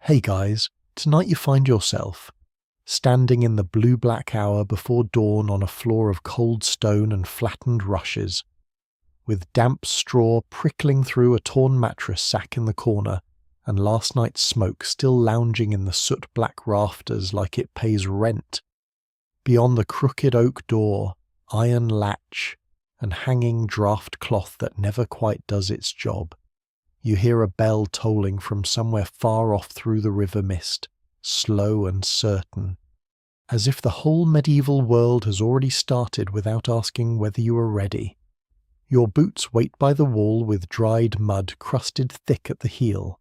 Hey guys, tonight you find yourself standing in the blue-black hour before dawn on a floor of cold stone and flattened rushes, with damp straw prickling through a torn mattress sack in the corner and last night's smoke still lounging in the soot-black rafters like it pays rent. Beyond the crooked oak door, iron latch, and hanging draught cloth that never quite does its job, you hear a bell tolling from somewhere far off through the river mist, slow and certain, as if the whole medieval world has already started without asking whether you are ready. Your boots wait by the wall with dried mud crusted thick at the heel.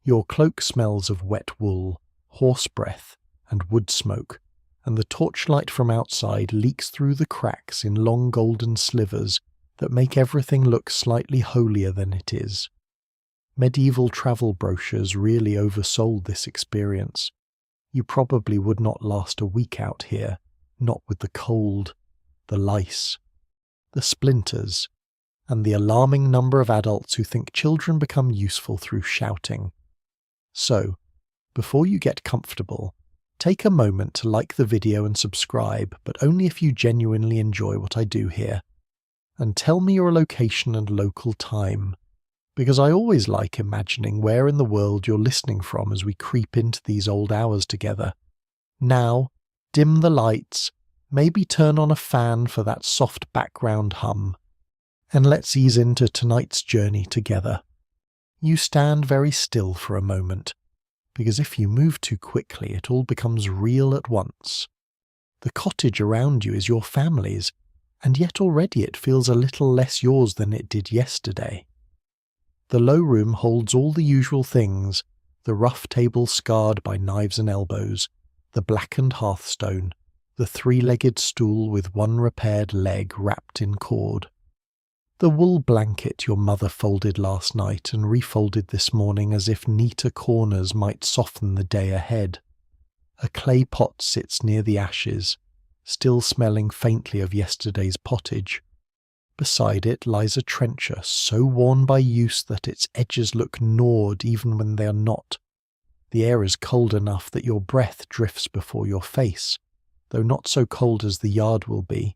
Your cloak smells of wet wool, horse breath, and wood smoke, and the torchlight from outside leaks through the cracks in long golden slivers that make everything look slightly holier than it is. Medieval travel brochures really oversold this experience. You probably would not last a week out here, not with the cold, the lice, the splinters, and the alarming number of adults who think children become useful through shouting. So, before you get comfortable, take a moment to like the video and subscribe, but only if you genuinely enjoy what I do here. And tell me your location and local time, because I always like imagining where in the world you're listening from as we creep into these old hours together. Now, dim the lights, maybe turn on a fan for that soft background hum, and let's ease into tonight's journey together. You stand very still for a moment, because if you move too quickly it all becomes real at once. The cottage around you is your family's, and yet already it feels a little less yours than it did yesterday. The low room holds all the usual things, the rough table scarred by knives and elbows, the blackened hearthstone, the three-legged stool with one repaired leg wrapped in cord, the wool blanket your mother folded last night and refolded this morning as if neater corners might soften the day ahead. A clay pot sits near the ashes, still smelling faintly of yesterday's pottage. Beside it lies a trencher so worn by use that its edges look gnawed even when they are not. The air is cold enough that your breath drifts before your face, though not so cold as the yard will be.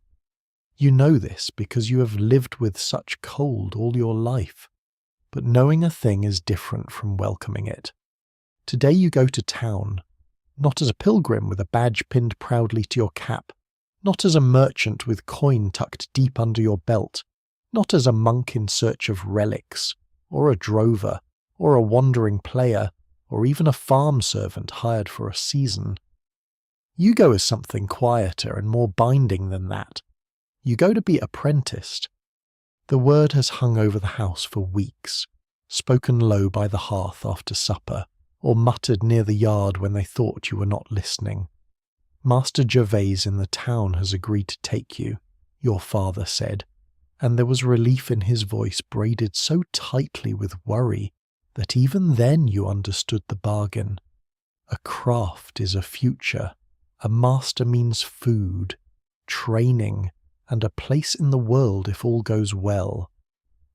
You know this because you have lived with such cold all your life, but knowing a thing is different from welcoming it. Today you go to town, not as a pilgrim with a badge pinned proudly to your cap, not as a merchant with coin tucked deep under your belt, not as a monk in search of relics, or a drover, or a wandering player, or even a farm servant hired for a season. You go as something quieter and more binding than that. You go to be apprenticed. The word has hung over the house for weeks, spoken low by the hearth after supper, or muttered near the yard when they thought you were not listening. Master Gervais in the town has agreed to take you, your father said, and there was relief in his voice braided so tightly with worry that even then you understood the bargain. A craft is a future, a master means food, training, and a place in the world if all goes well.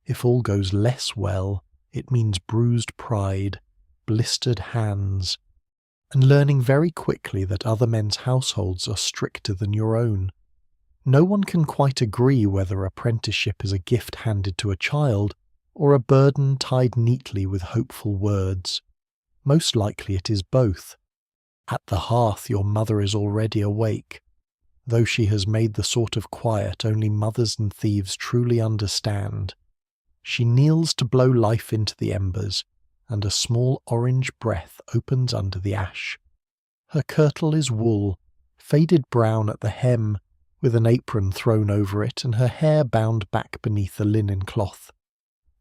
If all goes less well, it means bruised pride, blistered hands, and learning very quickly that other men's households are stricter than your own. No one can quite agree whether apprenticeship is a gift handed to a child or a burden tied neatly with hopeful words. Most likely it is both. At the hearth your mother is already awake, though she has made the sort of quiet only mothers and thieves truly understand. She kneels to blow life into the embers, and a small orange breath opens under the ash. Her kirtle is wool, faded brown at the hem, with an apron thrown over it and her hair bound back beneath the linen cloth.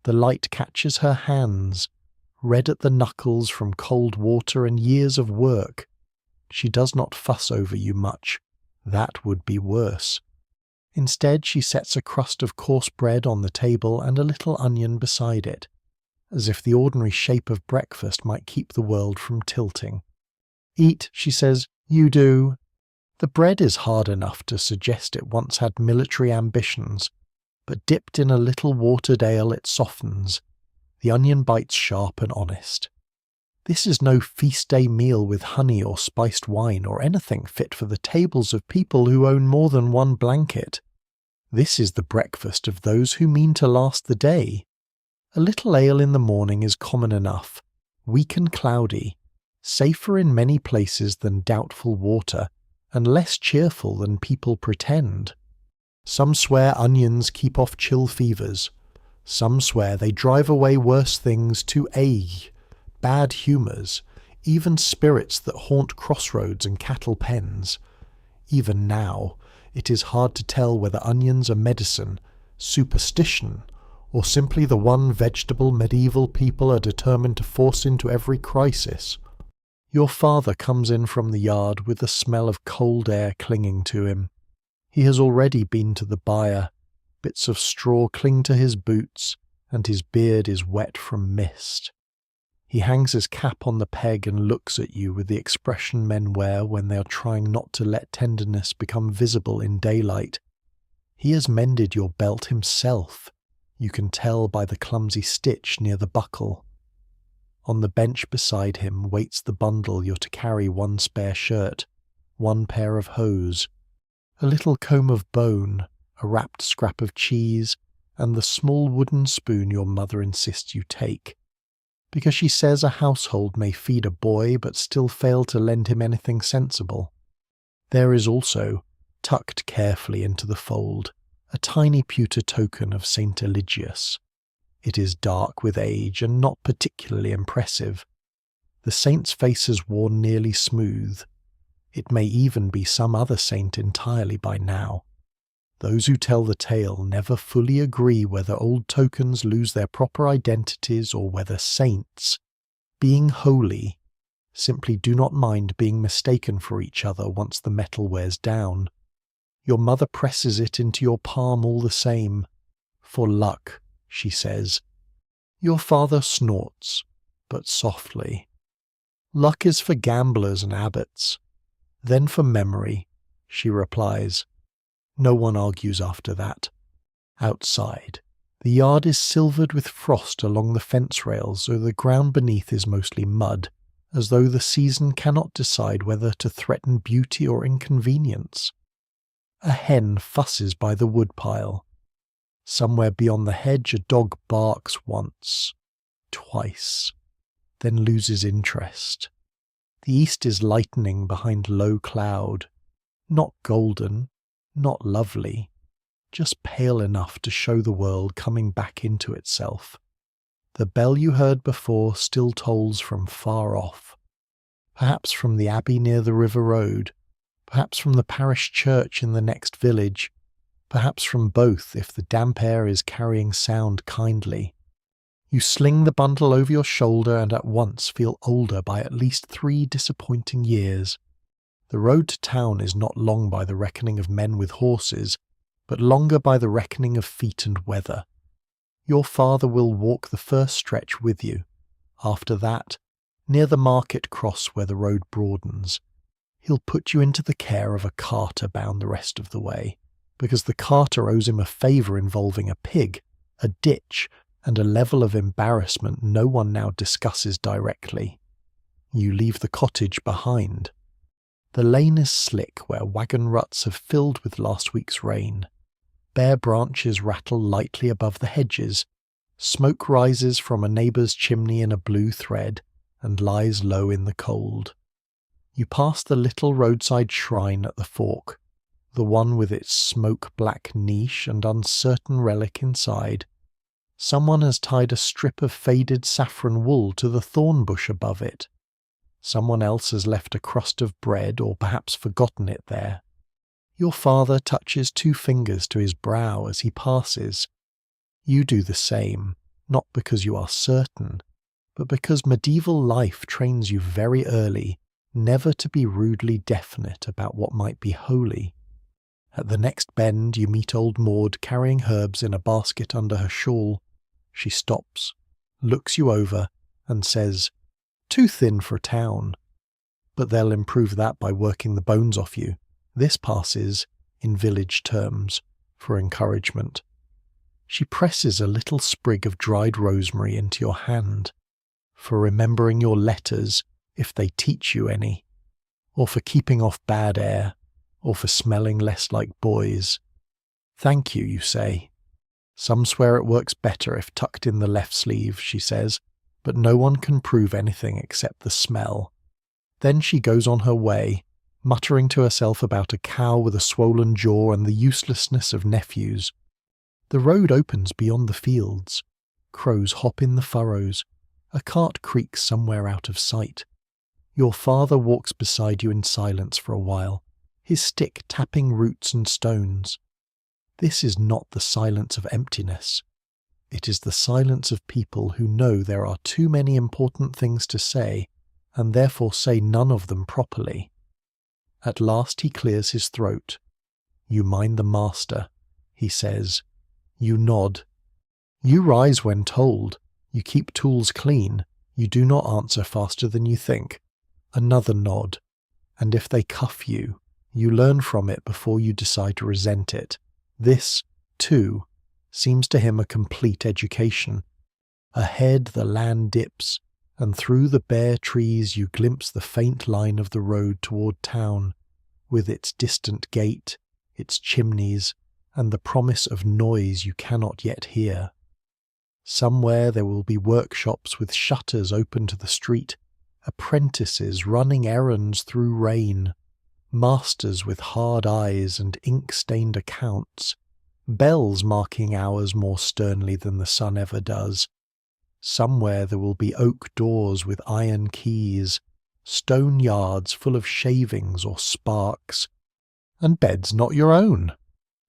The light catches her hands, red at the knuckles from cold water and years of work. She does not fuss over you much. That would be worse. Instead, she sets a crust of coarse bread on the table and a little onion beside it, as if the ordinary shape of breakfast might keep the world from tilting. Eat, she says, you do. The bread is hard enough to suggest it once had military ambitions, but dipped in a little watered ale it softens. The onion bites sharp and honest. This is no feast day meal with honey or spiced wine or anything fit for the tables of people who own more than one blanket. This is the breakfast of those who mean to last the day. A little ale in the morning is common enough, weak and cloudy, safer in many places than doubtful water, and less cheerful than people pretend. Some swear onions keep off chill fevers. Some swear they drive away worse things to ague, bad humours, even spirits that haunt crossroads and cattle pens. Even now, it is hard to tell whether onions are medicine, superstition, or simply the one vegetable medieval people are determined to force into every crisis. Your father comes in from the yard with the smell of cold air clinging to him. He has already been to the byre. Bits of straw cling to his boots, and his beard is wet from mist. He hangs his cap on the peg and looks at you with the expression men wear when they are trying not to let tenderness become visible in daylight. He has mended your belt himself. You can tell by the clumsy stitch near the buckle. On the bench beside him waits the bundle you're to carry: one spare shirt, one pair of hose, a little comb of bone, a wrapped scrap of cheese, and the small wooden spoon your mother insists you take, because she says a household may feed a boy but still fail to lend him anything sensible. There is also, tucked carefully into the fold, a tiny pewter token of St. Eligius. It is dark with age and not particularly impressive. The saint's face is worn nearly smooth. It may even be some other saint entirely by now. Those who tell the tale never fully agree whether old tokens lose their proper identities or whether saints, being holy, simply do not mind being mistaken for each other once the metal wears down. Your mother presses it into your palm all the same. For luck, she says. Your father snorts, but softly. Luck is for gamblers and abbots. Then for memory, she replies. No one argues after that. Outside, the yard is silvered with frost along the fence rails, so the ground beneath is mostly mud, as though the season cannot decide whether to threaten beauty or inconvenience. A hen fusses by the woodpile. Somewhere beyond the hedge a dog barks once, twice, then loses interest. The east is lightening behind low cloud, not golden, not lovely, just pale enough to show the world coming back into itself. The bell you heard before still tolls from far off, perhaps from the abbey near the river road, perhaps from the parish church in the next village, perhaps from both if the damp air is carrying sound kindly. You sling the bundle over your shoulder and at once feel older by at least 3 disappointing years. The road to town is not long by the reckoning of men with horses, but longer by the reckoning of feet and weather. Your father will walk the first stretch with you. After that, near the market cross where the road broadens, he'll put you into the care of a carter bound the rest of the way, because the carter owes him a favour involving a pig, a ditch, and a level of embarrassment no one now discusses directly. You leave the cottage behind. The lane is slick where wagon ruts have filled with last week's rain. Bare branches rattle lightly above the hedges. Smoke rises from a neighbour's chimney in a blue thread and lies low in the cold. You pass the little roadside shrine at the fork, the one with its smoke-black niche and uncertain relic inside. Someone has tied a strip of faded saffron wool to the thorn bush above it. Someone else has left a crust of bread or perhaps forgotten it there. Your father touches 2 fingers to his brow as he passes. You do the same, not because you are certain, but because medieval life trains you very early never to be rudely definite about what might be holy. At the next bend you meet old Maud carrying herbs in a basket under her shawl. She stops, looks you over, and says, "Too thin for town." But they'll improve that by working the bones off you. This passes, in village terms, for encouragement. She presses a little sprig of dried rosemary into your hand. for remembering your letters if they teach you any, or for keeping off bad air, or for smelling less like boys. Thank you, you say. Some swear it works better if tucked in the left sleeve, she says, but no one can prove anything except the smell. Then she goes on her way, muttering to herself about a cow with a swollen jaw and the uselessness of nephews. The road opens beyond the fields. Crows hop in the furrows. A cart creaks somewhere out of sight. Your father walks beside you in silence for a while, his stick tapping roots and stones. This is not the silence of emptiness. It is the silence of people who know there are too many important things to say, and therefore say none of them properly. At last he clears his throat. You mind the master, he says. You nod. You rise when told. You keep tools clean. You do not answer faster than you think. Another nod. And if they cuff you, you learn from it before you decide to resent it. This, too, seems to him a complete education. Ahead the land dips, and through the bare trees you glimpse the faint line of the road toward town, with its distant gate, its chimneys, and the promise of noise you cannot yet hear. Somewhere there will be workshops with shutters open to the street, apprentices running errands through rain, masters with hard eyes and ink-stained accounts, bells marking hours more sternly than the sun ever does. Somewhere there will be oak doors with iron keys, stone yards full of shavings or sparks, and beds not your own.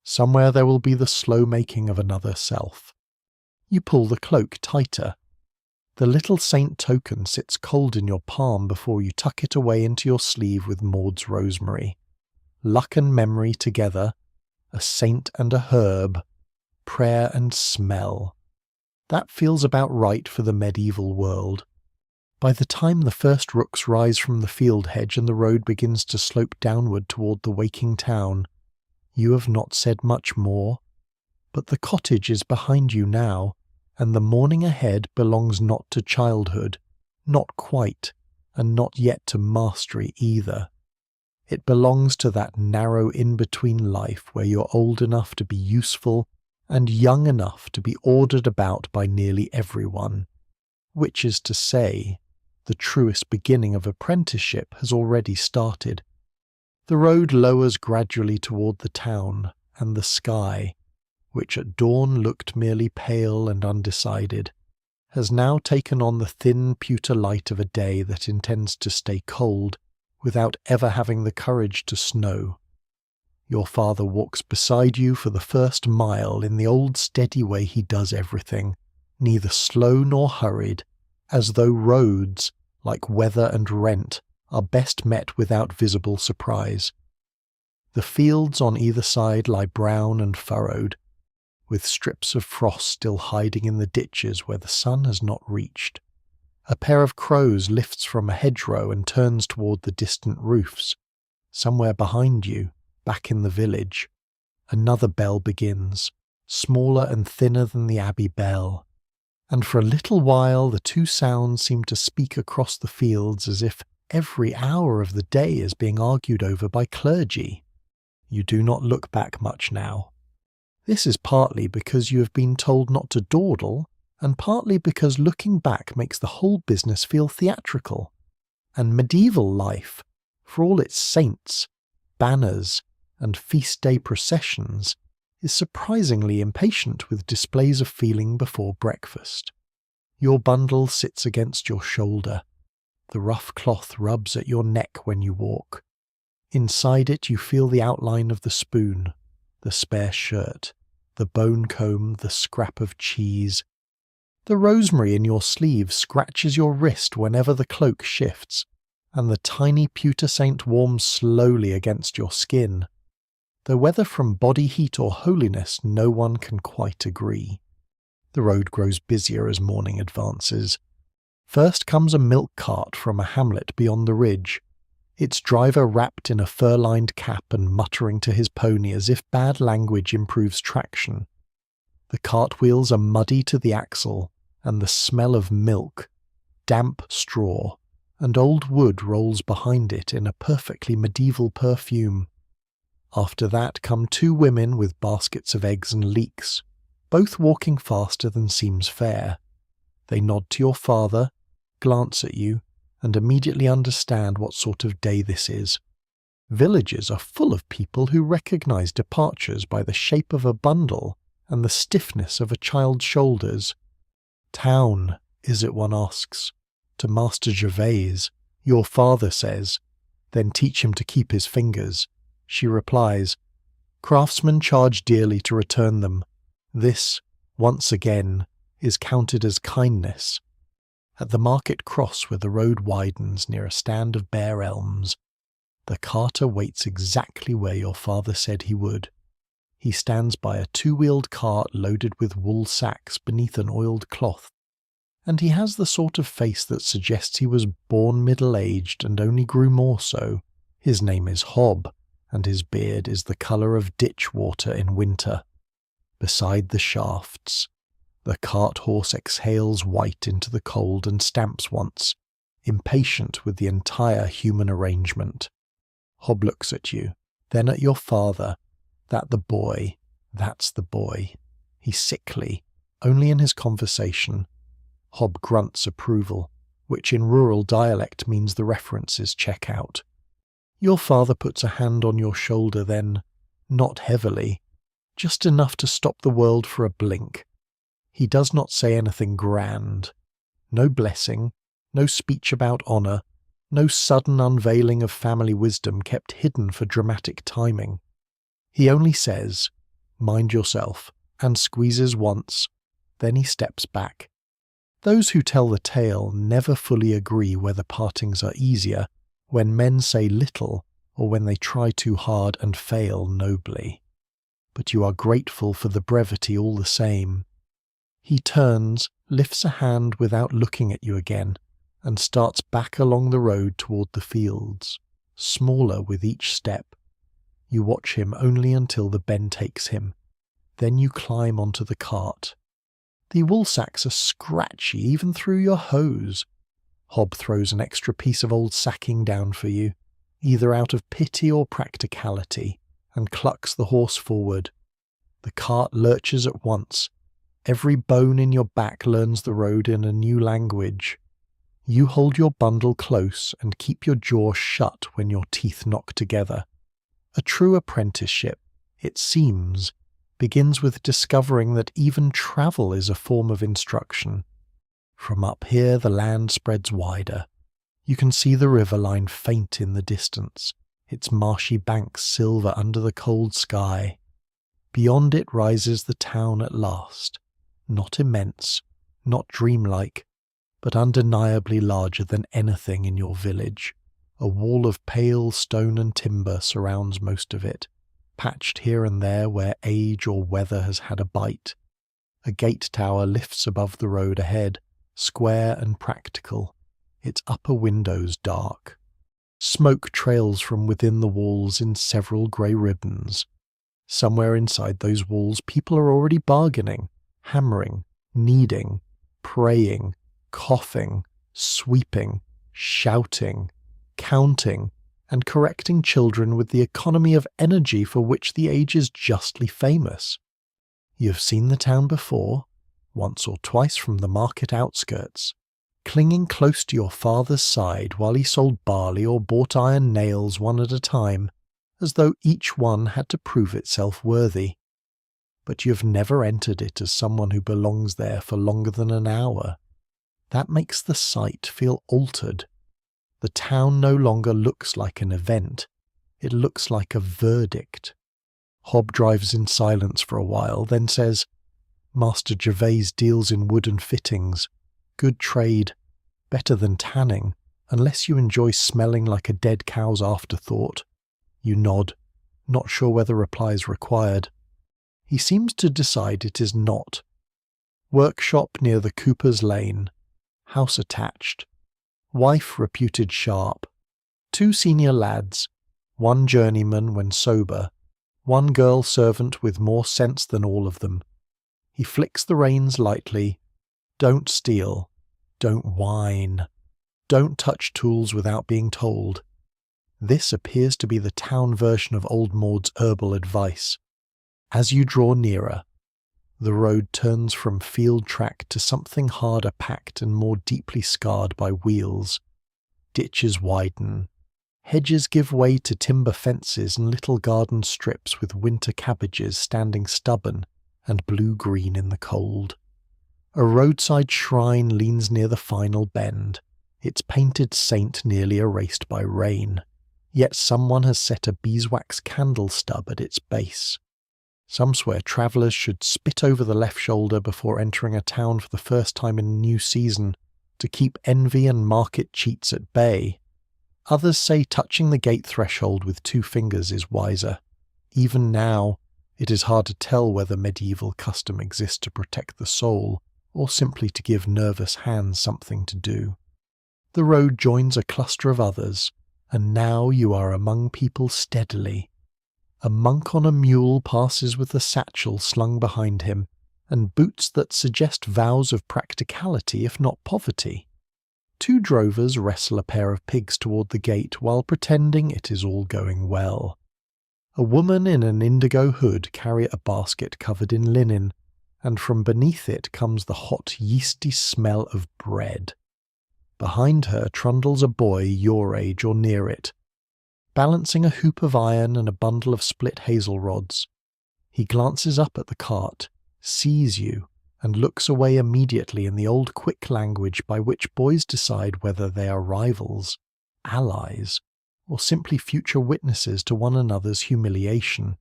Somewhere there will be the slow making of another self. You pull the cloak tighter. The little saint token sits cold in your palm before you tuck it away into your sleeve with Maud's rosemary. Luck and memory together, a saint and a herb, prayer and smell. That feels about right for the medieval world. By the time the first rooks rise from the field hedge and the road begins to slope downward toward the waking town, you have not said much more. But the cottage is behind you now, and the morning ahead belongs not to childhood, not quite, and not yet to mastery either. It belongs to that narrow in-between life where you're old enough to be useful and young enough to be ordered about by nearly everyone, which is to say, the truest beginning of apprenticeship has already started. The road lowers gradually toward the town, and the sky, which at dawn looked merely pale and undecided, has now taken on the thin pewter light of a day that intends to stay cold without ever having the courage to snow. Your father walks beside you for the first mile in the old steady way he does everything, neither slow nor hurried, as though roads, like weather and rent, are best met without visible surprise. The fields on either side lie brown and furrowed, with strips of frost still hiding in the ditches where the sun has not reached. A pair of crows lifts from a hedgerow and turns toward the distant roofs. Somewhere behind you, back in the village, another bell begins, smaller and thinner than the abbey bell, and for a little while the two sounds seem to speak across the fields as if every hour of the day is being argued over by clergy. You do not look back much now. This is partly because you have been told not to dawdle, and partly because looking back makes the whole business feel theatrical. And medieval life, for all its saints, banners, and feast day processions, is surprisingly impatient with displays of feeling before breakfast. Your bundle sits against your shoulder. The rough cloth rubs at your neck when you walk. Inside it you feel the outline of the spoon, the spare shirt, the bone comb, the scrap of cheese. The rosemary in your sleeve scratches your wrist whenever the cloak shifts, and the tiny pewter saint warms slowly against your skin, though whether from body heat or holiness no one can quite agree. The road grows busier as morning advances. First comes a milk cart from a hamlet beyond the ridge, its driver wrapped in a fur-lined cap and muttering to his pony as if bad language improves traction. The cartwheels are muddy to the axle, and the smell of milk, damp straw, and old wood rolls behind it in a perfectly medieval perfume. After that come two women with baskets of eggs and leeks, both walking faster than seems fair. They nod to your father, glance at you, and immediately understand what sort of day this is. Villages are full of people who recognize departures by the shape of a bundle and the stiffness of a child's shoulders. "Town, is it?" one asks. "To Master Gervais, your father says. Then teach him to keep his fingers." She replies, "Craftsmen charge dearly to return them. This, once again, is counted as kindness." At the market cross where the road widens near a stand of bare elms, the carter waits exactly where your father said he would. He stands by a two-wheeled cart loaded with wool sacks beneath an oiled cloth, and he has the sort of face that suggests he was born middle-aged and only grew more so. His name is Hob, and his beard is the colour of ditch water in winter. Beside the shafts, the cart horse exhales white into the cold and stamps once, impatient with the entire human arrangement. Hob looks at you, then at your father. That's the boy. He's sickly, only in his conversation. Hob grunts approval, which in rural dialect means the references check out. Your father puts a hand on your shoulder then, not heavily, just enough to stop the world for a blink. He does not say anything grand. No blessing, no speech about honour, no sudden unveiling of family wisdom kept hidden for dramatic timing. He only says, "Mind yourself," and squeezes once, then he steps back. Those who tell the tale never fully agree whether partings are easier when men say little or when they try too hard and fail nobly. But you are grateful for the brevity all the same. He turns, lifts a hand without looking at you again, and starts back along the road toward the fields, smaller with each step. You watch him only until the bend takes him. Then you climb onto the cart. The wool sacks are scratchy even through your hose. Hob throws an extra piece of old sacking down for you, either out of pity or practicality, and clucks the horse forward. The cart lurches at once. Every bone in your back learns the road in a new language. You hold your bundle close and keep your jaw shut when your teeth knock together. A true apprenticeship, it seems, begins with discovering that even travel is a form of instruction. From up here the land spreads wider. You can see the river line faint in the distance, its marshy banks silver under the cold sky. Beyond it rises the town at last, not immense, not dreamlike, but undeniably larger than anything in your village. A wall of pale stone and timber surrounds most of it, patched here and there where age or weather has had a bite. A gate tower lifts above the road ahead, square and practical, its upper windows dark. Smoke trails from within the walls in several grey ribbons. Somewhere inside those walls people are already bargaining, hammering, kneading, praying, coughing, sweeping, shouting, counting, and correcting children with the economy of energy for which the age is justly famous. You have seen the town before, once or twice from the market outskirts, clinging close to your father's side while he sold barley or bought iron nails one at a time, as though each one had to prove itself worthy. But you have never entered it as someone who belongs there for longer than an hour. That makes the sight feel altered. The town no longer looks like an event, it looks like a verdict. Hob drives in silence for a while, then says, "Master Gervais deals in wooden fittings. Good trade. Better than tanning, unless you enjoy smelling like a dead cow's afterthought." You nod, not sure whether reply is required. He seems to decide it is not. Workshop near the Cooper's Lane. House attached. Wife reputed sharp. 2 senior lads, 1 journeyman when sober, 1 girl servant with more sense than all of them. He flicks the reins lightly. "Don't steal. Don't whine. Don't touch tools without being told. This appears to be the town version of Old Maud's herbal advice. As you draw nearer, the road turns from field track to something harder packed and more deeply scarred by wheels. Ditches widen. Hedges give way to timber fences and little garden strips with winter cabbages standing stubborn and blue-green in the cold. A roadside shrine leans near the final bend, its painted saint nearly erased by rain. Yet someone has set a beeswax candle stub at its base. Some swear travellers should spit over the left shoulder before entering a town for the first time in a new season, to keep envy and market cheats at bay. Others say touching the gate threshold with 2 fingers is wiser. Even now, it is hard to tell whether medieval custom exists to protect the soul, or simply to give nervous hands something to do. The road joins a cluster of others, and now you are among people steadily. A monk on a mule passes with a satchel slung behind him, and boots that suggest vows of practicality if not poverty. 2 drovers wrestle a pair of pigs toward the gate while pretending it is all going well. A woman in an indigo hood carries a basket covered in linen, and from beneath it comes the hot yeasty smell of bread. Behind her trundles a boy your age or near it, balancing a hoop of iron and a bundle of split hazel rods. He glances up at the cart, sees you, and looks away immediately in the old quick language by which boys decide whether they are rivals, allies, or simply future witnesses to one another's humiliation.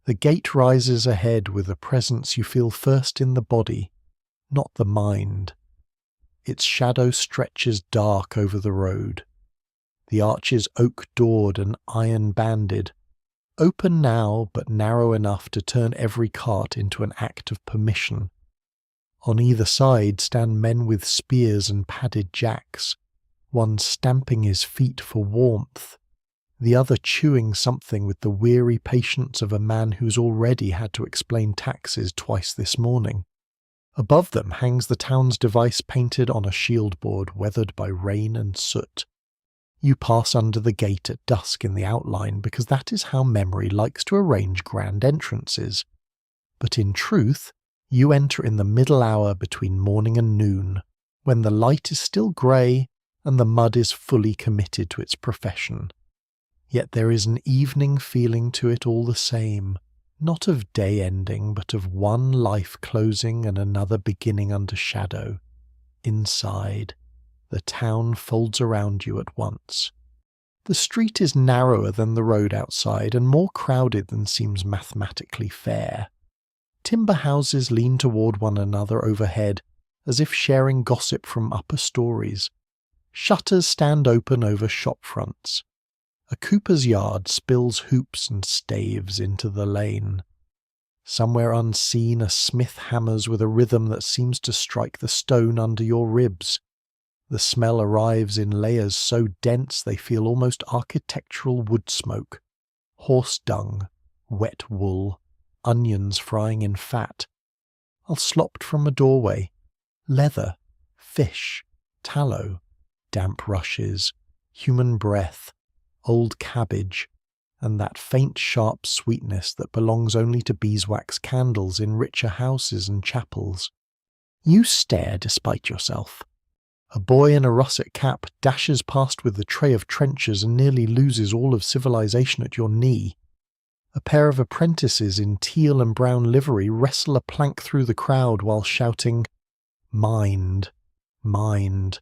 The gate rises ahead with a presence you feel first in the body, not the mind. Its shadow stretches dark over the road. The arch is oak-doored and iron-banded, open now but narrow enough to turn every cart into an act of permission. On either side stand men with spears and padded jacks, one stamping his feet for warmth, the other chewing something with the weary patience of a man who's already had to explain taxes twice this morning. Above them hangs the town's device painted on a shield board weathered by rain and soot. You pass under the gate at dusk in the outline because that is how memory likes to arrange grand entrances. But in truth, you enter in the middle hour between morning and noon, when the light is still grey and the mud is fully committed to its profession. Yet there is an evening feeling to it all the same, not of day ending, but of one life closing and another beginning under shadow. Inside, the town folds around you at once. The street is narrower than the road outside and more crowded than seems mathematically fair. Timber houses lean toward one another overhead, as if sharing gossip from upper stories. Shutters stand open over shop fronts. A cooper's yard spills hoops and staves into the lane. Somewhere unseen a smith hammers with a rhythm that seems to strike the stone under your ribs. The smell arrives in layers so dense they feel almost architectural wood smoke. Horse dung, wet wool, onions frying in fat. Slopped from a doorway. Leather, fish, tallow, damp rushes, human breath, old cabbage, and that faint sharp sweetness that belongs only to beeswax candles in richer houses and chapels. You stare despite yourself. A boy in a russet cap dashes past with the tray of trenchers and nearly loses all of civilization at your knee. A pair of apprentices in teal and brown livery wrestle a plank through the crowd while shouting, "Mind, mind,"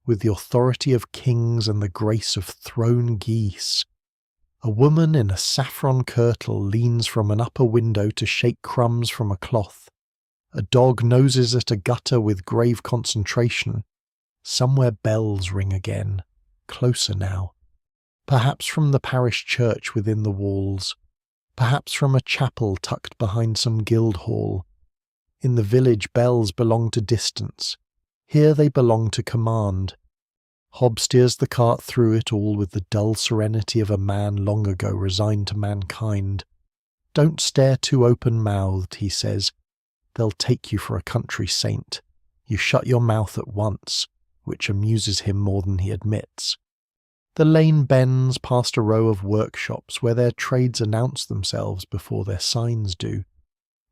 with the authority of kings and the grace of thrown geese. A woman in a saffron kirtle leans from an upper window to shake crumbs from a cloth. A dog noses at a gutter with grave concentration. Somewhere bells ring again, closer now. Perhaps from the parish church within the walls. Perhaps from a chapel tucked behind some guild hall. In the village bells belong to distance. Here they belong to command. Hob steers the cart through it all with the dull serenity of a man long ago resigned to mankind. "Don't stare too open-mouthed," he says. "They'll take you for a country saint. You shut your mouth at once. which amuses him more than he admits. The lane bends past a row of workshops where their trades announce themselves before their signs do.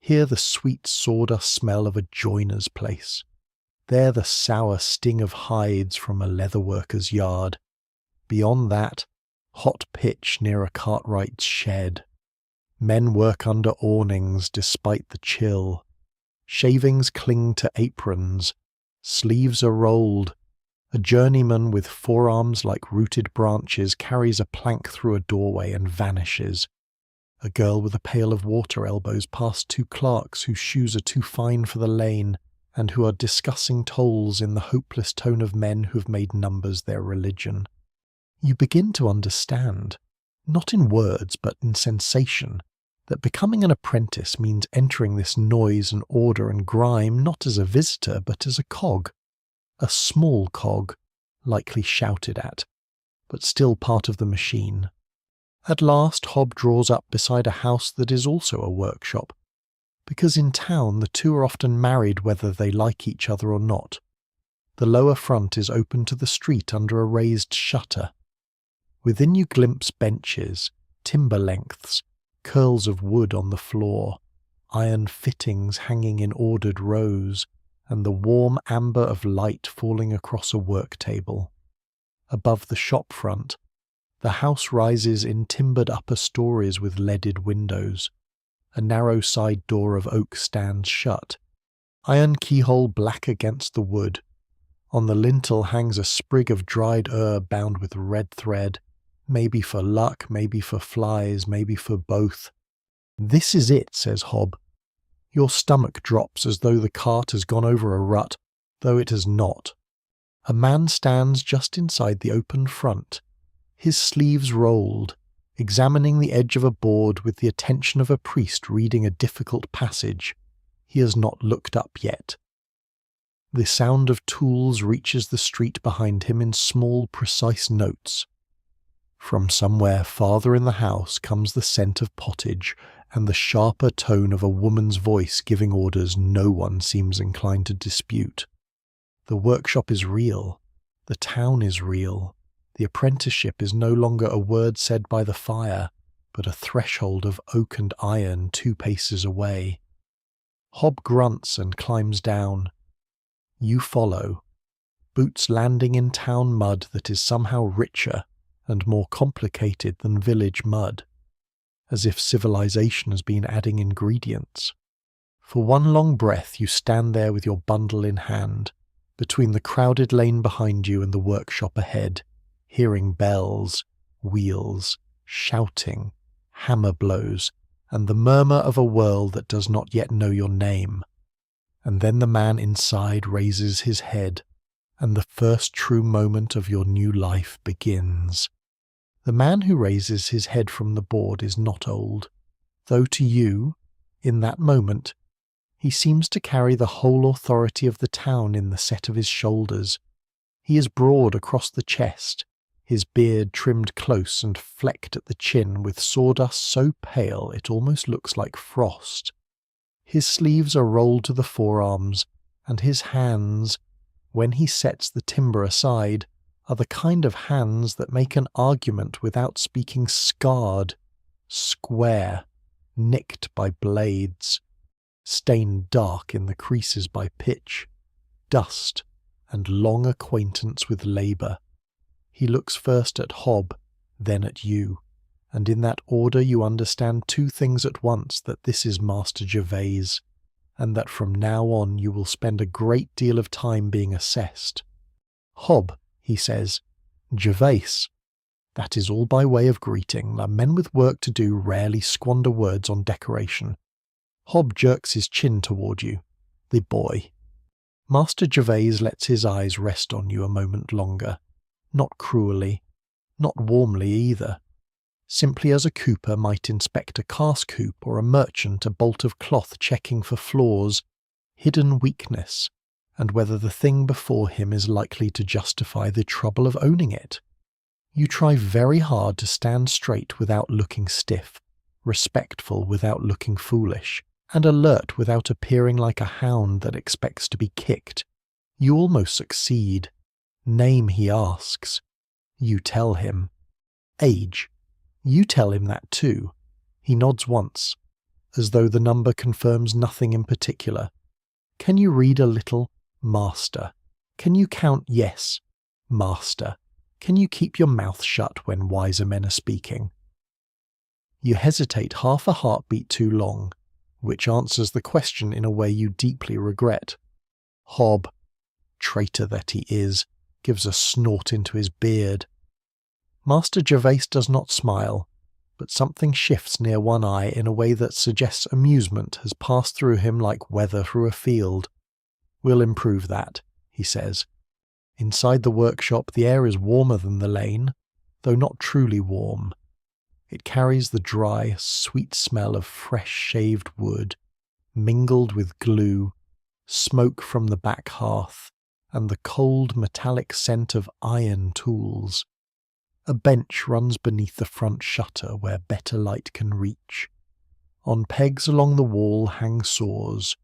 Here the sweet sawdust smell of a joiner's place. There the sour sting of hides from a leatherworker's yard. Beyond that, hot pitch near a cartwright's shed. Men work under awnings despite the chill. Shavings cling to aprons. Sleeves are rolled. A journeyman with forearms like rooted branches carries a plank through a doorway and vanishes. A girl with a pail of water elbows past two clerks whose shoes are too fine for the lane and who are discussing tolls in the hopeless tone of men who've made numbers their religion. You begin to understand, not in words but in sensation, that becoming an apprentice means entering this noise and order and grime not as a visitor but as a cog. A small cog, likely shouted at, but still part of the machine. At last Hob draws up beside a house that is also a workshop, because in town the two are often married whether they like each other or not. The lower front is open to the street under a raised shutter. Within you glimpse benches, timber lengths, curls of wood on the floor, iron fittings hanging in ordered rows, and the warm amber of light falling across a work table. Above the shop front, the house rises in timbered upper stories with leaded windows. A narrow side door of oak stands shut, iron keyhole black against the wood. On the lintel hangs a sprig of dried herb bound with red thread, maybe for luck, maybe for flies, maybe for both. "This is it," says Hob. Your stomach drops as though the cart has gone over a rut, though it has not. A man stands just inside the open front, his sleeves rolled, examining the edge of a board with the attention of a priest reading a difficult passage. He has not looked up yet. The sound of tools reaches the street behind him in small, precise notes. From somewhere farther in the house comes the scent of pottage and the sharper tone of a woman's voice giving orders no one seems inclined to dispute. The workshop is real. The town is real. The apprenticeship is no longer a word said by the fire, but a threshold of oak and iron 2 paces away. Hob grunts and climbs down. You follow, boots landing in town mud that is somehow richer and more complicated than village mud, as if civilization has been adding ingredients. For one long breath you stand there with your bundle in hand, between the crowded lane behind you and the workshop ahead, hearing bells, wheels, shouting, hammer blows, and the murmur of a world that does not yet know your name. And then the man inside raises his head, and the first true moment of your new life begins. The man who raises his head from the board is not old, though to you, in that moment, he seems to carry the whole authority of the town in the set of his shoulders. He is broad across the chest, his beard trimmed close and flecked at the chin with sawdust so pale it almost looks like frost. His sleeves are rolled to the forearms, and his hands, when he sets the timber aside, are the kind of hands that make an argument without speaking, scarred, square, nicked by blades, stained dark in the creases by pitch, dust, and long acquaintance with labour. He looks first at Hob, then at you, and in that order you understand 2 things at once: that this is Master Gervais, and that from now on you will spend a great deal of time being assessed. "Hob," he says, "Gervais." That is all by way of greeting. The men with work to do rarely squander words on decoration. Hob jerks his chin toward you. The boy. Master Gervais lets his eyes rest on you a moment longer. Not cruelly, not warmly either. Simply as a cooper might inspect a cask hoop or a merchant a bolt of cloth checking for flaws, hidden weakness, and whether the thing before him is likely to justify the trouble of owning it. You try very hard to stand straight without looking stiff, respectful without looking foolish, and alert without appearing like a hound that expects to be kicked. You almost succeed. Name, he asks. You tell him. Age. You tell him that too. He nods once, as though the number confirms nothing in particular. Can you read a little? Master. Can you count? Yes. Master. Can you keep your mouth shut when wiser men are speaking? You hesitate half a heartbeat too long, which answers the question in a way you deeply regret. Hob, traitor that he is, gives a snort into his beard. Master Gervais does not smile, but something shifts near one eye in a way that suggests amusement has passed through him like weather through a field. We'll improve that, he says. Inside the workshop the air is warmer than the lane, though not truly warm. It carries the dry, sweet smell of fresh shaved wood, mingled with glue, smoke from the back hearth, and the cold metallic scent of iron tools. A bench runs beneath the front shutter where better light can reach. On pegs along the wall hang saws,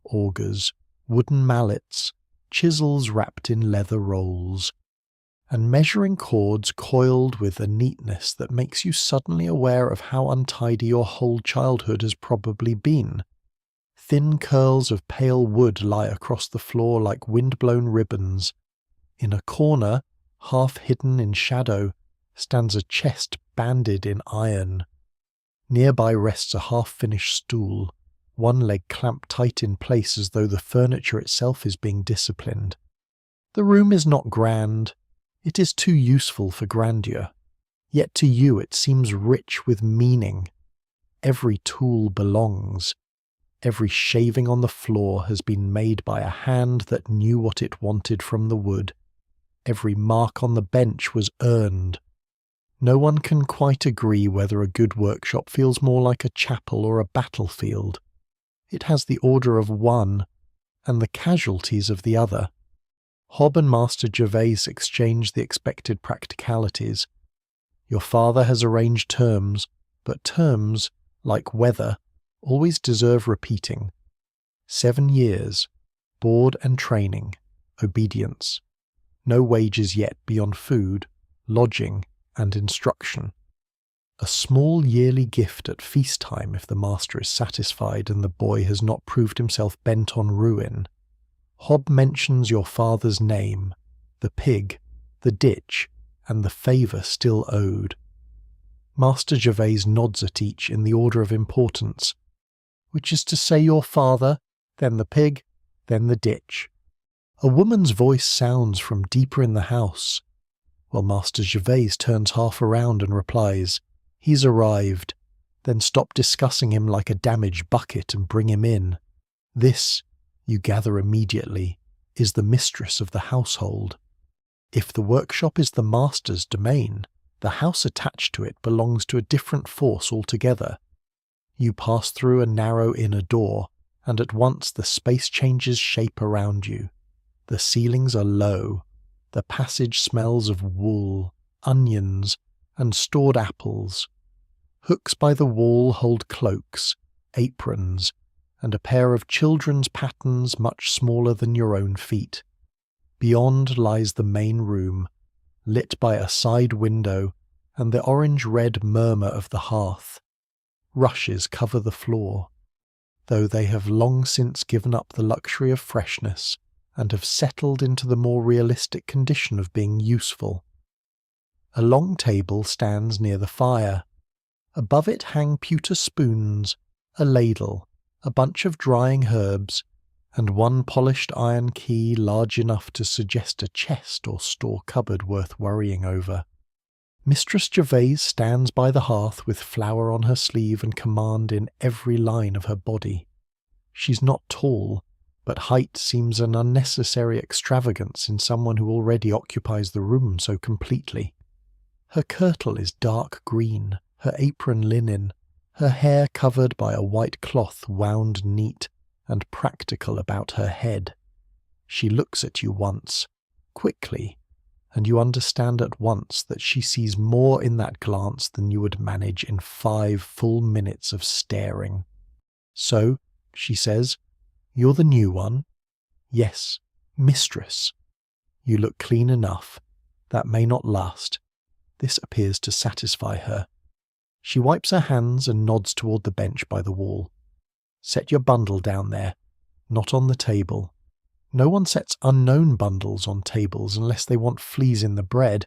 augers, wooden mallets, chisels wrapped in leather rolls, and measuring cords coiled with a neatness that makes you suddenly aware of how untidy your whole childhood has probably been. Thin curls of pale wood lie across the floor like wind-blown ribbons. In a corner, half hidden in shadow, stands a chest banded in iron. Nearby rests a half-finished stool, one leg clamped tight in place as though the furniture itself is being disciplined. The room is not grand. It is too useful for grandeur. Yet to you it seems rich with meaning. Every tool belongs. Every shaving on the floor has been made by a hand that knew what it wanted from the wood. Every mark on the bench was earned. No one can quite agree whether a good workshop feels more like a chapel or a battlefield. It has the order of one, and the casualties of the other. Hob and Master Gervais exchange the expected practicalities. Your father has arranged terms, but terms, like weather, always deserve repeating. 7 years, board and training, obedience. No wages yet beyond food, lodging, and instruction. A small yearly gift at feast time if the master is satisfied and the boy has not proved himself bent on ruin. Hob mentions your father's name, the pig, the ditch, and the favour still owed. Master Gervais nods at each in the order of importance, which is to say your father, then the pig, then the ditch. A woman's voice sounds from deeper in the house, while Master Gervais turns half around and replies, "He's arrived." Then stop discussing him like a damaged bucket and bring him in. This, you gather immediately, is the mistress of the household. If the workshop is the master's domain, the house attached to it belongs to a different force altogether. You pass through a narrow inner door, and at once the space changes shape around you. The ceilings are low. The passage smells of wool, onions, and stored apples. Hooks by the wall hold cloaks, aprons, and a pair of children's pattens much smaller than your own feet. Beyond lies the main room, lit by a side window and the orange-red murmur of the hearth. Rushes cover the floor, though they have long since given up the luxury of freshness and have settled into the more realistic condition of being useful. A long table stands near the fire. Above it hang pewter spoons, a ladle, a bunch of drying herbs, and one polished iron key large enough to suggest a chest or store cupboard worth worrying over. Mistress Gervais stands by the hearth with flour on her sleeve and command in every line of her body. She's not tall, but height seems an unnecessary extravagance in someone who already occupies the room so completely. Her kirtle is dark green, her apron linen, her hair covered by a white cloth wound neat and practical about her head. She looks at you once, quickly, and you understand at once that she sees more in that glance than you would manage in 5 full minutes of staring. "So," she says, "you're the new one?" "Yes, mistress." You look clean enough. That may not last. This appears to satisfy her. She wipes her hands and nods toward the bench by the wall. Set your bundle down there, not on the table. No one sets unknown bundles on tables unless they want fleas in the bread.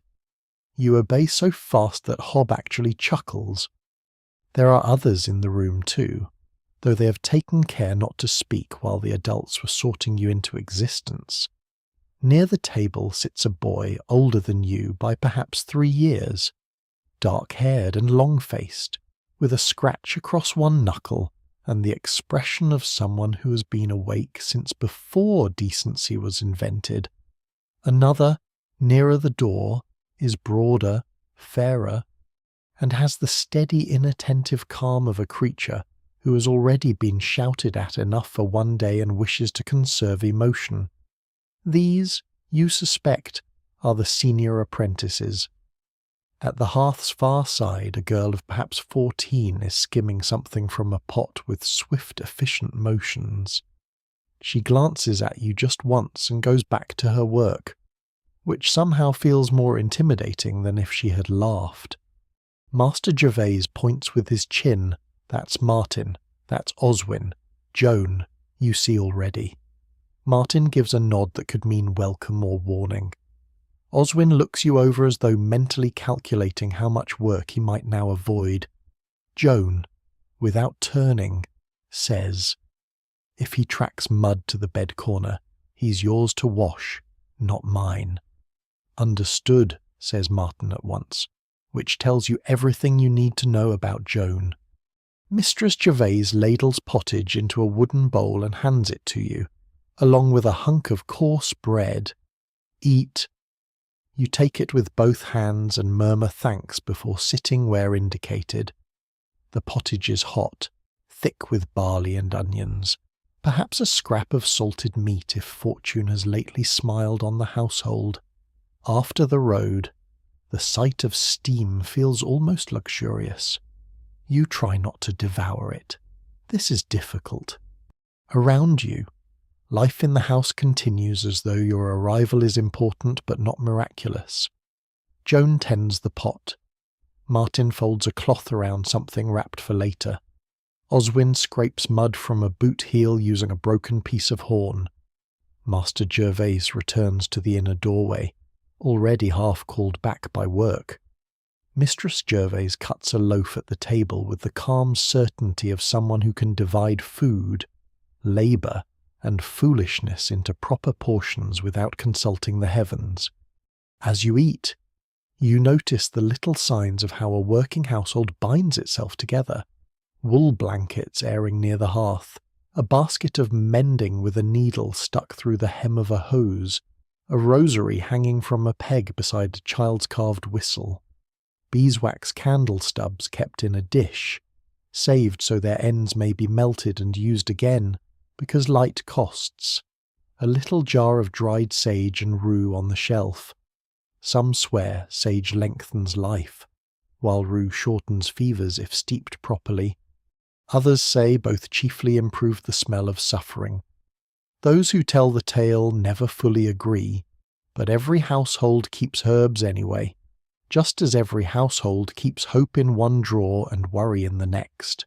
You obey so fast that Hob actually chuckles. There are others in the room too, though they have taken care not to speak while the adults were sorting you into existence. Near the table sits a boy older than you by perhaps 3 years, dark-haired and long-faced, with a scratch across one knuckle and the expression of someone who has been awake since before decency was invented. Another, nearer the door, is broader, fairer, and has the steady, inattentive calm of a creature who has already been shouted at enough for one day and wishes to conserve emotion. These, you suspect, are the senior apprentices. At the hearth's far side, a girl of perhaps 14 is skimming something from a pot with swift, efficient motions. She glances at you just once and goes back to her work, which somehow feels more intimidating than if she had laughed. Master Gervais points with his chin. That's Martin. That's Oswin. Joan, you see already. Martin gives a nod that could mean welcome or warning. Oswin looks you over as though mentally calculating how much work he might now avoid. Joan, without turning, says, "If he tracks mud to the bed corner, he's yours to wash, not mine." "Understood," says Martin at once, which tells you everything you need to know about Joan. Mistress Gervais ladles pottage into a wooden bowl and hands it to you, along with a hunk of coarse bread. Eat. You take it with both hands and murmur thanks before sitting where indicated. The pottage is hot, thick with barley and onions, perhaps a scrap of salted meat if fortune has lately smiled on the household. After the road, the sight of steam feels almost luxurious. You try not to devour it. This is difficult. Around you, life in the house continues as though your arrival is important but not miraculous. Joan tends the pot. Martin folds a cloth around something wrapped for later. Oswin scrapes mud from a boot heel using a broken piece of horn. Master Gervais returns to the inner doorway, already half called back by work. Mistress Gervais cuts a loaf at the table with the calm certainty of someone who can divide food, labour, and foolishness into proper portions without consulting the heavens. As you eat, you notice the little signs of how a working household binds itself together. Wool blankets airing near the hearth, a basket of mending with a needle stuck through the hem of a hose, a rosary hanging from a peg beside a child's carved whistle, beeswax candle stubs kept in a dish, saved so their ends may be melted and used again, because light costs, a little jar of dried sage and rue on the shelf. Some swear sage lengthens life, while rue shortens fevers if steeped properly. Others say both chiefly improve the smell of suffering. Those who tell the tale never fully agree, but every household keeps herbs anyway, just as every household keeps hope in one drawer and worry in the next.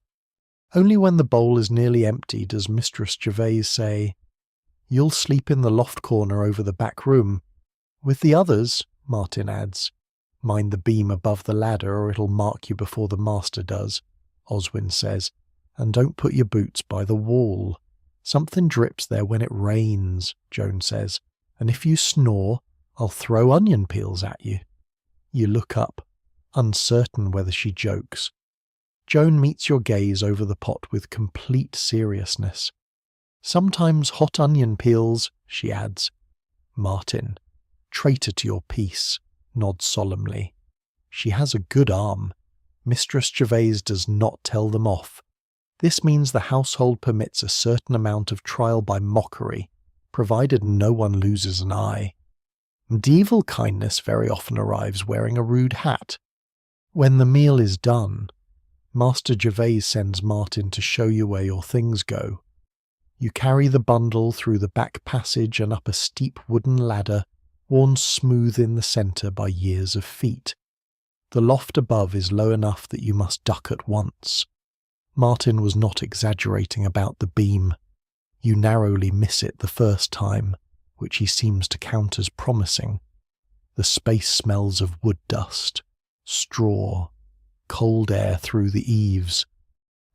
Only when the bowl is nearly empty does Mistress Gervais say, "You'll sleep in the loft corner over the back room. With the others," Martin adds. "Mind the beam above the ladder or it'll mark you before the master does," Oswin says. "And don't put your boots by the wall. Something drips there when it rains," Joan says. "And if you snore, I'll throw onion peels at you." You look up, uncertain whether she jokes. Joan meets your gaze over the pot with complete seriousness. "Sometimes hot onion peels," she adds. Martin, traitor to your peace, nods solemnly. She has a good arm. Mistress Gervais does not tell them off. This means the household permits a certain amount of trial by mockery, provided no one loses an eye. Medieval kindness very often arrives wearing a rude hat. When the meal is done, Master Gervais sends Martin to show you where your things go. You carry the bundle through the back passage and up a steep wooden ladder, worn smooth in the centre by years of feet. The loft above is low enough that you must duck at once. Martin was not exaggerating about the beam. You narrowly miss it the first time, which he seems to count as promising. The space smells of wood dust, straw, cold air through the eaves,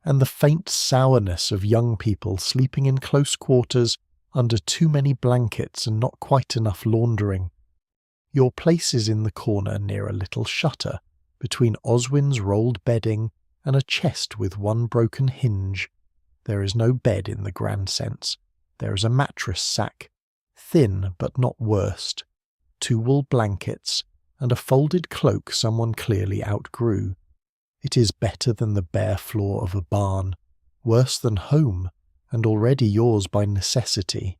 and the faint sourness of young people sleeping in close quarters under too many blankets and not quite enough laundering. Your place is in the corner near a little shutter, between Oswin's rolled bedding and a chest with one broken hinge. There is no bed in the grand sense. There is a mattress sack, thin but not worst, 2 wool blankets, and a folded cloak someone clearly outgrew. It is better than the bare floor of a barn, worse than home, and already yours by necessity.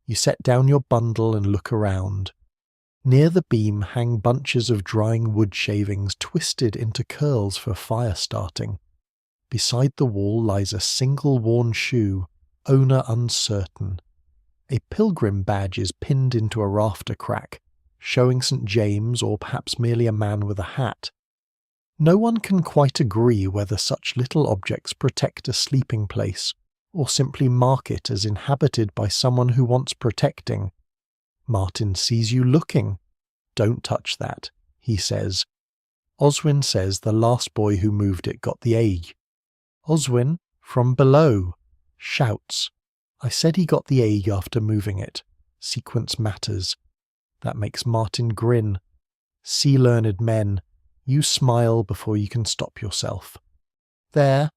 You set down your bundle and look around. Near the beam hang bunches of drying wood shavings twisted into curls for fire starting. Beside the wall lies a single worn shoe, owner uncertain. A pilgrim badge is pinned into a rafter crack, showing St. James or perhaps merely a man with a hat. No one can quite agree whether such little objects protect a sleeping place, or simply mark it as inhabited by someone who wants protecting. Martin sees you looking. "Don't touch that," he says. Oswin says the last boy who moved it got the ague. Oswin, from below, shouts. I said he got the ague after moving it. Sequence matters. That makes Martin grin. Sea-learned men, you smile before you can stop yourself. There,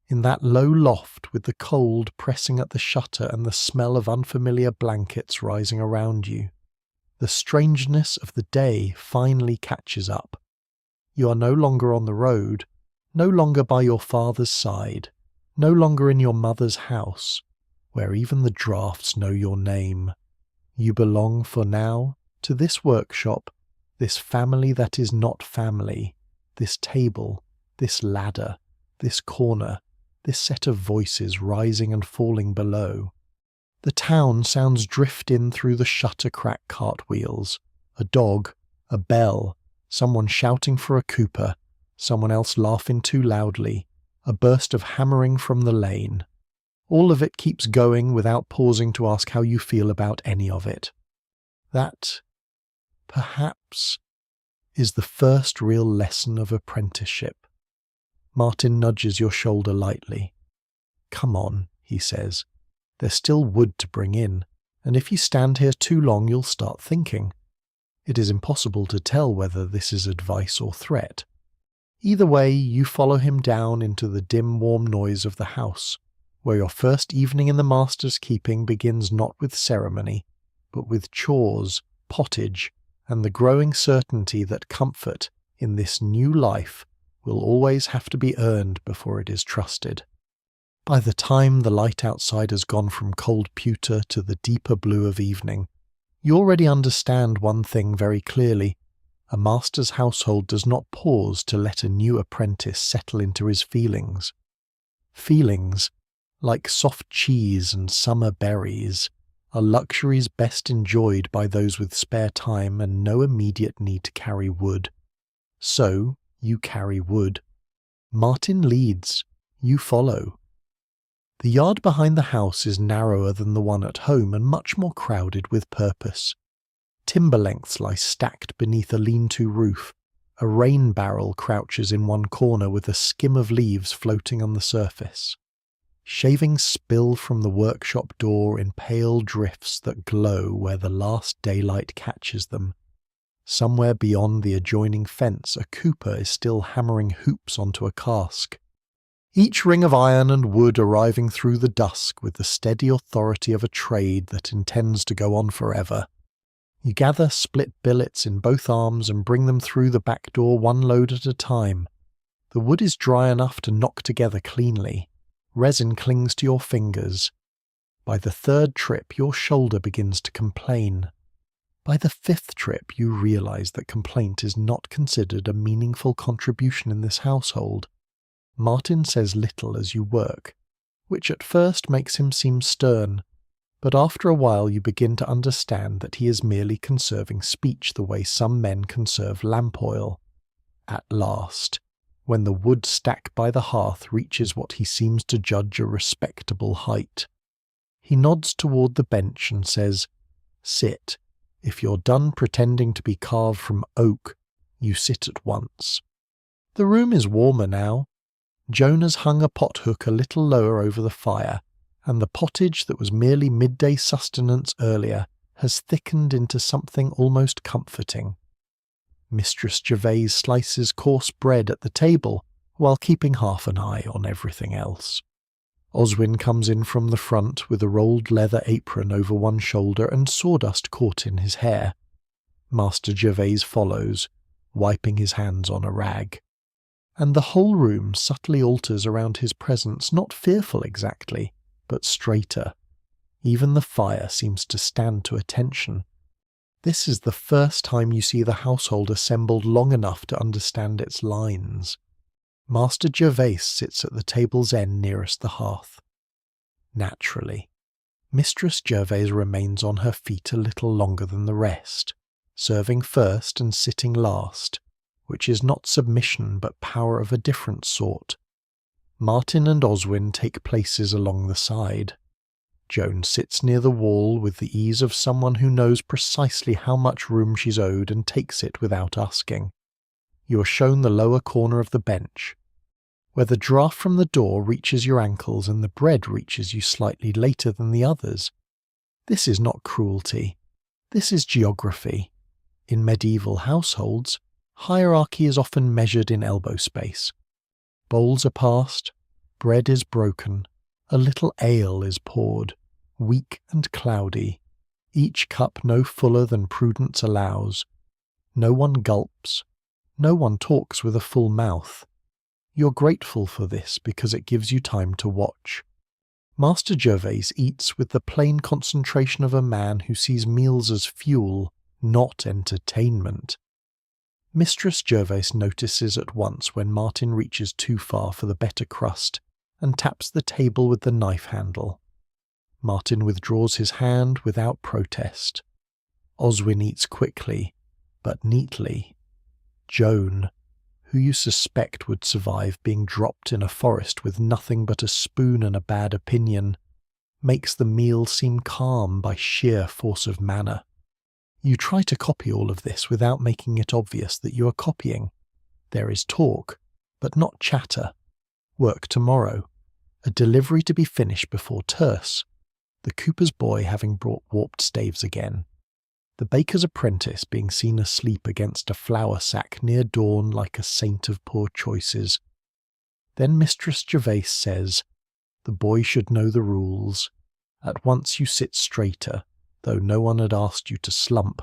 in that low loft with the cold pressing at the shutter and the smell of unfamiliar blankets rising around you, the strangeness of the day finally catches up. You are no longer on the road, no longer by your father's side, no longer in your mother's house, where even the draughts know your name. You belong for now to this workshop, this family that is not family, this table, this ladder, this corner, this set of voices rising and falling below. The town sounds drift in through the shutter-crack cartwheels. A dog, a bell, someone shouting for a Cooper, someone else laughing too loudly, a burst of hammering from the lane. All of it keeps going without pausing to ask how you feel about any of it. That, perhaps, is the first real lesson of apprenticeship. Martin nudges your shoulder lightly. "Come on," he says. "There's still wood to bring in, and if you stand here too long you'll start thinking." It is impossible to tell whether this is advice or threat. Either way, you follow him down into the dim, warm noise of the house, where your first evening in the master's keeping begins not with ceremony, but with chores, pottage, and the growing certainty that comfort in this new life will always have to be earned before it is trusted. By the time the light outside has gone from cold pewter to the deeper blue of evening, you already understand one thing very clearly. A master's household does not pause to let a new apprentice settle into his feelings. Feelings, like soft cheese and summer berries, are luxuries best enjoyed by those with spare time and no immediate need to carry wood. So, you carry wood. Martin leads, you follow. The yard behind the house is narrower than the one at home and much more crowded with purpose. Timber lengths lie stacked beneath a lean-to roof. A rain barrel crouches in one corner with a skim of leaves floating on the surface. Shavings spill from the workshop door in pale drifts that glow where the last daylight catches them. Somewhere beyond the adjoining fence, a cooper is still hammering hoops onto a cask. Each ring of iron and wood arriving through the dusk with the steady authority of a trade that intends to go on forever. You gather split billets in both arms and bring them through the back door one load at a time. The wood is dry enough to knock together cleanly. Resin clings to your fingers. By the 3rd trip, your shoulder begins to complain. By the 5th trip, you realize that complaint is not considered a meaningful contribution in this household. Martin says little as you work, which at first makes him seem stern. but after a while you begin to understand that he is merely conserving speech the way some men conserve lamp oil. At last, when the wood stack by the hearth reaches what he seems to judge a respectable height, he nods toward the bench and says, "Sit. If you're done pretending to be carved from oak, you sit at once." The room is warmer now. Joan has hung a pothook a little lower over the fire, and the pottage that was merely midday sustenance earlier has thickened into something almost comforting. Mistress Gervais slices coarse bread at the table while keeping half an eye on everything else. Oswin comes in from the front with a rolled leather apron over one shoulder and sawdust caught in his hair. Master Gervais follows, wiping his hands on a rag. And the whole room subtly alters around his presence, not fearful exactly, but straighter. Even the fire seems to stand to attention. This is the first time you see the household assembled long enough to understand its lines. Master Gervais sits at the table's end nearest the hearth. Naturally, Mistress Gervais remains on her feet a little longer than the rest, serving first and sitting last, which is not submission but power of a different sort. Martin and Oswin take places along the side. Joan sits near the wall with the ease of someone who knows precisely how much room she's owed and takes it without asking. You are shown the lower corner of the bench, where the draught from the door reaches your ankles and the bread reaches you slightly later than the others. This is not cruelty. This is geography. In medieval households, hierarchy is often measured in elbow space. Bowls are passed, bread is broken, a little ale is poured, weak and cloudy, each cup no fuller than prudence allows. No one gulps, no one talks with a full mouth. You're grateful for this because it gives you time to watch. Master Gervais eats with the plain concentration of a man who sees meals as fuel, not entertainment. Mistress Gervais notices at once when Martin reaches too far for the better crust and taps the table with the knife handle. Martin withdraws his hand without protest. Oswin eats quickly, but neatly. Joan, who you suspect would survive being dropped in a forest with nothing but a spoon and a bad opinion, makes the meal seem calm by sheer force of manner. You try to copy all of this without making it obvious that you are copying. There is talk, but not chatter. Work tomorrow. A delivery to be finished before terce. The cooper's boy having brought warped staves again. The baker's apprentice being seen asleep against a flour sack near dawn like a saint of poor choices. Then Mistress Gervais says, "The boy should know the rules." At once you sit straighter, though no one had asked you to slump.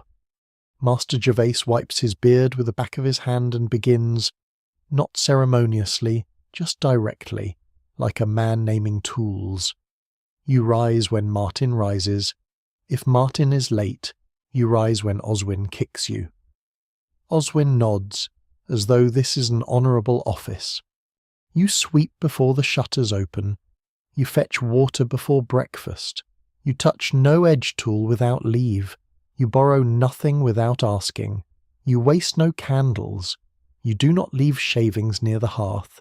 Master Gervais wipes his beard with the back of his hand and begins, not ceremoniously, just directly, like a man naming tools. You rise when Martin rises. If Martin is late, you rise when Oswin kicks you. Oswin nods, as though this is an honourable office. You sweep before the shutters open. You fetch water before breakfast. You touch no edge tool without leave. You borrow nothing without asking. You waste no candles. You do not leave shavings near the hearth.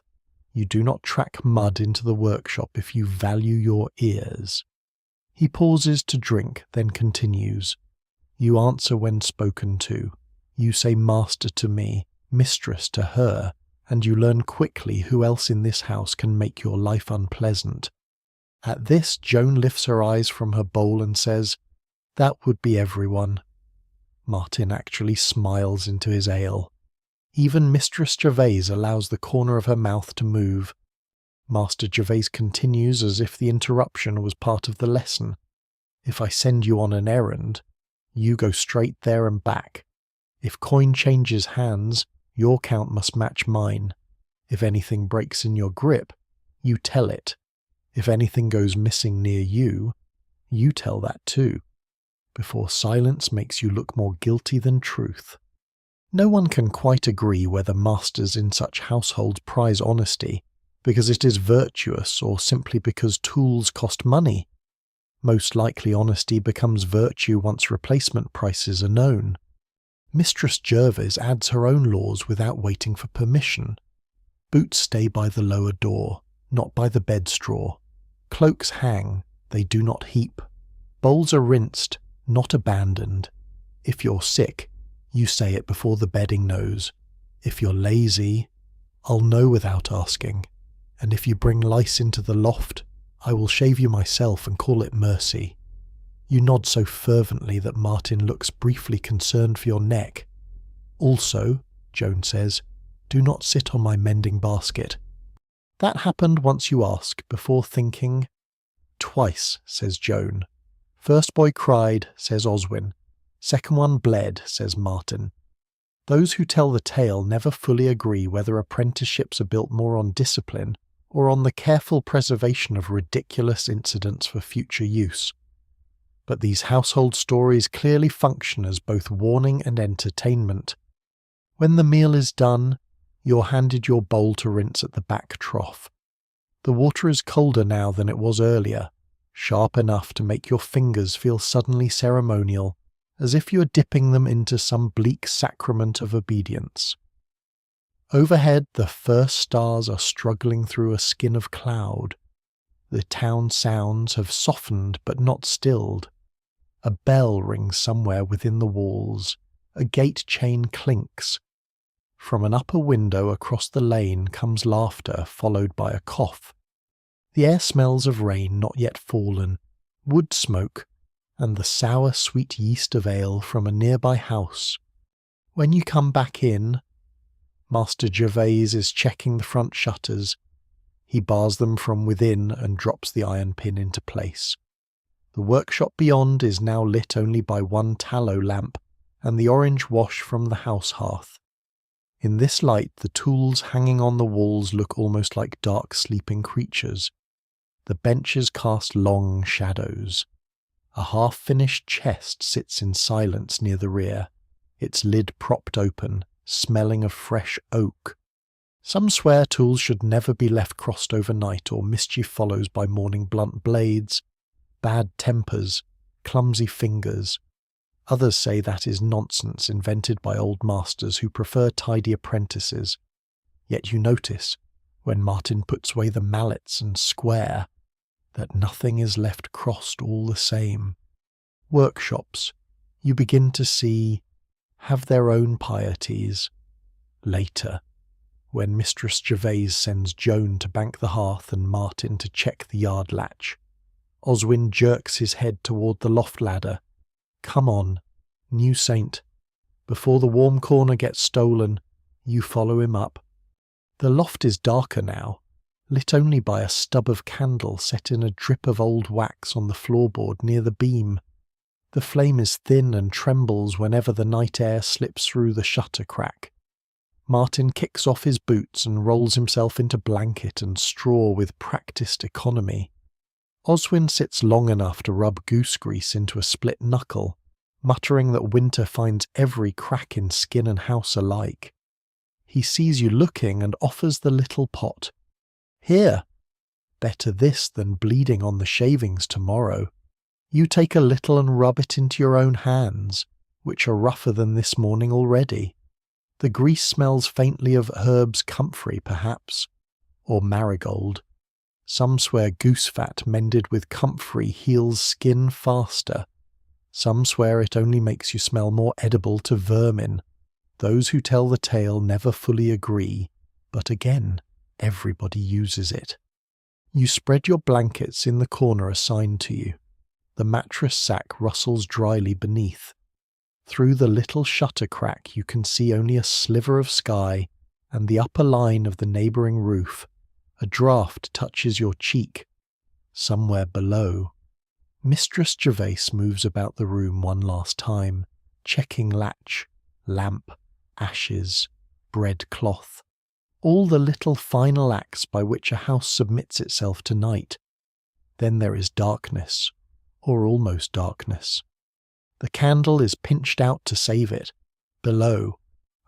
You do not track mud into the workshop if you value your ears. He pauses to drink, then continues. You answer when spoken to. You say master to me, mistress to her, and you learn quickly who else in this house can make your life unpleasant. At this, Joan lifts her eyes from her bowl and says, "That would be everyone." Martin actually smiles into his ale. Even Mistress Gervais allows the corner of her mouth to move. Master Gervais continues as if the interruption was part of the lesson. If I send you on an errand, you go straight there and back. If coin changes hands, your count must match mine. If anything breaks in your grip, you tell it. If anything goes missing near you, you tell that too, before silence makes you look more guilty than truth. No one can quite agree whether masters in such households prize honesty because it is virtuous or simply because tools cost money. Most likely honesty becomes virtue once replacement prices are known. Mistress Jervis adds her own laws without waiting for permission. Boots stay by the lower door, not by the bed straw. Cloaks hang, they do not heap. Bowls are rinsed, not abandoned. If you're sick, you say it before the bedding knows. If you're lazy, I'll know without asking. And if you bring lice into the loft, I will shave you myself and call it mercy. You nod so fervently that Martin looks briefly concerned for your neck. Also, Joan says, do not sit on my mending basket. That happened once you ask, before thinking. Twice, says Joan. First boy cried, says Oswin. Second one bled, says Martin. Those who tell the tale never fully agree whether apprenticeships are built more on discipline or on the careful preservation of ridiculous incidents for future use. But these household stories clearly function as both warning and entertainment. When the meal is done, you're handed your bowl to rinse at the back trough. The water is colder now than it was earlier, sharp enough to make your fingers feel suddenly ceremonial, as if you are dipping them into some bleak sacrament of obedience. Overhead, the first stars are struggling through a skin of cloud. The town sounds have softened but not stilled. A bell rings somewhere within the walls. A gate chain clinks. From an upper window across the lane comes laughter, followed by a cough. The air smells of rain not yet fallen, wood smoke, and the sour sweet yeast of ale from a nearby house. When you come back in, Master Gervais is checking the front shutters. He bars them from within and drops the iron pin into place. The workshop beyond is now lit only by one tallow lamp and the orange wash from the house hearth. In this light, the tools hanging on the walls look almost like dark sleeping creatures. The benches cast long shadows. A half-finished chest sits in silence near the rear, its lid propped open, smelling of fresh oak. Some swear tools should never be left crossed overnight, or mischief follows by morning blunt blades, bad tempers, clumsy fingers. Others say that is nonsense invented by old masters who prefer tidy apprentices. Yet you notice, when Martin puts away the mallets and square, that nothing is left crossed all the same. Workshops, you begin to see, have their own pieties. Later, when Mistress Gervais sends Joan to bank the hearth and Martin to check the yard latch, Oswin jerks his head toward the loft ladder. Come on, new saint. Before the warm corner gets stolen, you follow him up. The loft is darker now, lit only by a stub of candle set in a drip of old wax on the floorboard near the beam. The flame is thin and trembles whenever the night air slips through the shutter crack. Martin kicks off his boots and rolls himself into blanket and straw with practised economy. Oswin sits long enough to rub goose grease into a split knuckle, muttering that winter finds every crack in skin and house alike. He sees you looking and offers the little pot. Here, better this than bleeding on the shavings tomorrow. You take a little and rub it into your own hands, which are rougher than this morning already. The grease smells faintly of herbs comfrey, perhaps, or marigold. Some swear goose fat mended with comfrey heals skin faster. Some swear it only makes you smell more edible to vermin. Those who tell the tale never fully agree, but again, everybody uses it. You spread your blankets in the corner assigned to you. The mattress sack rustles dryly beneath. Through the little shutter crack you can see only a sliver of sky and the upper line of the neighbouring roof. A draught touches your cheek. Somewhere below, Mistress Gervais moves about the room one last time, checking latch, lamp, ashes, bread cloth, all the little final acts by which a house submits itself to night. Then there is darkness, or almost darkness. The candle is pinched out to save it. Below,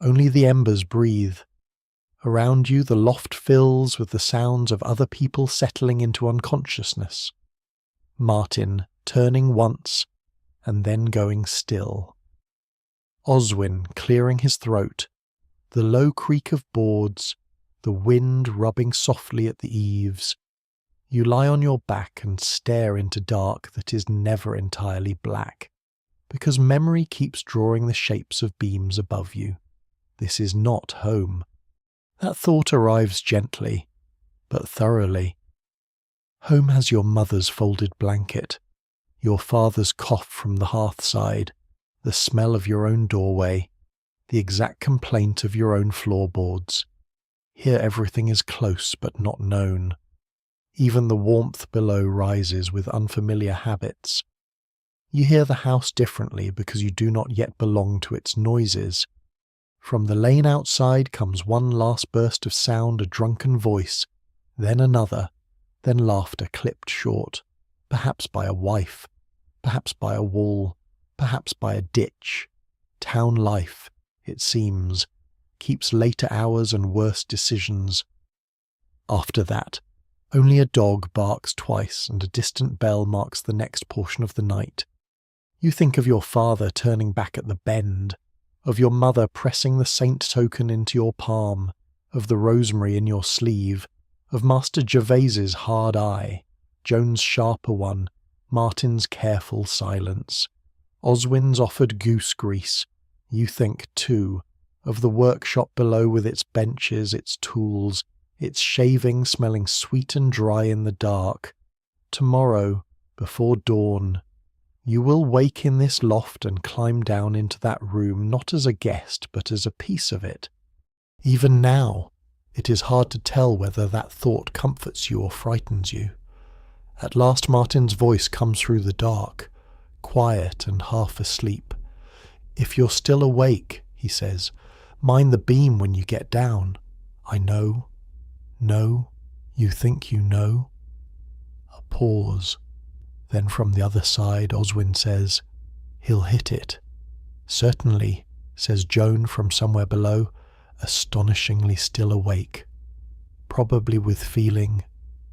only the embers breathe. Around you the loft fills with the sounds of other people settling into unconsciousness. Martin, turning once and then going still. Oswin clearing his throat, the low creak of boards, the wind rubbing softly at the eaves. You lie on your back and stare into dark that is never entirely black, because memory keeps drawing the shapes of beams above you. This is not home. That thought arrives gently, but thoroughly. Home has your mother's folded blanket, your father's cough from the hearthside, the smell of your own doorway, the exact complaint of your own floorboards. Here everything is close but not known. Even the warmth below rises with unfamiliar habits. You hear the house differently because you do not yet belong to its noises. From the lane outside comes one last burst of sound, a drunken voice, then another, then laughter clipped short, perhaps by a wife, perhaps by a wall, perhaps by a ditch. Town life, it seems, keeps later hours and worse decisions. After that, only a dog barks twice and a distant bell marks the next portion of the night. You think of your father turning back at the bend, of your mother pressing the saint token into your palm, of the rosemary in your sleeve, of Master Gervaise's hard eye, Joan's sharper one, Martin's careful silence, Oswin's offered goose grease. You think, too, of the workshop below with its benches, its tools, its shaving smelling sweet and dry in the dark. Tomorrow, before dawn, you will wake in this loft and climb down into that room not as a guest but as a piece of it. Even now, it is hard to tell whether that thought comforts you or frightens you. At last Martin's voice comes through the dark, quiet and half asleep. "If you're still awake," he says, "mind the beam when you get down. I know. No, you think you know?" A pause. Then from the other side Oswin says, "He'll hit it." "Certainly," says Joan from somewhere below, astonishingly still awake. Probably with feeling,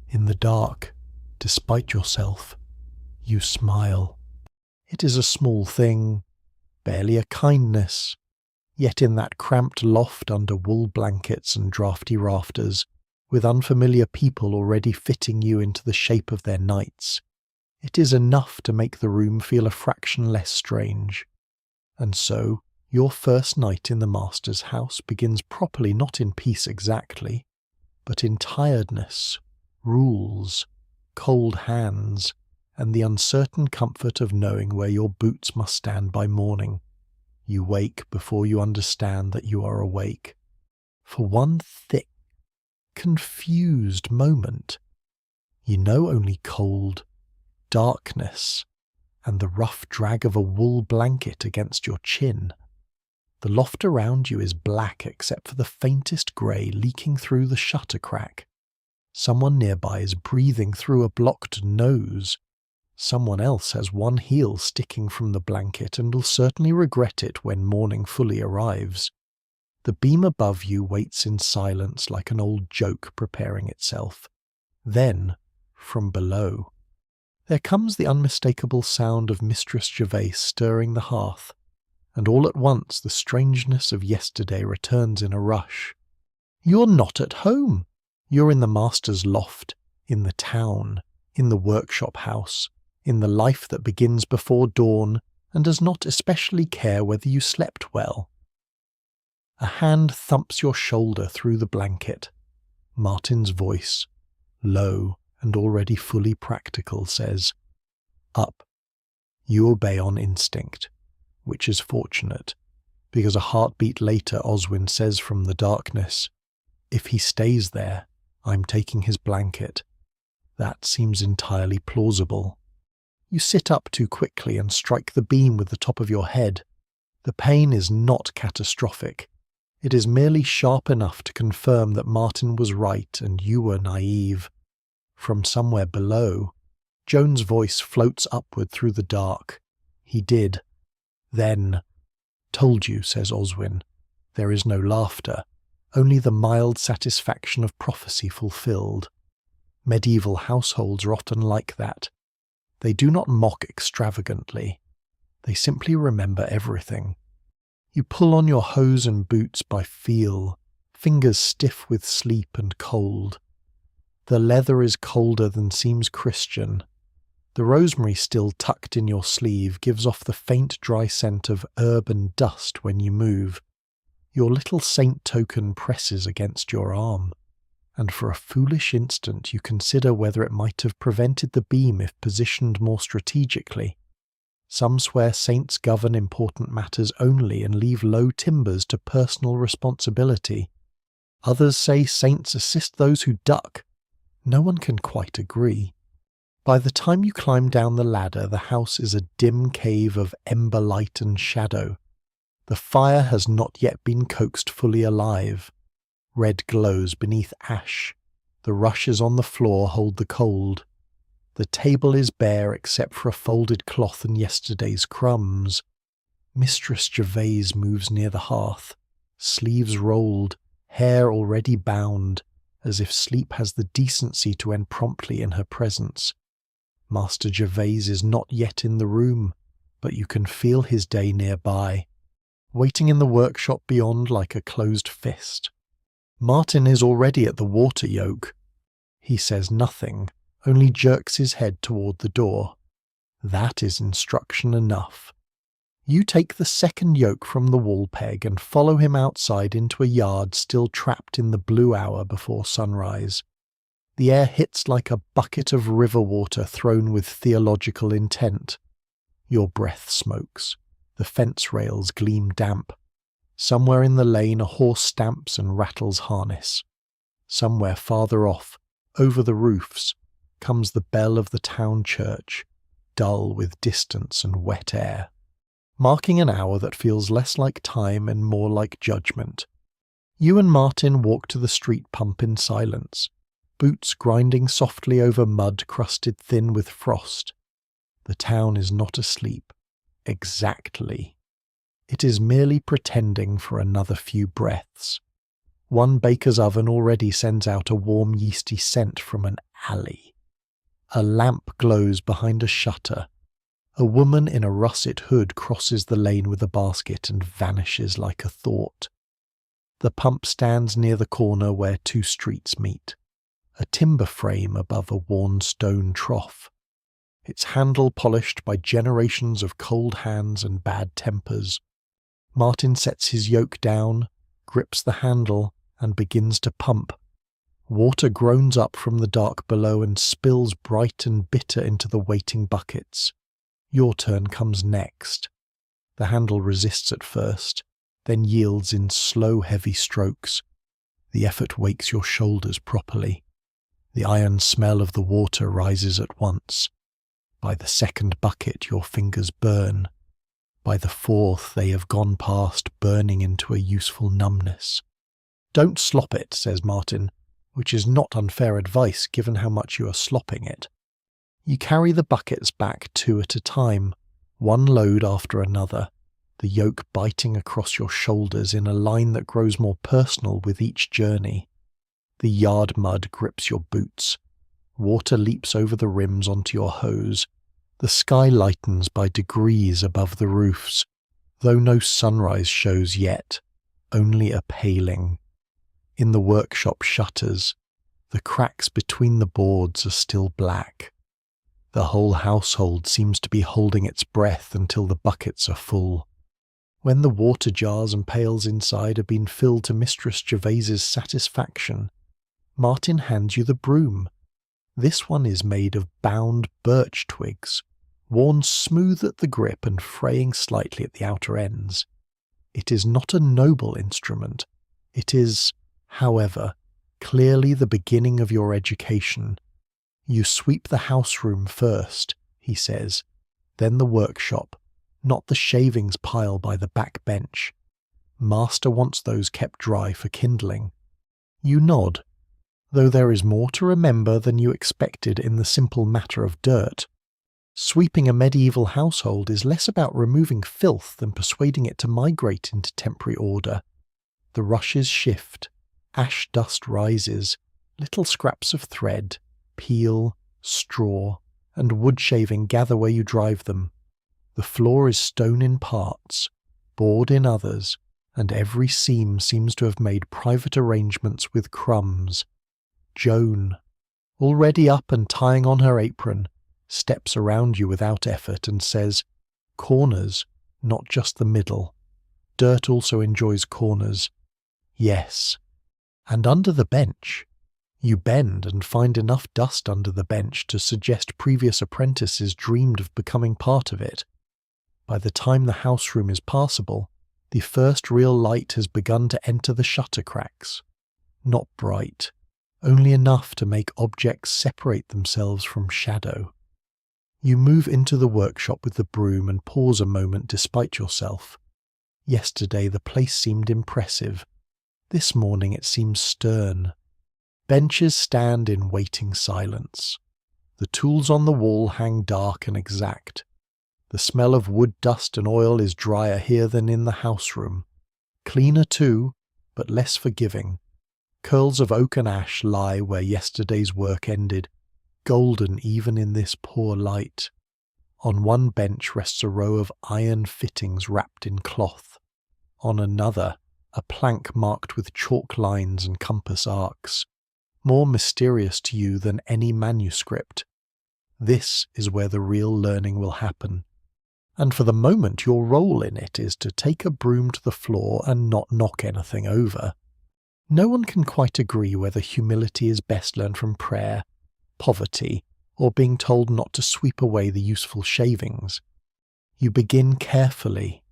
in the dark, despite yourself. You smile. It is a small thing, barely a kindness, yet in that cramped loft under wool blankets and draughty rafters, with unfamiliar people already fitting you into the shape of their nights, it is enough to make the room feel a fraction less strange. And so, your first night in the master's house begins properly not in peace exactly, but in tiredness, rules, cold hands, and the uncertain comfort of knowing where your boots must stand by morning. You wake before you understand that you are awake. For one thick, confused moment, you know only cold, darkness, and the rough drag of a wool blanket against your chin. The loft around you is black except for the faintest grey leaking through the shutter crack. Someone nearby is breathing through a blocked nose. Someone else has one heel sticking from the blanket and will certainly regret it when morning fully arrives. The beam above you waits in silence like an old joke preparing itself. Then, from below, there comes the unmistakable sound of Mistress Gervais stirring the hearth, and all at once the strangeness of yesterday returns in a rush. You're not at home. You're in the master's loft, in the town, in the workshop house, in the life that begins before dawn and does not especially care whether you slept well. A hand thumps your shoulder through the blanket. Martin's voice, low and already fully practical, says, "Up." You obey on instinct, which is fortunate, because a heartbeat later Oswin says from the darkness, "If he stays there, I'm taking his blanket." That seems entirely plausible. You sit up too quickly and strike the beam with the top of your head. The pain is not catastrophic. It is merely sharp enough to confirm that Martin was right and you were naive. From somewhere below, Joan's voice floats upward through the dark. He did. Then, "Told you," says Oswin. There is no laughter, only the mild satisfaction of prophecy fulfilled. Medieval households are often like that. They do not mock extravagantly. They simply remember everything. You pull on your hose and boots by feel, fingers stiff with sleep and cold. The leather is colder than seems Christian. The rosemary still tucked in your sleeve gives off the faint dry scent of herb and dust when you move. Your little saint token presses against your arm, and for a foolish instant you consider whether it might have prevented the beam if positioned more strategically. Some swear saints govern important matters only and leave low timbers to personal responsibility. Others say saints assist those who duck. No one can quite agree. By the time you climb down the ladder, the house is a dim cave of ember light and shadow. The fire has not yet been coaxed fully alive. Red glows beneath ash. The rushes on the floor hold the cold. The table is bare except for a folded cloth and yesterday's crumbs. Mistress Gervase moves near the hearth, sleeves rolled, hair already bound, as if sleep has the decency to end promptly in her presence. Master Gervase is not yet in the room, but you can feel his day nearby, waiting in the workshop beyond like a closed fist. Martin is already at the water yoke. He says nothing, only jerks his head toward the door. That is instruction enough. You take the second yoke from the wall peg and follow him outside into a yard still trapped in the blue hour before sunrise. The air hits like a bucket of river water thrown with theological intent. Your breath smokes. The fence rails gleam damp. Somewhere in the lane a horse stamps and rattles harness. Somewhere farther off, over the roofs, comes the bell of the town church, dull with distance and wet air, marking an hour that feels less like time and more like judgment. You and Martin walk to the street pump in silence, boots grinding softly over mud crusted thin with frost. The town is not asleep. Exactly. It is merely pretending for another few breaths. One baker's oven already sends out a warm yeasty scent from an alley. A lamp glows behind a shutter. A woman in a russet hood crosses the lane with a basket and vanishes like a thought. The pump stands near the corner where two streets meet. A timber frame above a worn stone trough, its handle polished by generations of cold hands and bad tempers. Martin sets his yoke down, grips the handle, and begins to pump. Water groans up from the dark below and spills bright and bitter into the waiting buckets. Your turn comes next. The handle resists at first, then yields in slow, heavy strokes. The effort wakes your shoulders properly. The iron smell of the water rises at once. By the second bucket your fingers burn. By the fourth they have gone past burning into a useful numbness. "Don't slop it," says Martin, which is not unfair advice given how much you are slopping it. You carry the buckets back two at a time, one load after another, the yoke biting across your shoulders in a line that grows more personal with each journey. The yard mud grips your boots. Water leaps over the rims onto your hose. The sky lightens by degrees above the roofs, though no sunrise shows yet, only a paling. In the workshop shutters, the cracks between the boards are still black. The whole household seems to be holding its breath until the buckets are full. When the water jars and pails inside have been filled to Mistress Gervase's satisfaction, Martin hands you the broom. This one is made of bound birch twigs, worn smooth at the grip and fraying slightly at the outer ends. It is not a noble instrument. It is, however, clearly the beginning of your education. You sweep the house room first, he says, then the workshop, not the shavings pile by the back bench. Master wants those kept dry for kindling. You nod, though there is more to remember than you expected in the simple matter of dirt. Sweeping a medieval household is less about removing filth than persuading it to migrate into temporary order. The rushes shift, ash dust rises, little scraps of thread, peel, straw, and wood shaving gather where you drive them. The floor is stone in parts, board in others, and every seam seems to have made private arrangements with crumbs. Joan, already up and tying on her apron, steps around you without effort and says, "Corners, not just the middle. Dirt also enjoys corners." Yes. And under the bench. You bend and find enough dust under the bench to suggest previous apprentices dreamed of becoming part of it. By the time the house room is passable, the first real light has begun to enter the shutter cracks. Not bright, only enough to make objects separate themselves from shadow. You move into the workshop with the broom and pause a moment despite yourself. Yesterday the place seemed impressive. This morning it seems stern. Benches stand in waiting silence. The tools on the wall hang dark and exact. The smell of wood dust and oil is drier here than in the house room. Cleaner too, but less forgiving. Curls of oak and ash lie where yesterday's work ended, golden even in this poor light. On one bench rests a row of iron fittings wrapped in cloth. On another, a plank marked with chalk lines and compass arcs, more mysterious to you than any manuscript. This is where the real learning will happen. And for the moment your role in it is to take a broom to the floor and not knock anything over. No one can quite agree whether humility is best learned from prayer, poverty, or being told not to sweep away the useful shavings. You begin carefully,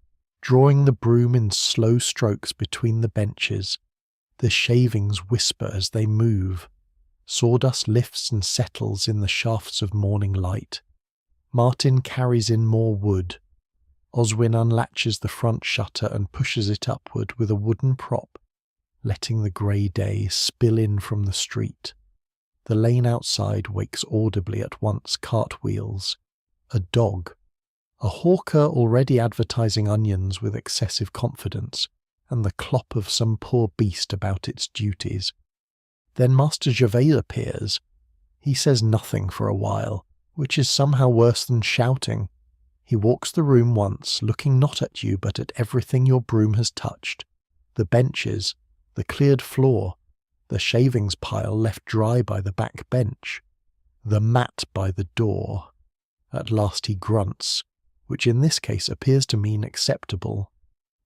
drawing the broom in slow strokes between the benches. The shavings whisper as they move. Sawdust lifts and settles in the shafts of morning light. Martin carries in more wood. Oswin unlatches the front shutter and pushes it upward with a wooden prop, letting the grey day spill in from the street. The lane outside wakes audibly at once cartwheels, a dog, a hawker already advertising onions with excessive confidence, and the clop of some poor beast about its duties. Then Master Gervais appears. He says nothing for a while, which is somehow worse than shouting. He walks the room once, looking not at you but at everything your broom has touched. The benches, the cleared floor, the shavings pile left dry by the back bench, the mat by the door. At last he grunts, which in this case appears to mean acceptable.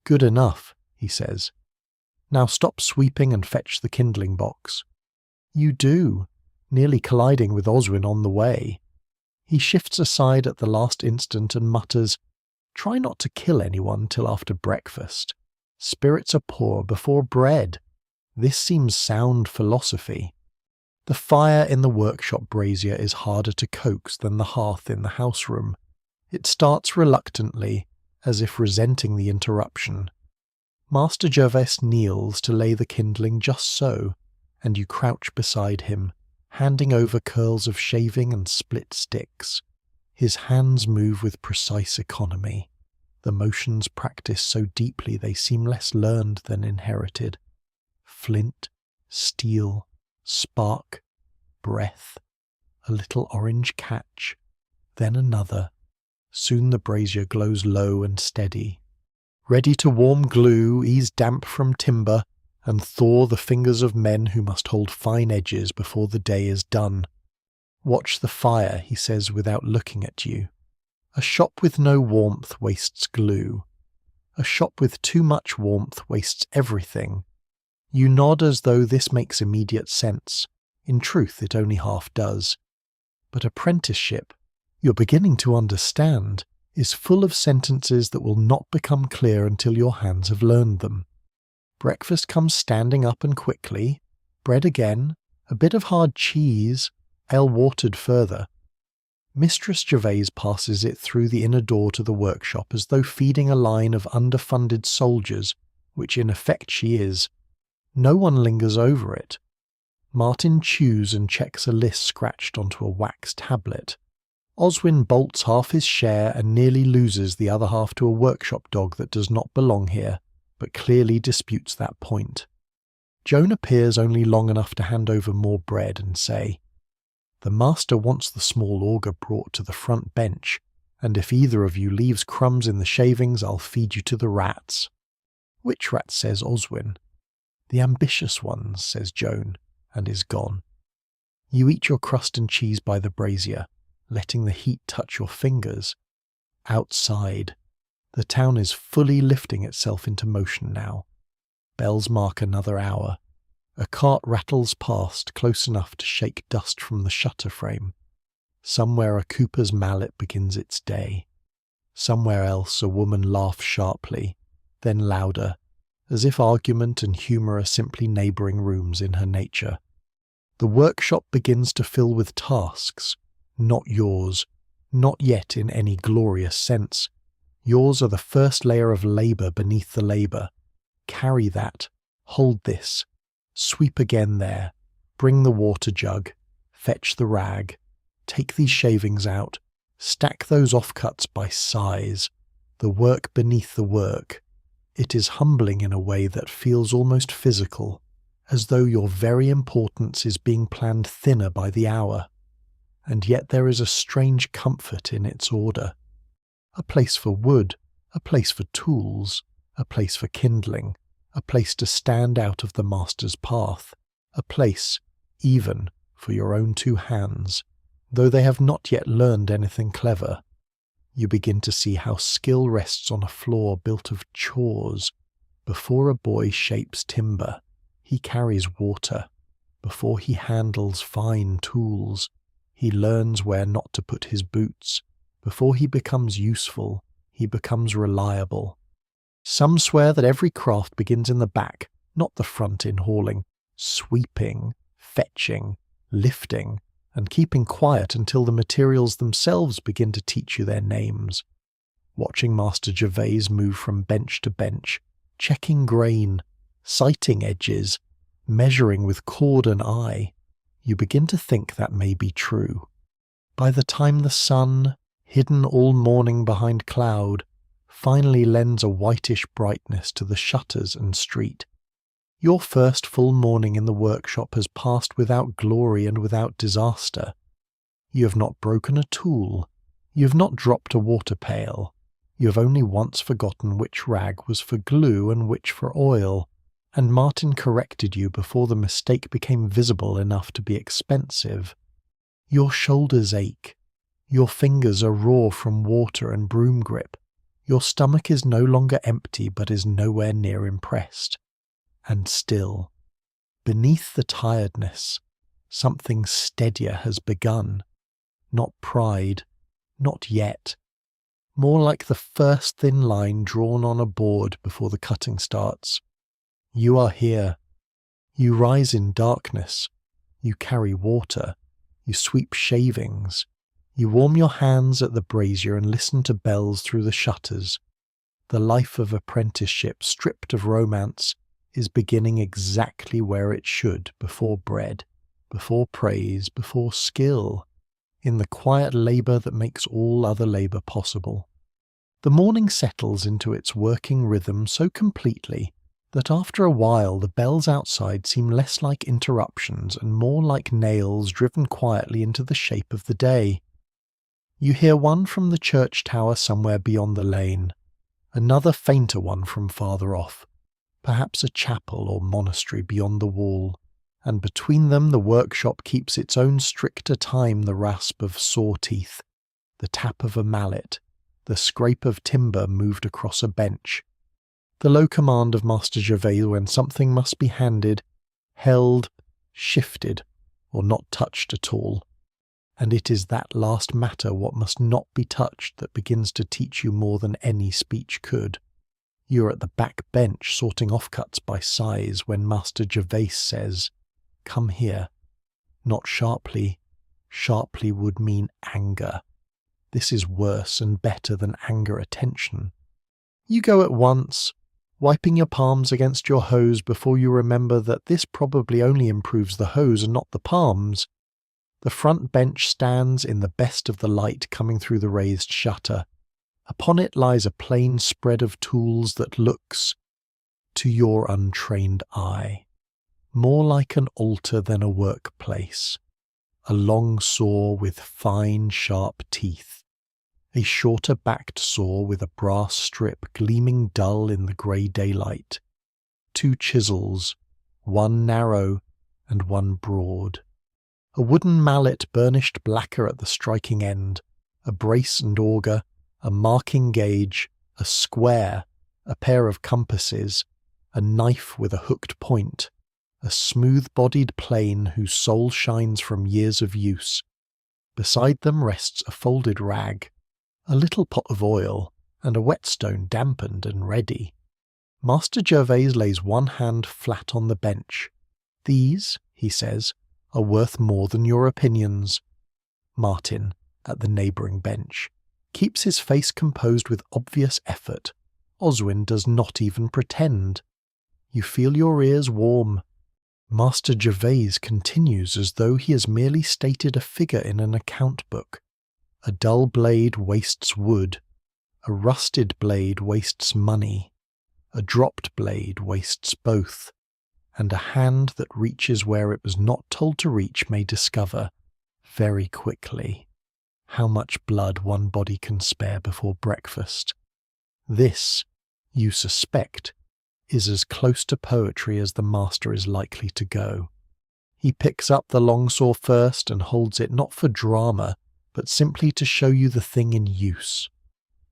"Good enough," he says. "Now stop sweeping and fetch the kindling box." You do, nearly colliding with Oswin on the way. He shifts aside at the last instant and mutters, "Try not to kill anyone till after breakfast. Spirits are poor before bread." This seems sound philosophy. The fire in the workshop brazier is harder to coax than the hearth in the house room. It starts reluctantly, as if resenting the interruption. Master Gervais kneels to lay the kindling just so, and you crouch beside him, handing over curls of shaving and split sticks. His hands move with precise economy, the motions practiced so deeply they seem less learned than inherited. Flint, steel, spark, breath, a little orange catch, then another. Soon the brazier glows low and steady. Ready to warm glue, ease damp from timber, and thaw the fingers of men who must hold fine edges before the day is done. "Watch the fire," he says without looking at you. "A shop with no warmth wastes glue. A shop with too much warmth wastes everything." You nod as though this makes immediate sense. In truth, it only half does. But apprenticeship, you're beginning to understand, is full of sentences that will not become clear until your hands have learned them. Breakfast comes standing up and quickly, bread again, a bit of hard cheese, ale watered further. Mistress Gervais passes it through the inner door to the workshop as though feeding a line of underfunded soldiers, which in effect she is. No one lingers over it. Martin chews and checks a list scratched onto a wax tablet. Oswin bolts half his share and nearly loses the other half to a workshop dog that does not belong here, but clearly disputes that point. Joan appears only long enough to hand over more bread and say, The master wants the small auger brought to the front bench, and if either of you leaves crumbs in the shavings, I'll feed you to the rats." "Which rats?" says Oswin. "The ambitious ones," says Joan, and is gone. You eat your crust and cheese by the brazier, letting the heat touch your fingers. Outside, the town is fully lifting itself into motion now. Bells mark another hour. A cart rattles past close enough to shake dust from the shutter frame. Somewhere a cooper's mallet begins its day. Somewhere else a woman laughs sharply, then louder, as if argument and humour are simply neighbouring rooms in her nature. The workshop begins to fill with tasks, not yours, not yet in any glorious sense. Yours are the first layer of labour beneath the labour. Carry that, hold this, sweep again there, bring the water jug, fetch the rag, take these shavings out, stack those offcuts by size, the work beneath the work. It is humbling in a way that feels almost physical, as though your very importance is being planned thinner by the hour. And yet there is a strange comfort in its order. A place for wood, a place for tools, a place for kindling, a place to stand out of the master's path, a place, even, for your own two hands, though they have not yet learned anything clever. You begin to see how skill rests on a floor built of chores. Before a boy shapes timber, he carries water. Before he handles fine tools, he learns where not to put his boots. Before he becomes useful, he becomes reliable. Some swear that every craft begins in the back, not the front in hauling, sweeping, fetching, lifting, and keeping quiet until the materials themselves begin to teach you their names. Watching Master Gervais move from bench to bench, checking grain, sighting edges, measuring with cord and eye, you begin to think that may be true. By the time the sun, hidden all morning behind cloud, finally lends a whitish brightness to the shutters and street, your first full morning in the workshop has passed without glory and without disaster. You have not broken a tool. You have not dropped a water pail. You have only once forgotten which rag was for glue and which for oil, and Martin corrected you before the mistake became visible enough to be expensive. Your shoulders ache. Your fingers are raw from water and broom grip. Your stomach is no longer empty but is nowhere near impressed. And still, beneath the tiredness, something steadier has begun. Not pride, not yet. More like the first thin line drawn on a board before the cutting starts. You are here. You rise in darkness. You carry water. You sweep shavings. You warm your hands at the brazier and listen to bells through the shutters. The life of apprenticeship, stripped of romance, is beginning exactly where it should, before bread, before praise, before skill, in the quiet labour that makes all other labour possible. The morning settles into its working rhythm so completely that after a while the bells outside seem less like interruptions and more like nails driven quietly into the shape of the day. You hear one from the church tower somewhere beyond the lane, another fainter one from farther off, perhaps a chapel or monastery beyond the wall, and between them the workshop keeps its own stricter time, the rasp of saw teeth, the tap of a mallet, the scrape of timber moved across a bench, the low command of Master Gervais when something must be handed, held, shifted, or not touched at all. And it is that last matter, what must not be touched, that begins to teach you more than any speech could. You are at the back bench sorting offcuts by size when Master Gervais says, "Come here." Not sharply. Sharply would mean anger. This is worse and better than anger attention. You go at once, wiping your palms against your hose before you remember that this probably only improves the hose and not the palms. The front bench stands in the best of the light coming through the raised shutter. Upon it lies a plain spread of tools that looks, to your untrained eye, more like an altar than a workplace. a long saw with fine, sharp teeth, a shorter backed saw with a brass strip gleaming dull in the grey daylight, 2 chisels, one narrow and one broad, a wooden mallet burnished blacker at the striking end, a brace and auger, a marking gauge, a square, a pair of compasses, a knife with a hooked point, a smooth-bodied plane whose sole shines from years of use. Beside them rests a folded rag, a little pot of oil, and a whetstone dampened and ready. Master Gervais lays one hand flat on the bench. "These," he says, "are worth more than your opinions." Martin, at the neighbouring bench, keeps his face composed with obvious effort. Oswin does not even pretend. You feel your ears warm. Master Gervais continues as though he has merely stated a figure in an account book. A dull blade wastes wood. A rusted blade wastes money. A dropped blade wastes both. And a hand that reaches where it was not told to reach may discover, very quickly, how much blood one body can spare before breakfast. This, you suspect, is as close to poetry as the master is likely to go. He picks up the long saw first and holds it not for drama, but simply to show you the thing in use.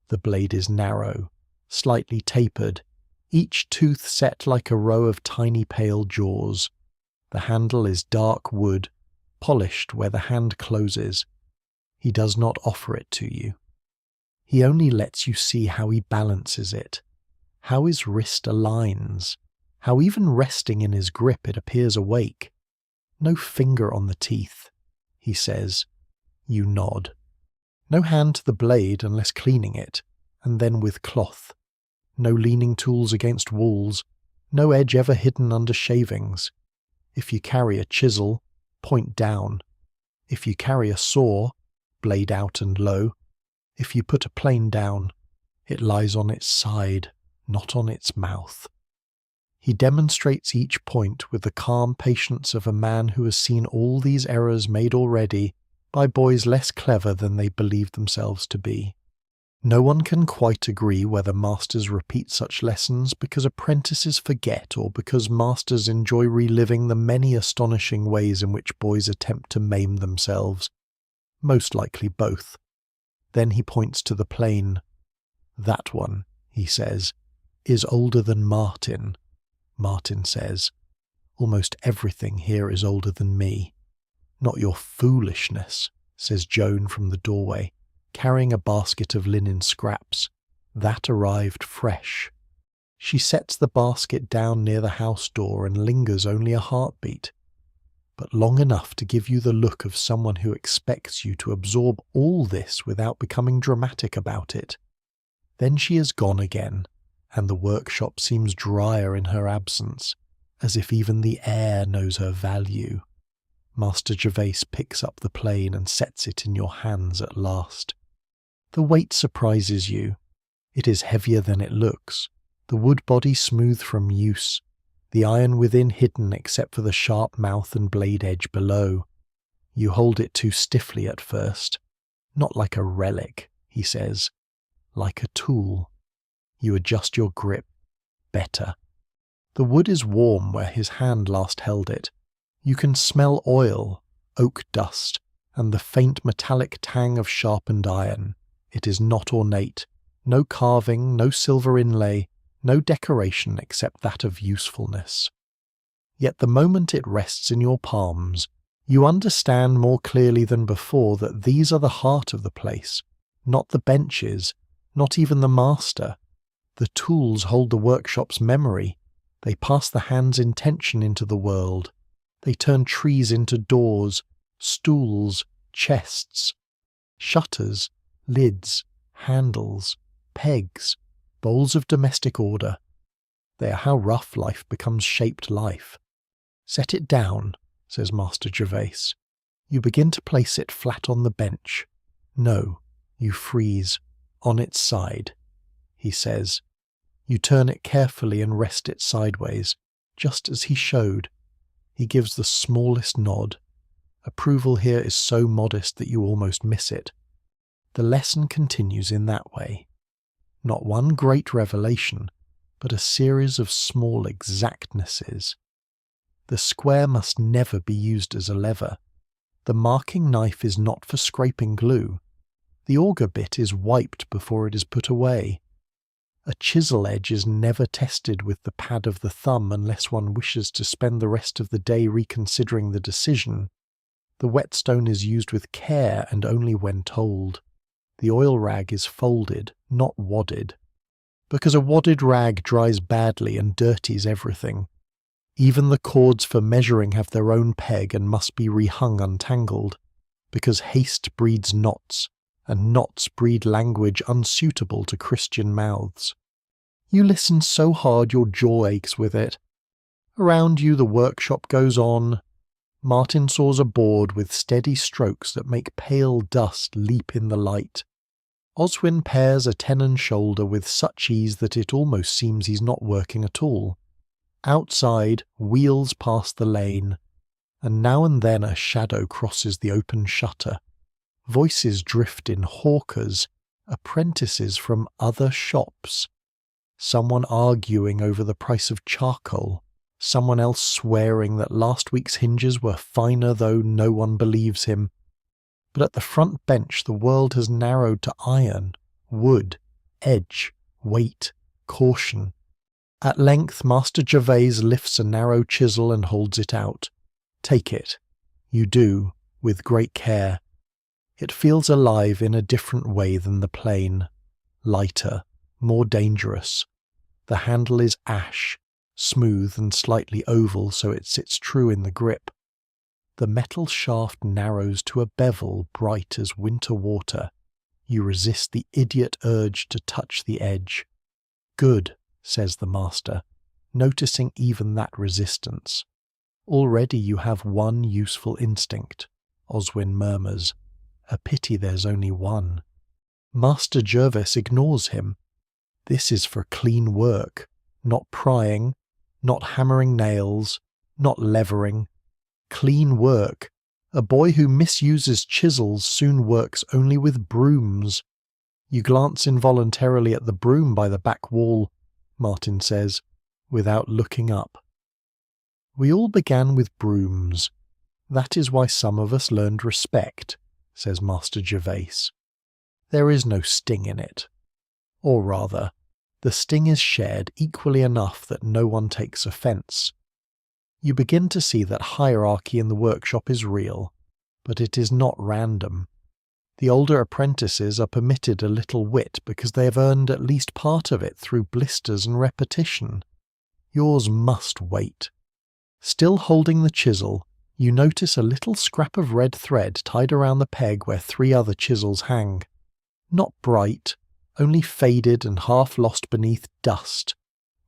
The blade is narrow, slightly tapered, each tooth set like a row of tiny pale jaws. The handle is dark wood, polished where the hand closes. He does not offer it to you. He only lets you see how he balances it, how his wrist aligns, how even resting in his grip it appears awake. No finger on the teeth, he says. You nod. No hand to the blade unless cleaning it, and then with cloth. No leaning tools against walls, no edge ever hidden under shavings. If you carry a chisel, point down. If you carry a saw, blade out and low. If you put a plane down, it lies on its side, not on its mouth. He demonstrates each point with the calm patience of a man who has seen all these errors made already by boys less clever than they believe themselves to be. No one can quite agree whether masters repeat such lessons because apprentices forget or because masters enjoy reliving the many astonishing ways in which boys attempt to maim themselves. Most likely both. Then he points to the plane. That one, he says, is older than Martin. Martin says, almost everything here is older than me. Not your foolishness, says Joan from the doorway, carrying a basket of linen scraps. That arrived fresh. She sets the basket down near the house door and lingers only a heartbeat, but long enough to give you the look of someone who expects you to absorb all this without becoming dramatic about it. Then she is gone again, and the workshop seems drier in her absence, as if even the air knows her value. Master Gervais picks up the plane and sets it in your hands at last. The weight surprises you. It is heavier than it looks, the wood body smooth from use, the iron within hidden except for the sharp mouth and blade edge below. You hold it too stiffly at first. Not like a relic, he says. Like a tool. You adjust your grip. Better. The wood is warm where his hand last held it. You can smell oil, oak dust, and the faint metallic tang of sharpened iron. It is not ornate. No carving, no silver inlay, no decoration except that of usefulness. Yet the moment it rests in your palms, you understand more clearly than before that these are the heart of the place, not the benches, not even the master. The tools hold the workshop's memory. They pass the hand's intention into the world. They turn trees into doors, stools, chests, shutters, lids, handles, pegs, bowls of domestic order. They are how rough life becomes shaped life. Set it down, says Master Gervais. You begin to place it flat on the bench. No, you freeze, on its side, he says. You turn it carefully and rest it sideways, just as he showed. He gives the smallest nod. Approval here is so modest that you almost miss it. The lesson continues in that way. Not one great revelation, but a series of small exactnesses. The square must never be used as a lever. The marking knife is not for scraping glue. The auger bit is wiped before it is put away. A chisel edge is never tested with the pad of the thumb unless one wishes to spend the rest of the day reconsidering the decision. The whetstone is used with care and only when told. The oil rag is folded, not wadded, because a wadded rag dries badly and dirties everything. Even the cords for measuring have their own peg and must be rehung untangled, because haste breeds knots, and knots breed language unsuitable to Christian mouths. You listen so hard your jaw aches with it. Around you the workshop goes on. Martin saws a board with steady strokes that make pale dust leap in the light. Oswin pares a tenon shoulder with such ease that it almost seems he's not working at all. Outside, wheels pass the lane, and now and then a shadow crosses the open shutter. Voices drift in hawkers, apprentices from other shops. Someone arguing over the price of charcoal. Someone else swearing that last week's hinges were finer though no one believes him. But at the front bench the world has narrowed to iron, wood, edge, weight, caution. At length Master Gervais lifts a narrow chisel and holds it out. Take it. You do, with great care. It feels alive in a different way than the plane. Lighter, more dangerous. The handle is ash, smooth and slightly oval so it sits true in the grip. The metal shaft narrows to a bevel bright as winter water. You resist the idiot urge to touch the edge. Good, says the master, noticing even that resistance. Already you have one useful instinct, Oswin murmurs. A pity there's only one. Master Gervais ignores him. This is for clean work, not prying, not hammering nails, not levering. Clean work. A boy who misuses chisels soon works only with brooms. You glance involuntarily at the broom by the back wall, Martin says, without looking up. We all began with brooms. That is why some of us learned respect, says Master Gervais. There is no sting in it. Or rather, the sting is shared equally enough that no one takes offence. You begin to see that hierarchy in the workshop is real, but it is not random. The older apprentices are permitted a little wit because they have earned at least part of it through blisters and repetition. Yours must wait. Still holding the chisel, you notice a little scrap of red thread tied around the peg where 3 other chisels hang. Not bright, only faded and half lost beneath dust.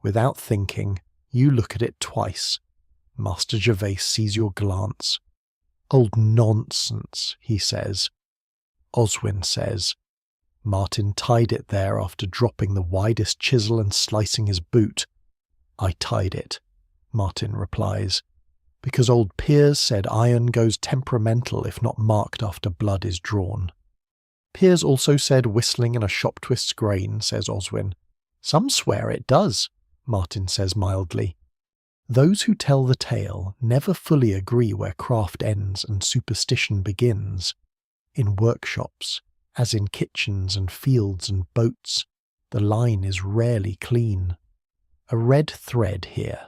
Without thinking, you look at it twice. Master Gervais sees your glance. Old nonsense, he says. Oswin says. Martin tied it there after dropping the widest chisel and slicing his boot. I tied it, Martin replies, because old Piers said iron goes temperamental if not marked after blood is drawn. Piers also said whistling in a shop twist's grain, says Oswin. Some swear it does, Martin says mildly. Those who tell the tale never fully agree where craft ends and superstition begins. In workshops, as in kitchens and fields and boats, the line is rarely clean. A red thread here.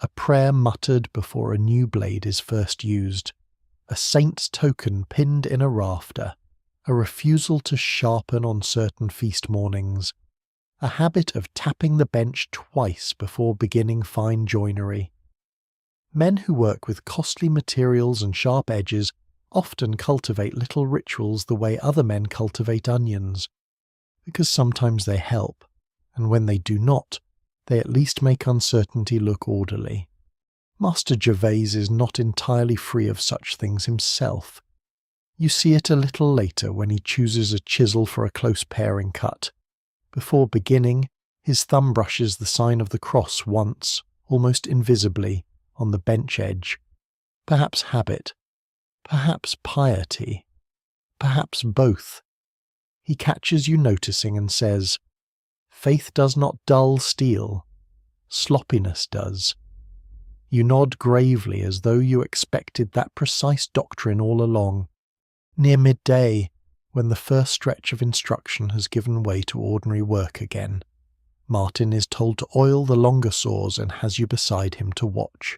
A prayer muttered before a new blade is first used. A saint's token pinned in a rafter. A refusal to sharpen on certain feast mornings. A habit of tapping the bench twice before beginning fine joinery. Men who work with costly materials and sharp edges often cultivate little rituals the way other men cultivate onions, because sometimes they help, and when they do not, they at least make uncertainty look orderly. Master Gervais is not entirely free of such things himself. You see it a little later when he chooses a chisel for a close paring cut. Before beginning, his thumb brushes the sign of the cross once, almost invisibly, on the bench edge. Perhaps habit. Perhaps piety, perhaps both. He catches you noticing and says, "Faith does not dull steel, sloppiness does." You nod gravely as though you expected that precise doctrine all along. Near midday, when the first stretch of instruction has given way to ordinary work again, Martin is told to oil the longer saws and has you beside him to watch.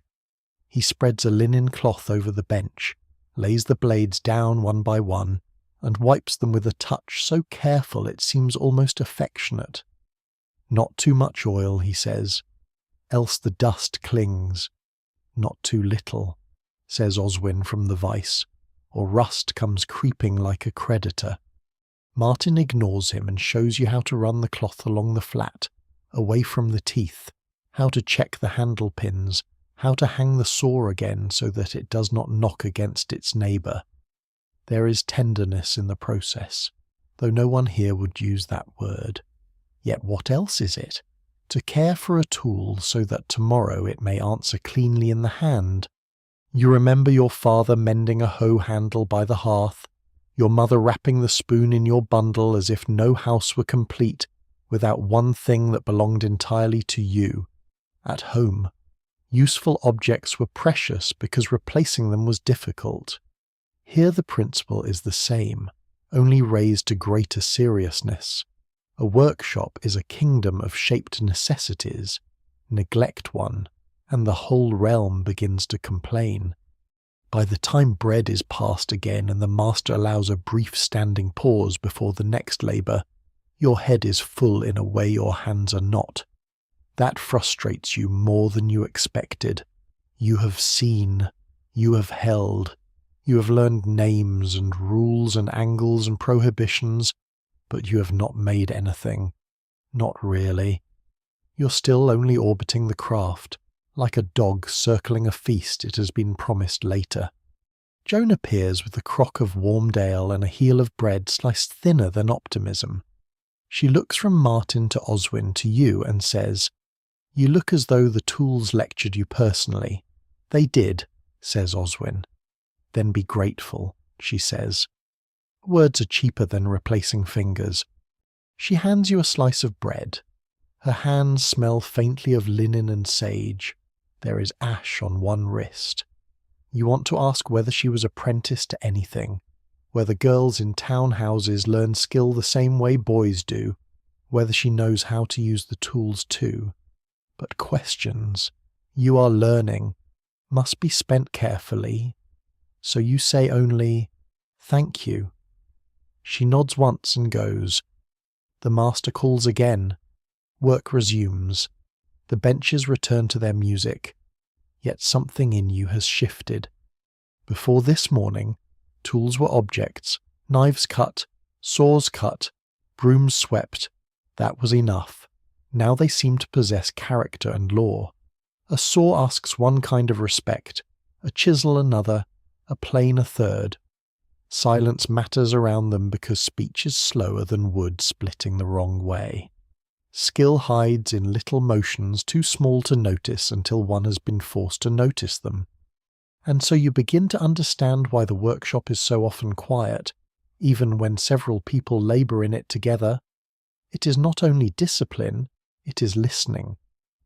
He spreads a linen cloth over the bench, lays the blades down one by one, and wipes them with a touch so careful it seems almost affectionate. "Not too much oil," he says, "else the dust clings. Not too little," says Oswin from the vice, "or rust comes creeping like a creditor." Martin ignores him and shows you how to run the cloth along the flat, away from the teeth, how to check the handle pins, how to hang the saw again so that it does not knock against its neighbour. There is tenderness in the process, though no one here would use that word. Yet what else is it? To care for a tool so that tomorrow it may answer cleanly in the hand. You remember your father mending a hoe handle by the hearth, your mother wrapping the spoon in your bundle as if no house were complete without one thing that belonged entirely to you. At home, useful objects were precious because replacing them was difficult. Here the principle is the same, only raised to greater seriousness. A workshop is a kingdom of shaped necessities. Neglect one, and the whole realm begins to complain. By the time bread is passed again and the master allows a brief standing pause before the next labour, your head is full in a way your hands are not. That frustrates you more than you expected. You have seen, you have held, you have learned names and rules and angles and prohibitions, but you have not made anything. Not really. You're still only orbiting the craft, like a dog circling a feast it has been promised later. Joan appears with a crock of warmed ale and a heel of bread sliced thinner than optimism. She looks from Martin to Oswin to you and says, "You look as though the tools lectured you personally." "They did," says Oswin. "Then be grateful," she says. Words are cheaper than replacing fingers. She hands you a slice of bread. Her hands smell faintly of linen and sage. There is ash on one wrist. You want to ask whether she was apprenticed to anything, whether girls in town houses learn skill the same way boys do, whether she knows how to use the tools too. But questions, you are learning, must be spent carefully. So you say only, "Thank you." She nods once and goes. The master calls again. Work resumes. The benches return to their music. Yet something in you has shifted. Before this morning, tools were objects, knives cut, saws cut, brooms swept. That was enough. Now they seem to possess character and law. A saw asks one kind of respect, a chisel another, a plane a third. Silence matters around them because speech is slower than wood splitting the wrong way. Skill hides in little motions too small to notice until one has been forced to notice them. And so you begin to understand why the workshop is so often quiet, even when several people labour in it together. It is not only discipline, it is listening.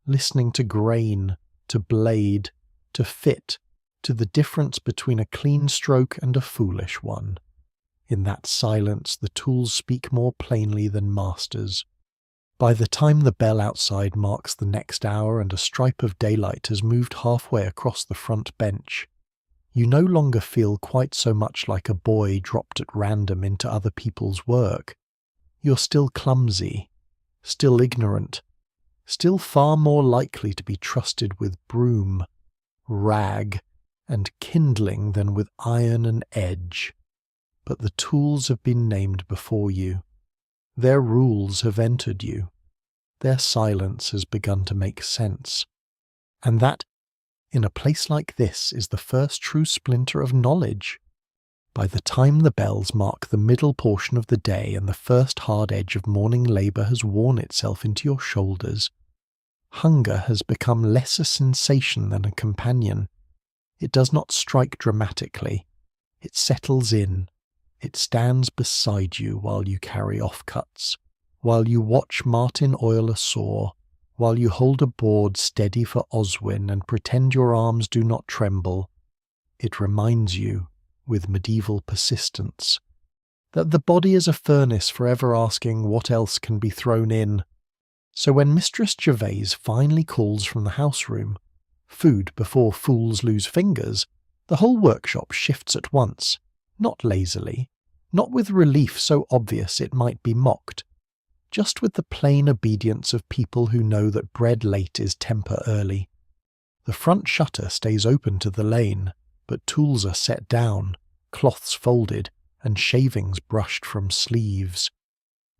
Listening to grain, to blade, to fit, to the difference between a clean stroke and a foolish one. In that silence the tools speak more plainly than masters. By the time the bell outside marks the next hour and a stripe of daylight has moved halfway across the front bench, you no longer feel quite so much like a boy dropped at random into other people's work. You're still clumsy, still ignorant, still far more likely to be trusted with broom, rag, and kindling than with iron and edge. But the tools have been named before you. Their rules have entered you. Their silence has begun to make sense. And that, in a place like this, is the first true splinter of knowledge. By the time the bells mark the middle portion of the day and the first hard edge of morning labour has worn itself into your shoulders, hunger has become less a sensation than a companion. It does not strike dramatically. It settles in. It stands beside you while you carry offcuts, while you watch Martin oil a saw, while you hold a board steady for Oswin and pretend your arms do not tremble. It reminds you, with medieval persistence, that the body is a furnace forever asking what else can be thrown in. So when Mistress Gervase finally calls from the house room, "Food before fools lose fingers," the whole workshop shifts at once, not lazily, not with relief so obvious it might be mocked, just with the plain obedience of people who know that bread late is temper early. The front shutter stays open to the lane, but tools are set down, cloths folded, and shavings brushed from sleeves.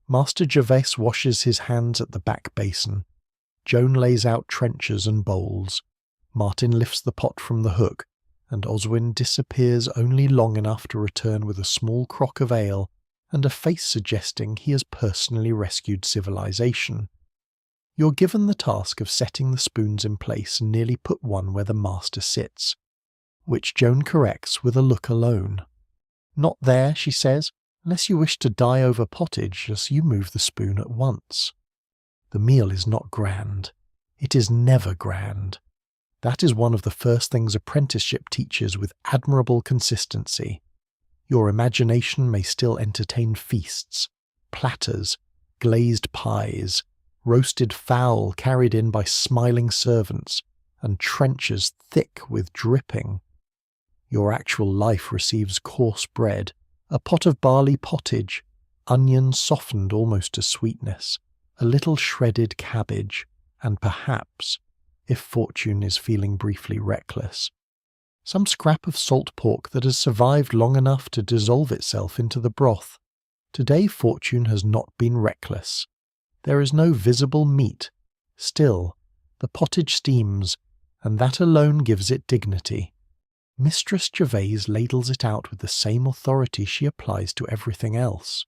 Master Gervase washes his hands at the back basin. Joan lays out trenchers and bowls. Martin lifts the pot from the hook, and Oswin disappears only long enough to return with a small crock of ale and a face suggesting he has personally rescued civilization. You're given the task of setting the spoons in place and nearly put one where the master sits, which Joan corrects with a look alone. "Not there," she says, "unless you wish to die over pottage as you move the spoon at once." The meal is not grand. It is never grand. That is one of the first things apprenticeship teaches with admirable consistency. Your imagination may still entertain feasts, platters, glazed pies, roasted fowl carried in by smiling servants, and trenchers thick with dripping. Your actual life receives coarse bread, a pot of barley pottage, onions softened almost to sweetness, a little shredded cabbage, and perhaps, if fortune is feeling briefly reckless, some scrap of salt pork that has survived long enough to dissolve itself into the broth. Today fortune has not been reckless. There is no visible meat. Still, the pottage steams, and that alone gives it dignity. Mistress Gervase ladles it out with the same authority she applies to everything else.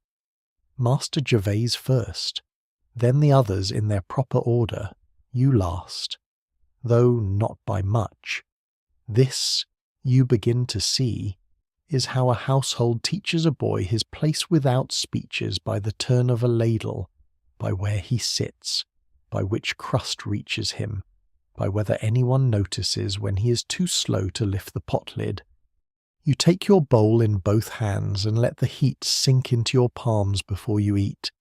Master Gervase first, then the others in their proper order, you last, though not by much. This, you begin to see, is how a household teaches a boy his place without speeches by the turn of a ladle, by where he sits, by which crust reaches him, by whether anyone notices when he is too slow to lift the pot lid. You take your bowl in both hands and let the heat sink into your palms before you eat.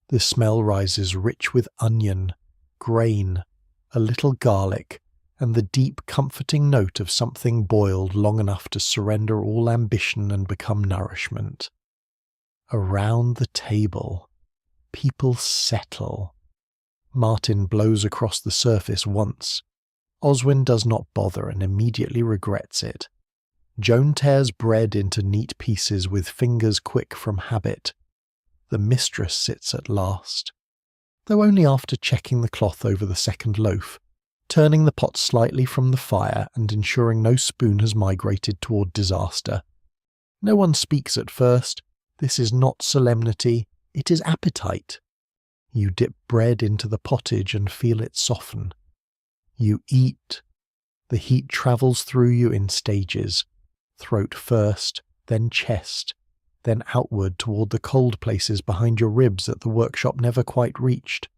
The smell rises rich with onion, grain, a little garlic, and the deep, comforting note of something boiled long enough to surrender all ambition and become nourishment. Around the table, people settle. Martin blows across the surface once. Oswin does not bother and immediately regrets it. Joan tears bread into neat pieces with fingers quick from habit. The mistress sits at last, though only after checking the cloth over the second loaf, turning the pot slightly from the fire and ensuring no spoon has migrated toward disaster. No one speaks at first. This is not solemnity, it is appetite. You dip bread into the pottage and feel it soften. You eat. The heat travels through you in stages, throat first, then chest, then outward toward the cold places behind your ribs that the workshop never quite reached.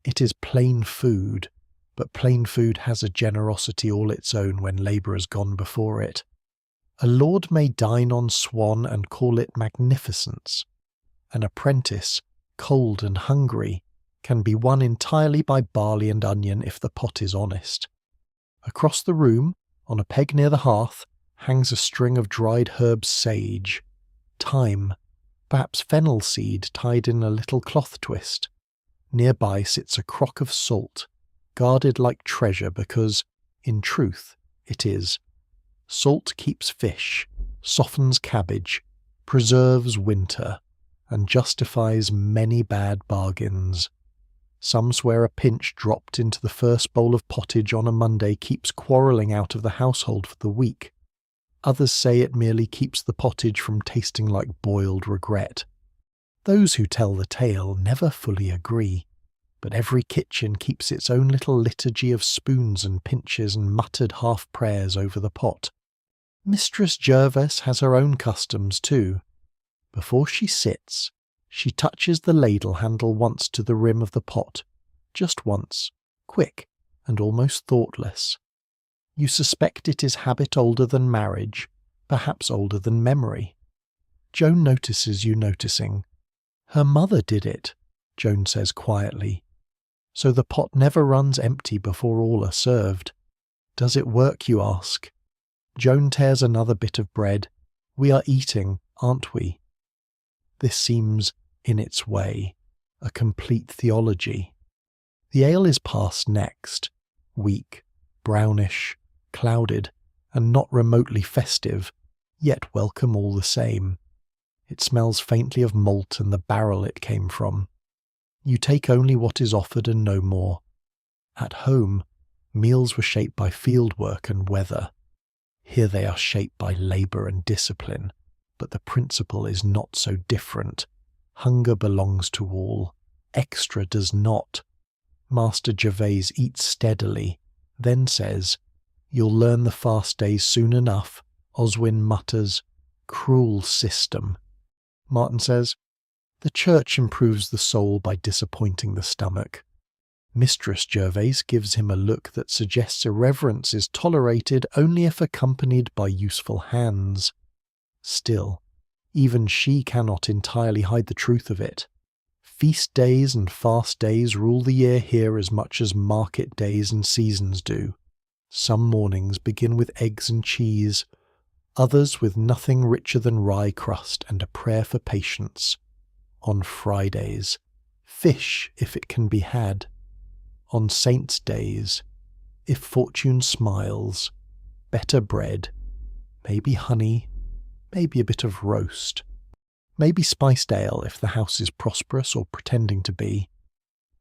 It is plain food, but plain food has a generosity all its own when labour has gone before it. A lord may dine on swan and call it magnificence. An apprentice, cold and hungry, can be won entirely by barley and onion if the pot is honest. Across the room, on a peg near the hearth, hangs a string of dried herbs sage, thyme, perhaps fennel seed tied in a little cloth twist. Nearby sits a crock of salt, guarded like treasure because, in truth, it is. Salt keeps fish, softens cabbage, preserves winter, and justifies many bad bargains. Some swear a pinch dropped into the first bowl of pottage on a Monday keeps quarrelling out of the household for the week. Others say it merely keeps the pottage from tasting like boiled regret. Those who tell the tale never fully agree, but every kitchen keeps its own little liturgy of spoons and pinches and muttered half-prayers over the pot. Mistress Jervis has her own customs too. Before she sits, she touches the ladle handle once to the rim of the pot, just once, quick and almost thoughtless. You suspect it is habit older than marriage, perhaps older than memory. Joan notices you noticing. Her mother did it, Joan says quietly. So the pot never runs empty before all are served. Does it work, you ask? Joan tears another bit of bread. We are eating, aren't we? This seems, in its way, a complete theology. The ale is passed next, weak, brownish, clouded, and not remotely festive, yet welcome all the same. It smells faintly of malt and the barrel it came from. You take only what is offered and no more. At home, meals were shaped by fieldwork and weather. Here they are shaped by labour and discipline, but the principle is not so different. Hunger belongs to all. Extra does not. Master Gervais eats steadily, then says, "You'll learn the fast days soon enough." Oswin mutters, "Cruel system." Martin says, "The church improves the soul by disappointing the stomach." Mistress Gervais gives him a look that suggests irreverence is tolerated only if accompanied by useful hands. Still, even she cannot entirely hide the truth of it. Feast days and fast days rule the year here as much as market days and seasons do. Some mornings begin with eggs and cheese, others with nothing richer than rye crust and a prayer for patience. On Fridays, fish if it can be had. On saints' days, if fortune smiles, better bread, maybe honey, maybe a bit of roast, maybe spiced ale if the house is prosperous or pretending to be.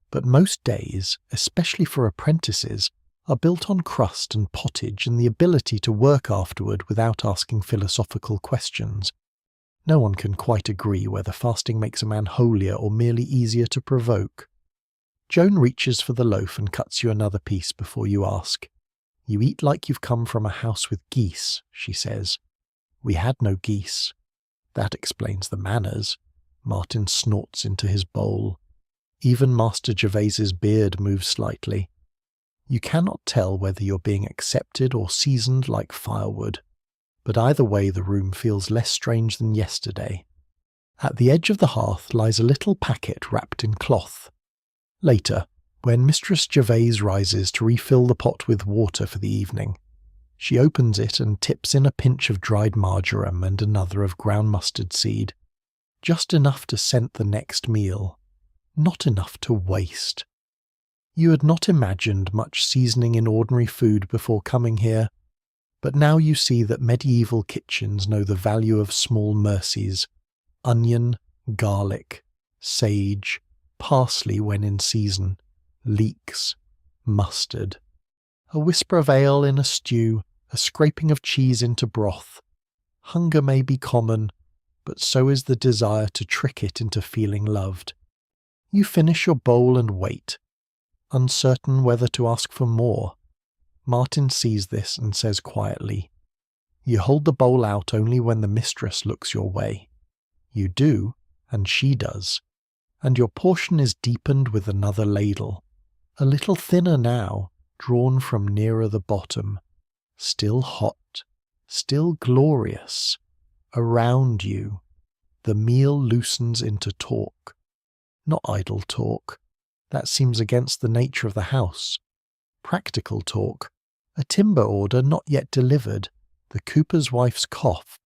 But most days, especially for apprentices, are built on crust and pottage and the ability to work afterward without asking philosophical questions. No one can quite agree whether fasting makes a man holier or merely easier to provoke. Joan reaches for the loaf and cuts you another piece before you ask. "You eat like you've come from a house with geese," she says. "We had no geese." That explains the manners. Martin snorts into his bowl. Even Master Gervais's beard moves slightly. You cannot tell whether you're being accepted or seasoned like firewood, but either way the room feels less strange than yesterday. At the edge of the hearth lies a little packet wrapped in cloth. Later, when Mistress Gervais rises to refill the pot with water for the evening, she opens it and tips in a pinch of dried marjoram and another of ground mustard seed. Just enough to scent the next meal, not enough to waste. You had not imagined much seasoning in ordinary food before coming here, but now you see that medieval kitchens know the value of small mercies: onion, garlic, sage, parsley when in season, leeks, mustard. A whisper of ale in a stew, a scraping of cheese into broth. Hunger may be common, but so is the desire to trick it into feeling loved. You finish your bowl and wait, uncertain whether to ask for more. Martin sees this and says quietly, "You hold the bowl out only when the mistress looks your way." You do, and she does, and your portion is deepened with another ladle, a little thinner now, drawn from nearer the bottom, still hot, still glorious. Around you, the meal loosens into talk. Not idle talk, that seems against the nature of the house. Practical talk, a timber order not yet delivered, the cooper's wife's cough,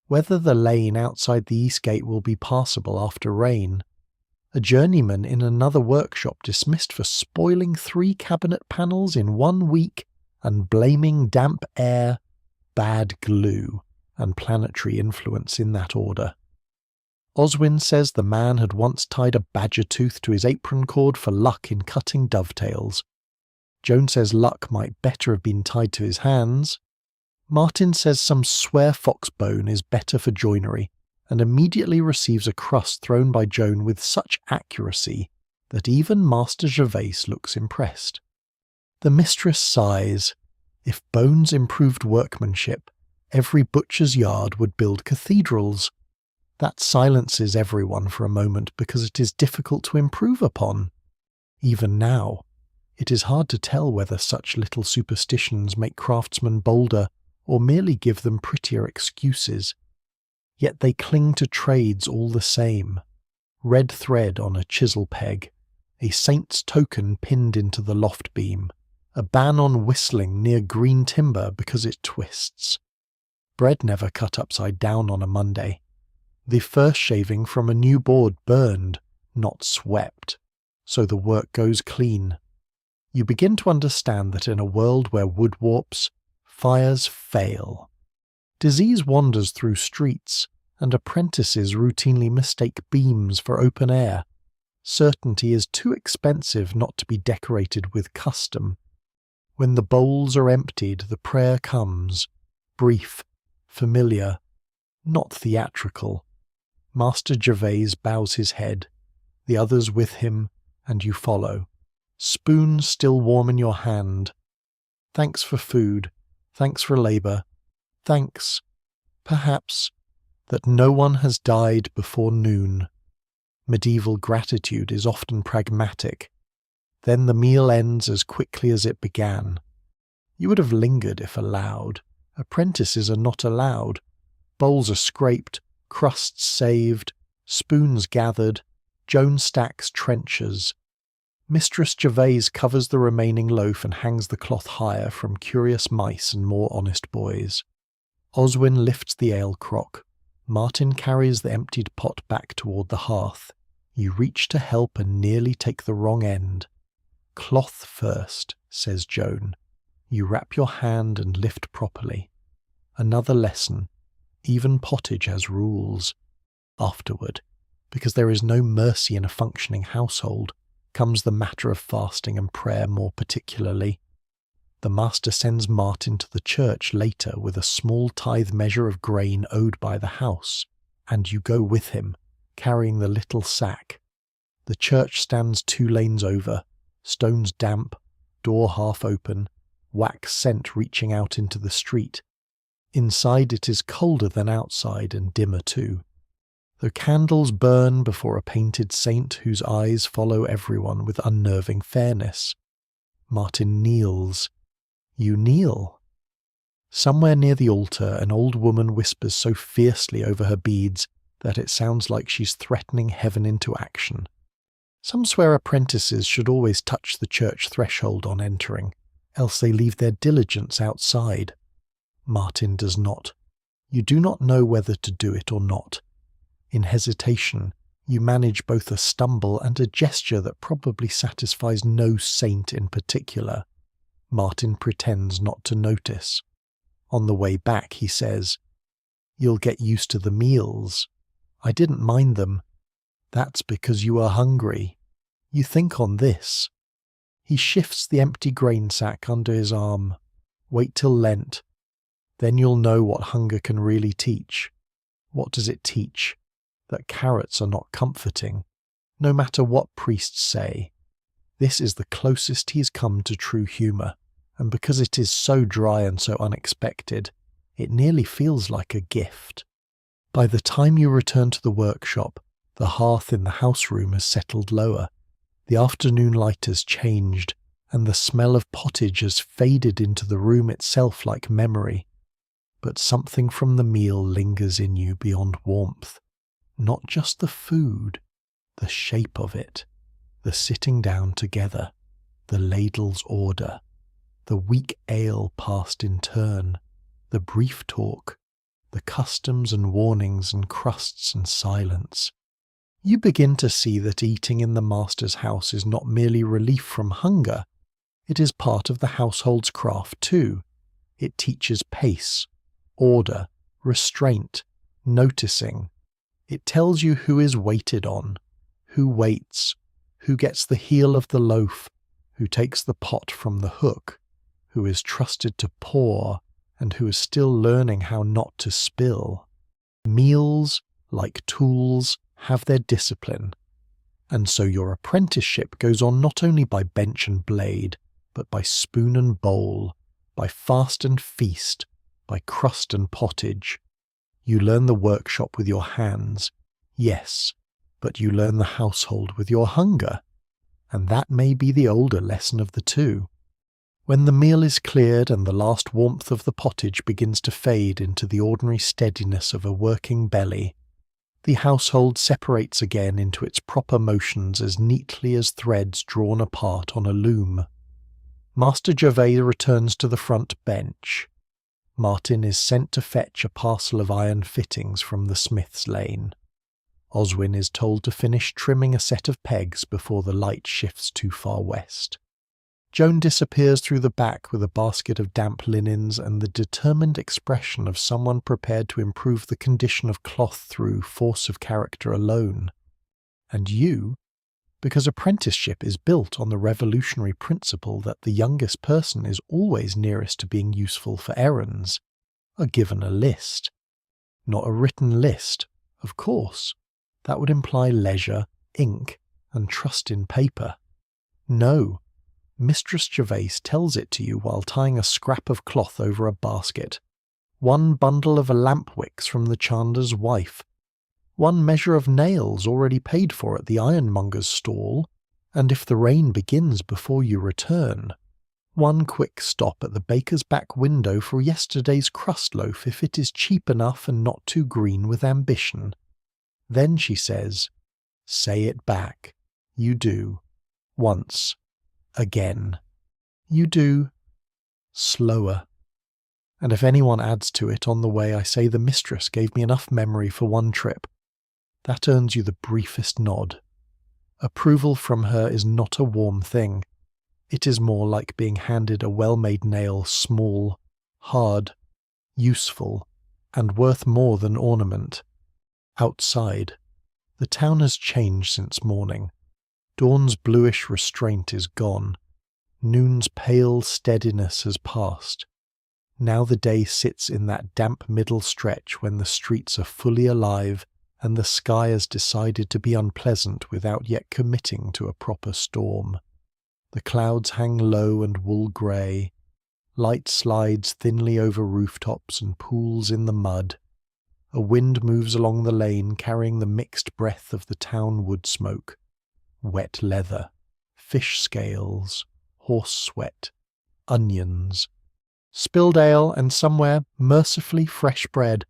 whether the lane outside the east gate will be passable after rain. A journeyman in another workshop dismissed for spoiling 3 cabinet panels in 1 week and blaming damp air, bad glue, and planetary influence in that order. Oswin says the man had once tied a badger tooth to his apron cord for luck in cutting dovetails. Joan says luck might better have been tied to his hands. Martin says some swear fox bone is better for joinery, and immediately receives a crust thrown by Joan with such accuracy that even Master Gervais looks impressed. The mistress sighs. If bones improved workmanship, Every butcher's yard would build cathedrals. That silences everyone for a moment because it is difficult to improve upon. Even now, it is hard to tell whether such little superstitions make craftsmen bolder or merely give them prettier excuses. Yet they cling to trades all the same. Red thread on a chisel peg, a saint's token pinned into the loft beam, a ban on whistling near green timber because it twists. Bread never cut upside down on a Monday. The first shaving from a new board burned, not swept, so the work goes clean. You begin to understand that in a world where wood warps, fires fail. Disease wanders through streets, and apprentices routinely mistake beams for open air. Certainty is too expensive not to be decorated with custom. When the bowls are emptied, the prayer comes, brief, familiar, not theatrical. Master Gervais bows his head, the others with him, and you follow. Spoon still warm in your hand. Thanks for food, thanks for labour, thanks, perhaps, that no one has died before noon. Medieval gratitude is often pragmatic. Then the meal ends as quickly as it began. You would have lingered if allowed. Apprentices are not allowed. Bowls are scraped, crusts saved, spoons gathered, Joan stacks trenchers. Mistress Gervais covers the remaining loaf and hangs the cloth higher from curious mice and more honest boys. Oswin lifts the ale crock. Martin carries the emptied pot back toward the hearth. You reach to help and nearly take the wrong end. Cloth first, says Joan. You wrap your hand and lift properly. Another lesson. Even pottage has rules. Afterward, because there is no mercy in a functioning household, comes the matter of fasting and prayer more particularly. The master sends Martin to the church later with a small tithe measure of grain owed by the house, and you go with him, carrying the little sack. The church stands 2 lanes over, stones damp, door half open, wax scent reaching out into the street. Inside it is colder than outside and dimmer too. Though candles burn before a painted saint whose eyes follow everyone with unnerving fairness. Martin kneels. You kneel. Somewhere near the altar an old woman whispers so fiercely over her beads that it sounds like she's threatening heaven into action. Some swear apprentices should always touch the church threshold on entering, else they leave their diligence outside. Martin does not. You do not know whether to do it or not. In hesitation, you manage both a stumble and a gesture that probably satisfies no saint in particular. Martin pretends not to notice. On the way back he says, "You'll get used to the meals. I didn't mind them. That's because you are hungry. You think on this." He shifts the empty grain sack under his arm. "Wait till Lent. Then you'll know what hunger can really teach." What does it teach? That carrots are not comforting, no matter what priests say. This is the closest he's come to true humour, and because it is so dry and so unexpected, it nearly feels like a gift. By the time you return to the workshop, the hearth in the house room has settled lower. The afternoon light has changed, and the smell of pottage has faded into the room itself like memory. But something from the meal lingers in you beyond warmth. Not just the food, the shape of it, the sitting down together, the ladle's order, the weak ale passed in turn, the brief talk, the customs and warnings and crusts and silence. You begin to see that eating in the master's house is not merely relief from hunger, it is part of the household's craft too. It teaches pace, order, restraint, noticing. It tells you who is waited on, who waits, who gets the heel of the loaf, who takes the pot from the hook, who is trusted to pour, and who is still learning how not to spill. Meals, like tools, have their discipline, and so your apprenticeship goes on not only by bench and blade, but by spoon and bowl, by fast and feast, by crust and pottage. You learn the workshop with your hands, yes, but you learn the household with your hunger, and that may be the older lesson of the two. When the meal is cleared and the last warmth of the pottage begins to fade into the ordinary steadiness of a working belly, the household separates again into its proper motions as neatly as threads drawn apart on a loom. Master Gervais returns to the front bench. Martin is sent to fetch a parcel of iron fittings from the smith's lane. Oswin is told to finish trimming a set of pegs before the light shifts too far west. Joan disappears through the back with a basket of damp linens and the determined expression of someone prepared to improve the condition of cloth through force of character alone. And you, because apprenticeship is built on the revolutionary principle that the youngest person is always nearest to being useful for errands, are given a list. Not a written list, of course. That would imply leisure, ink, and trust in paper. No. Mistress Gervais tells it to you while tying a scrap of cloth over a basket. One bundle of lamp wicks from the chandler's wife. One measure of nails already paid for at the ironmonger's stall, and if the rain begins before you return, one quick stop at the baker's back window for yesterday's crust loaf if it is cheap enough and not too green with ambition. Then she says, "Say it back." You do. Once. Again. You do. Slower. And if anyone adds to it on the way, I say the mistress gave me enough memory for one trip. That earns you the briefest nod. Approval from her is not a warm thing. It is more like being handed a well-made nail, small, hard, useful, and worth more than ornament. Outside, the town has changed since morning. Dawn's bluish restraint is gone. Noon's pale steadiness has passed. Now the day sits in that damp middle stretch when the streets are fully alive and the sky has decided to be unpleasant without yet committing to a proper storm. The clouds hang low and wool-grey. Light slides thinly over rooftops and pools in the mud. A wind moves along the lane carrying the mixed breath of the town wood smoke. Wet leather, fish scales, horse sweat, onions, spilled ale, and somewhere, mercifully, fresh bread.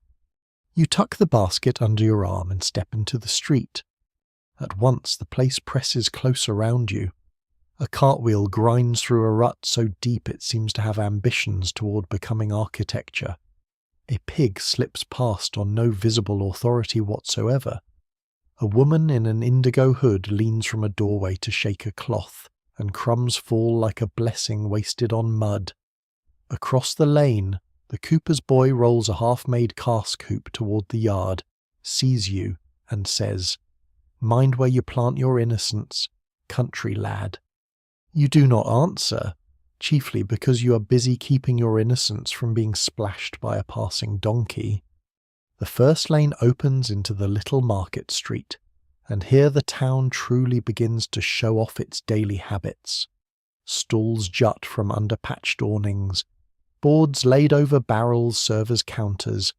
You tuck the basket under your arm and step into the street. At once the place presses close around you. A cartwheel grinds through a rut so deep it seems to have ambitions toward becoming architecture. A pig slips past on no visible authority whatsoever. A woman in an indigo hood leans from a doorway to shake a cloth, and crumbs fall like a blessing wasted on mud. Across the lane, the cooper's boy rolls a half-made cask hoop toward the yard, sees you, and says, "Mind where you plant your innocence, country lad." You do not answer, chiefly because you are busy keeping your innocence from being splashed by a passing donkey. The first lane opens into the little market street, and here the town truly begins to show off its daily habits. Stalls jut from under patched awnings. Boards laid over barrels serve as counters.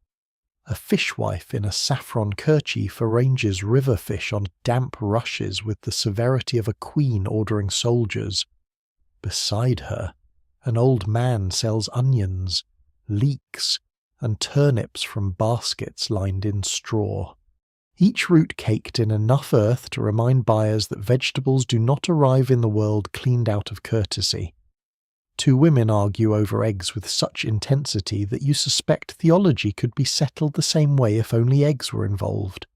A fishwife in a saffron kerchief arranges river fish on damp rushes with the severity of a queen ordering soldiers. Beside her, an old man sells onions, leeks, and turnips from baskets lined in straw. Each root caked in enough earth to remind buyers that vegetables do not arrive in the world cleaned out of courtesy. Two women argue over eggs with such intensity that you suspect theology could be settled the same way if only eggs were involved.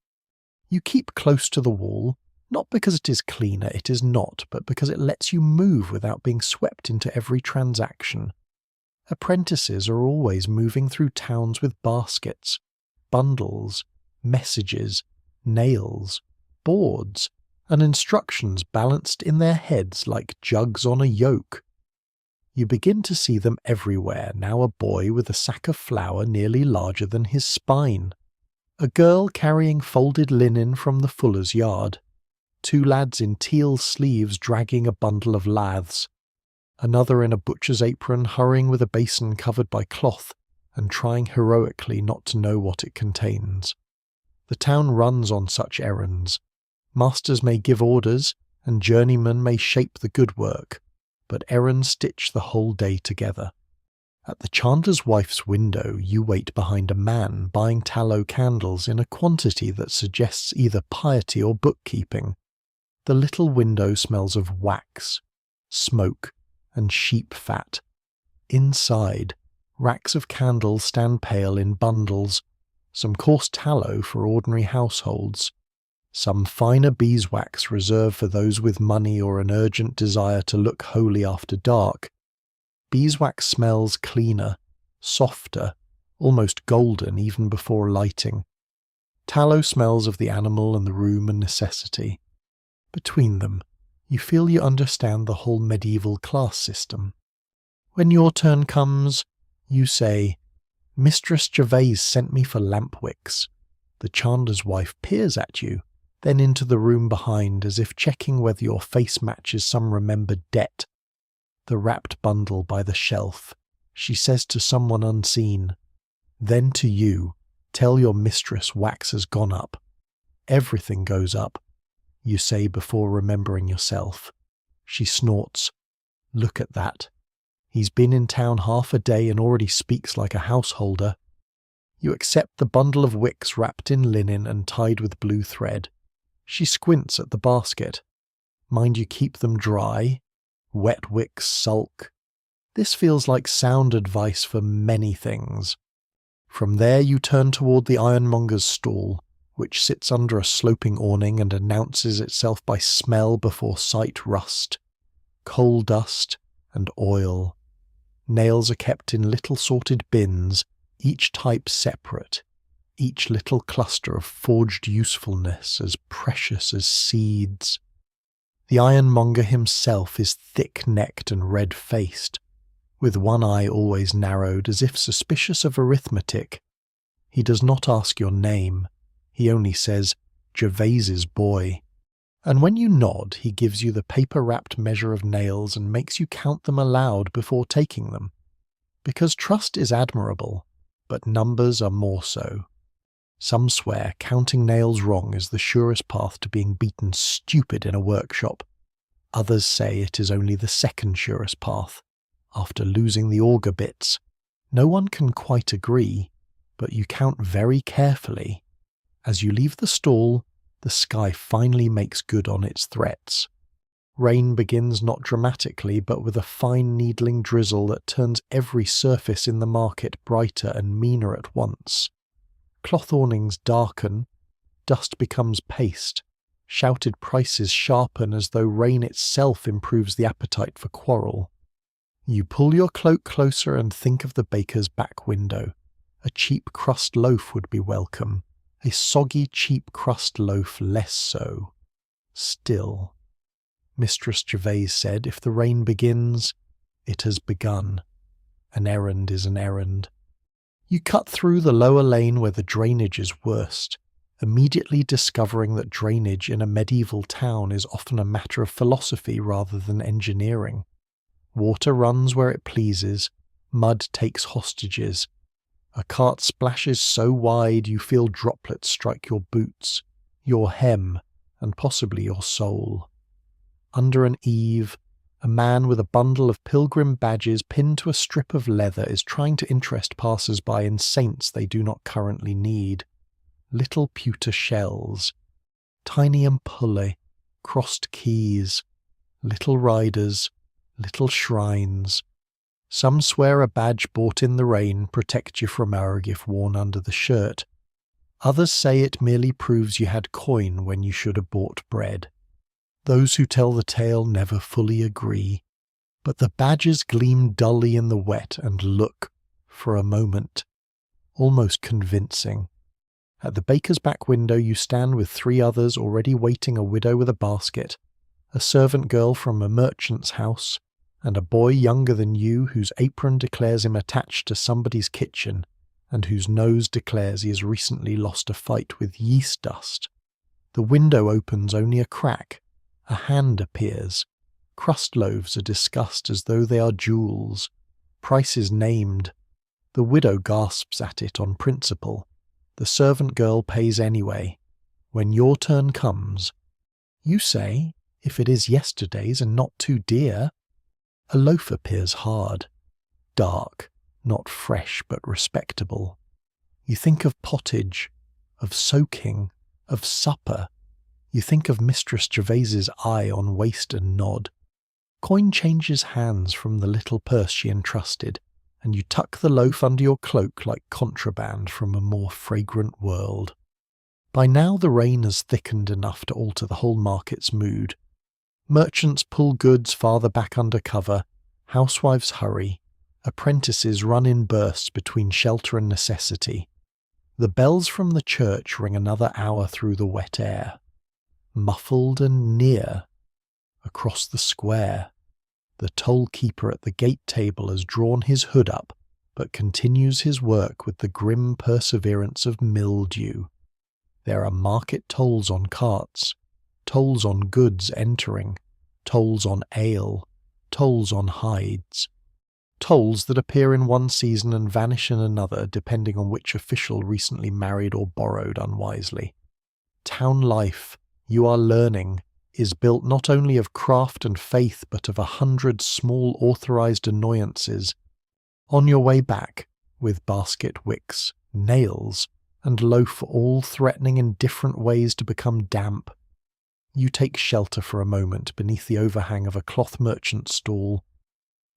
You keep close to the wall, not because it is cleaner, it is not, but because it lets you move without being swept into every transaction. Apprentices are always moving through towns with baskets, bundles, messages, nails, boards, and instructions balanced in their heads like jugs on a yoke. You begin to see them everywhere, now a boy with a sack of flour nearly larger than his spine, a girl carrying folded linen from the fuller's yard, two lads in teal sleeves dragging a bundle of laths, another in a butcher's apron hurrying with a basin covered by cloth, and trying heroically not to know what it contains. The town runs on such errands. Masters may give orders, and journeymen may shape the good work, but errands stitch the whole day together. At the chandler's wife's window you wait behind a man buying tallow candles in a quantity that suggests either piety or bookkeeping. The little window smells of wax, smoke, and sheep fat. Inside, racks of candles stand pale in bundles, some coarse tallow for ordinary households, some finer beeswax reserved for those with money or an urgent desire to look holy after dark. Beeswax smells cleaner, softer, almost golden even before lighting. Tallow smells of the animal and the room and necessity. Between them, you feel you understand the whole medieval class system. When your turn comes, you say, "Mistress Gervase sent me for lamp wicks." The chandler's wife peers at you, then into the room behind as if checking whether your face matches some remembered debt. The wrapped bundle by the shelf, she says to someone unseen. Then to you, tell your mistress wax has gone up. Everything goes up, you say before remembering yourself. She snorts. Look at that. He's been in town half a day and already speaks like a householder. You accept the bundle of wicks wrapped in linen and tied with blue thread. She squints at the basket. Mind you keep them dry. Wet wicks sulk. This feels like sound advice for many things. From there you turn toward the ironmonger's stall, which sits under a sloping awning and announces itself by smell before sight rust. Coal dust and oil. Nails are kept in little sorted bins, each type separate, each little cluster of forged usefulness as precious as seeds. The ironmonger himself is thick-necked and red-faced, with one eye always narrowed as if suspicious of arithmetic. He does not ask your name, he only says, "Gervase's boy." And when you nod, he gives you the paper-wrapped measure of nails and makes you count them aloud before taking them. Because trust is admirable, but numbers are more so. Some swear counting nails wrong is the surest path to being beaten stupid in a workshop. Others say it is only the second surest path, after losing the auger bits. No one can quite agree, but you count very carefully. As you leave the stall, the sky finally makes good on its threats. Rain begins not dramatically, but with a fine needling drizzle that turns every surface in the market brighter and meaner at once. Cloth awnings darken, dust becomes paste, shouted prices sharpen as though rain itself improves the appetite for quarrel. You pull your cloak closer and think of the baker's back window. A cheap crust loaf would be welcome, a soggy cheap crust loaf less so. Still, Mistress Gervase said, if the rain begins, it has begun. An errand is an errand. You cut through the lower lane where the drainage is worst, immediately discovering that drainage in a medieval town is often a matter of philosophy rather than engineering. Water runs where it pleases, mud takes hostages. A cart splashes so wide you feel droplets strike your boots, your hem, and possibly your soul. Under an eave, a man with a bundle of pilgrim badges pinned to a strip of leather is trying to interest passers-by in saints they do not currently need. Little pewter shells, tiny ampullae, crossed keys, little riders, little shrines. Some swear a badge bought in the rain protects you from arg if worn under the shirt. Others say it merely proves you had coin when you should have bought bread. Those who tell the tale never fully agree, but the badges gleam dully in the wet and look, for a moment, almost convincing. At the baker's back window you stand with 3 others already waiting, a widow with a basket, a servant girl from a merchant's house, and a boy younger than you whose apron declares him attached to somebody's kitchen, and whose nose declares he has recently lost a fight with yeast dust. The window opens only a crack. A hand appears. Crust loaves are discussed as though they are jewels. Prices named. The widow gasps at it on principle. The servant girl pays anyway. When your turn comes, you say, if it is yesterday's and not too dear. A loaf appears hard, dark, not fresh but respectable. You think of pottage, of soaking, of supper. You think of Mistress Gervaise's eye on waist and nod. Coin changes hands from the little purse she entrusted, and you tuck the loaf under your cloak like contraband from a more fragrant world. By now the rain has thickened enough to alter the whole market's mood. Merchants pull goods farther back under cover, housewives hurry, apprentices run in bursts between shelter and necessity. The bells from the church ring another hour through the wet air. Muffled and near, across the square, the toll-keeper at the gate table has drawn his hood up, but continues his work with the grim perseverance of mildew. There are market tolls on carts, tolls on goods entering, tolls on ale, tolls on hides, tolls that appear in one season and vanish in another depending on which official recently married or borrowed unwisely. Town life, you are learning, is built not only of craft and faith but of 100 small authorized annoyances. On your way back, with basket wicks, nails, and loaf all threatening in different ways to become damp, you take shelter for a moment beneath the overhang of a cloth merchant's stall.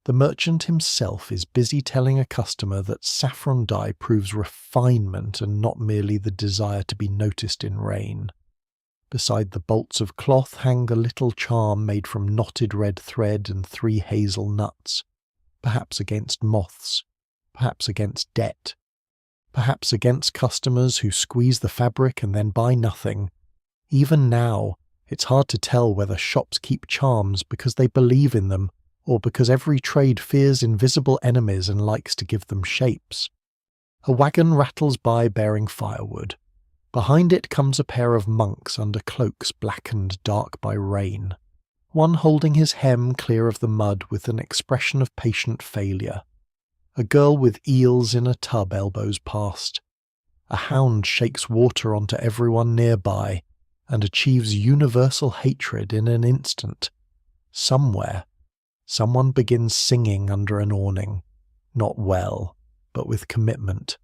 The merchant himself is busy telling a customer that saffron dye proves refinement and not merely the desire to be noticed in rain. Beside the bolts of cloth hang the little charm made from knotted red thread and 3 hazel nuts, perhaps against moths, perhaps against debt, perhaps against customers who squeeze the fabric and then buy nothing. Even now, it's hard to tell whether shops keep charms because they believe in them or because every trade fears invisible enemies and likes to give them shapes. A wagon rattles by bearing firewood. Behind it comes a pair of monks under cloaks blackened dark by rain, one holding his hem clear of the mud with an expression of patient failure. A girl with eels in a tub elbows past. A hound shakes water onto everyone nearby and achieves universal hatred in an instant. Somewhere, someone begins singing under an awning, not well, but with commitment.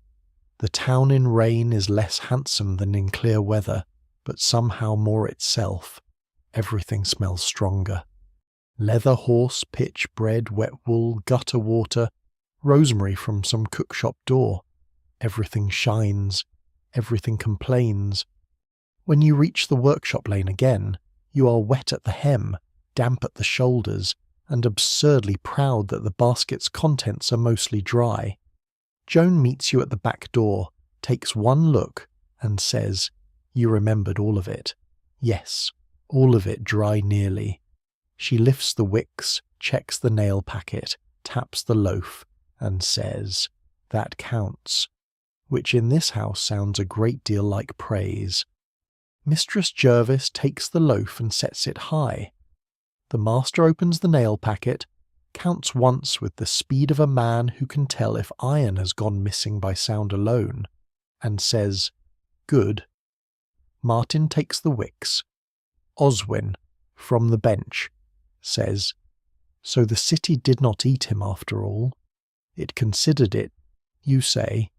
The town in rain is less handsome than in clear weather, but somehow more itself. Everything smells stronger. Leather horse, pitch, bread, wet wool, gutter water, rosemary from some cookshop door. Everything shines. Everything complains. When you reach the workshop lane again, you are wet at the hem, damp at the shoulders, and absurdly proud that the basket's contents are mostly dry. Joan meets you at the back door, takes one look, and says, "You remembered all of it." Yes, all of it dry nearly. She lifts the wicks, checks the nail packet, taps the loaf, and says, "That counts," which in this house sounds a great deal like praise. Mistress Jervis takes the loaf and sets it high. The master opens the nail packet, counts once with the speed of a man who can tell if iron has gone missing by sound alone, and says, "Good." Martin takes the wicks. Oswin, from the bench, says, "So the city did not eat him after all. It considered it," you say.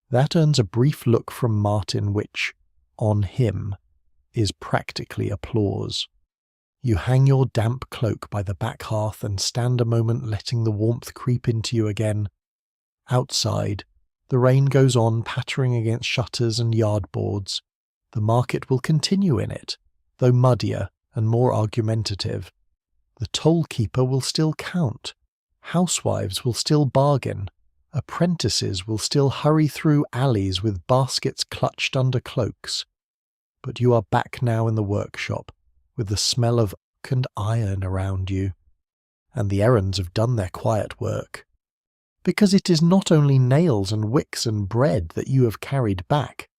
That earns a brief look from Martin which, on him, is practically applause. You hang your damp cloak by the back hearth and stand a moment letting the warmth creep into you again. Outside, the rain goes on pattering against shutters and yard boards. The market will continue in it, though muddier and more argumentative. The toll-keeper will still count. Housewives will still bargain. Apprentices will still hurry through alleys with baskets clutched under cloaks. But you are back now in the workshop, with the smell of oak and iron around you, and the errands have done their quiet work. Because it is not only nails and wicks and bread that you have carried back.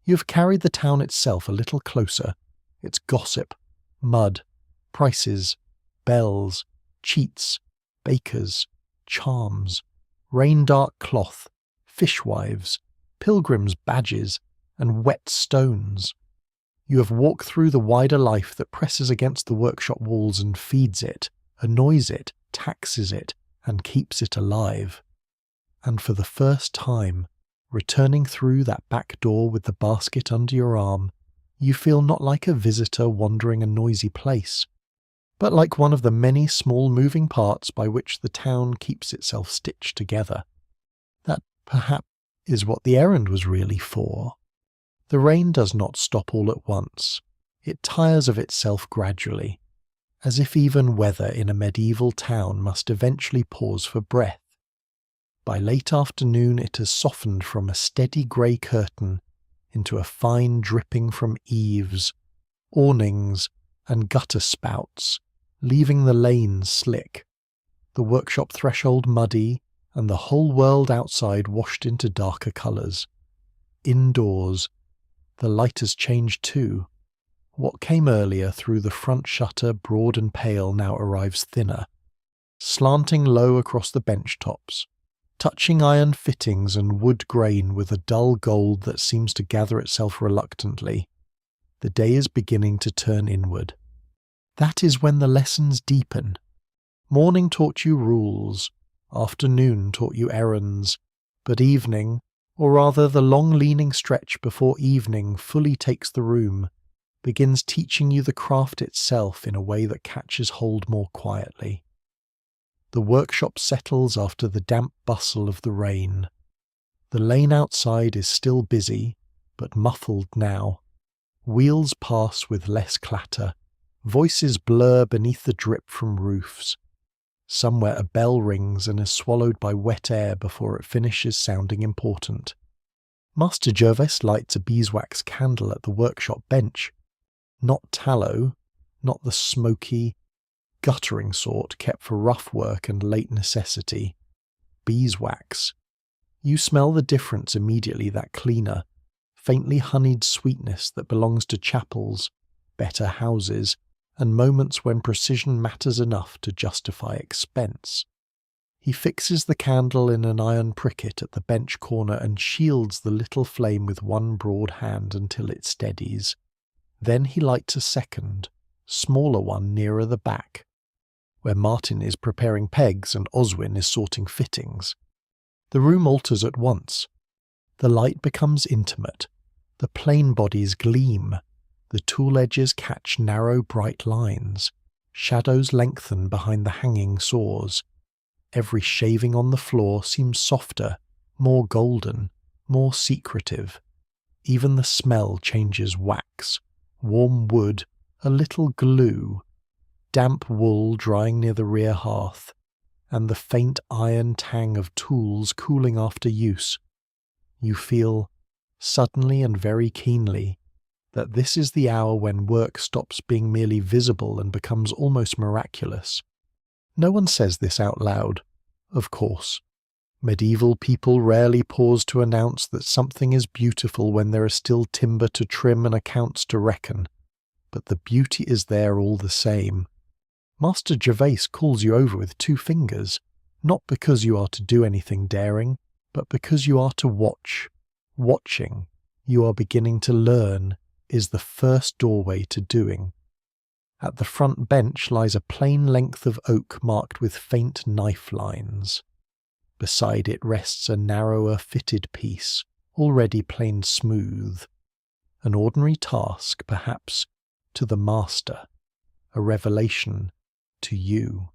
You have carried the town itself a little closer, its gossip, mud, prices, bells, cheats, bakers, charms, rain-dark cloth, fishwives, pilgrims' badges, and wet stones. You have walked through the wider life that presses against the workshop walls and feeds it, annoys it, taxes it, and keeps it alive. And for the first time, returning through that back door with the basket under your arm, you feel not like a visitor wandering a noisy place, but like one of the many small moving parts by which the town keeps itself stitched together. That, perhaps, is what the errand was really for. The rain does not stop all at once. It tires of itself gradually, as if even weather in a medieval town must eventually pause for breath. By late afternoon it has softened from a steady grey curtain into a fine dripping from eaves, awnings, and gutter spouts, leaving the lanes slick, the workshop threshold muddy, and the whole world outside washed into darker colours. Indoors, the light has changed too. What came earlier through the front shutter, broad and pale, now arrives thinner, slanting low across the bench tops, touching iron fittings and wood grain with a dull gold that seems to gather itself reluctantly. The day is beginning to turn inward. That is when the lessons deepen. Morning taught you rules, afternoon taught you errands, but evening, or rather the long leaning stretch before evening fully takes the room, begins teaching you the craft itself in a way that catches hold more quietly. The workshop settles after the damp bustle of the rain. The lane outside is still busy, but muffled now. Wheels pass with less clatter. Voices blur beneath the drip from roofs. Somewhere a bell rings and is swallowed by wet air before it finishes sounding important. Master Jervis lights a beeswax candle at the workshop bench. Not tallow, not the smoky, guttering sort kept for rough work and late necessity. Beeswax. You smell the difference immediately, that cleaner, faintly honeyed sweetness that belongs to chapels, better houses, and moments when precision matters enough to justify expense. He fixes the candle in an iron pricket at the bench corner and shields the little flame with one broad hand until it steadies. Then he lights a second, smaller one nearer the back, where Martin is preparing pegs and Oswin is sorting fittings. The room alters at once. The light becomes intimate. The plane bodies gleam. The tool edges catch narrow, bright lines. Shadows lengthen behind the hanging saws. Every shaving on the floor seems softer, more golden, more secretive. Even the smell changes wax, warm wood, a little glue, damp wool drying near the rear hearth, and the faint iron tang of tools cooling after use. You feel, suddenly and very keenly, that this is the hour when work stops being merely visible and becomes almost miraculous. No one says this out loud, of course. Medieval people rarely pause to announce that something is beautiful when there is still timber to trim and accounts to reckon, but the beauty is there all the same. Master Gervase calls you over with 2 fingers, not because you are to do anything daring, but because you are to watch. Watching, you are beginning to learn, is the first doorway to doing. At the front bench lies a plain length of oak marked with faint knife lines. Beside it rests a narrower fitted piece, already planed smooth. An ordinary task, perhaps, to the master, a revelation to you.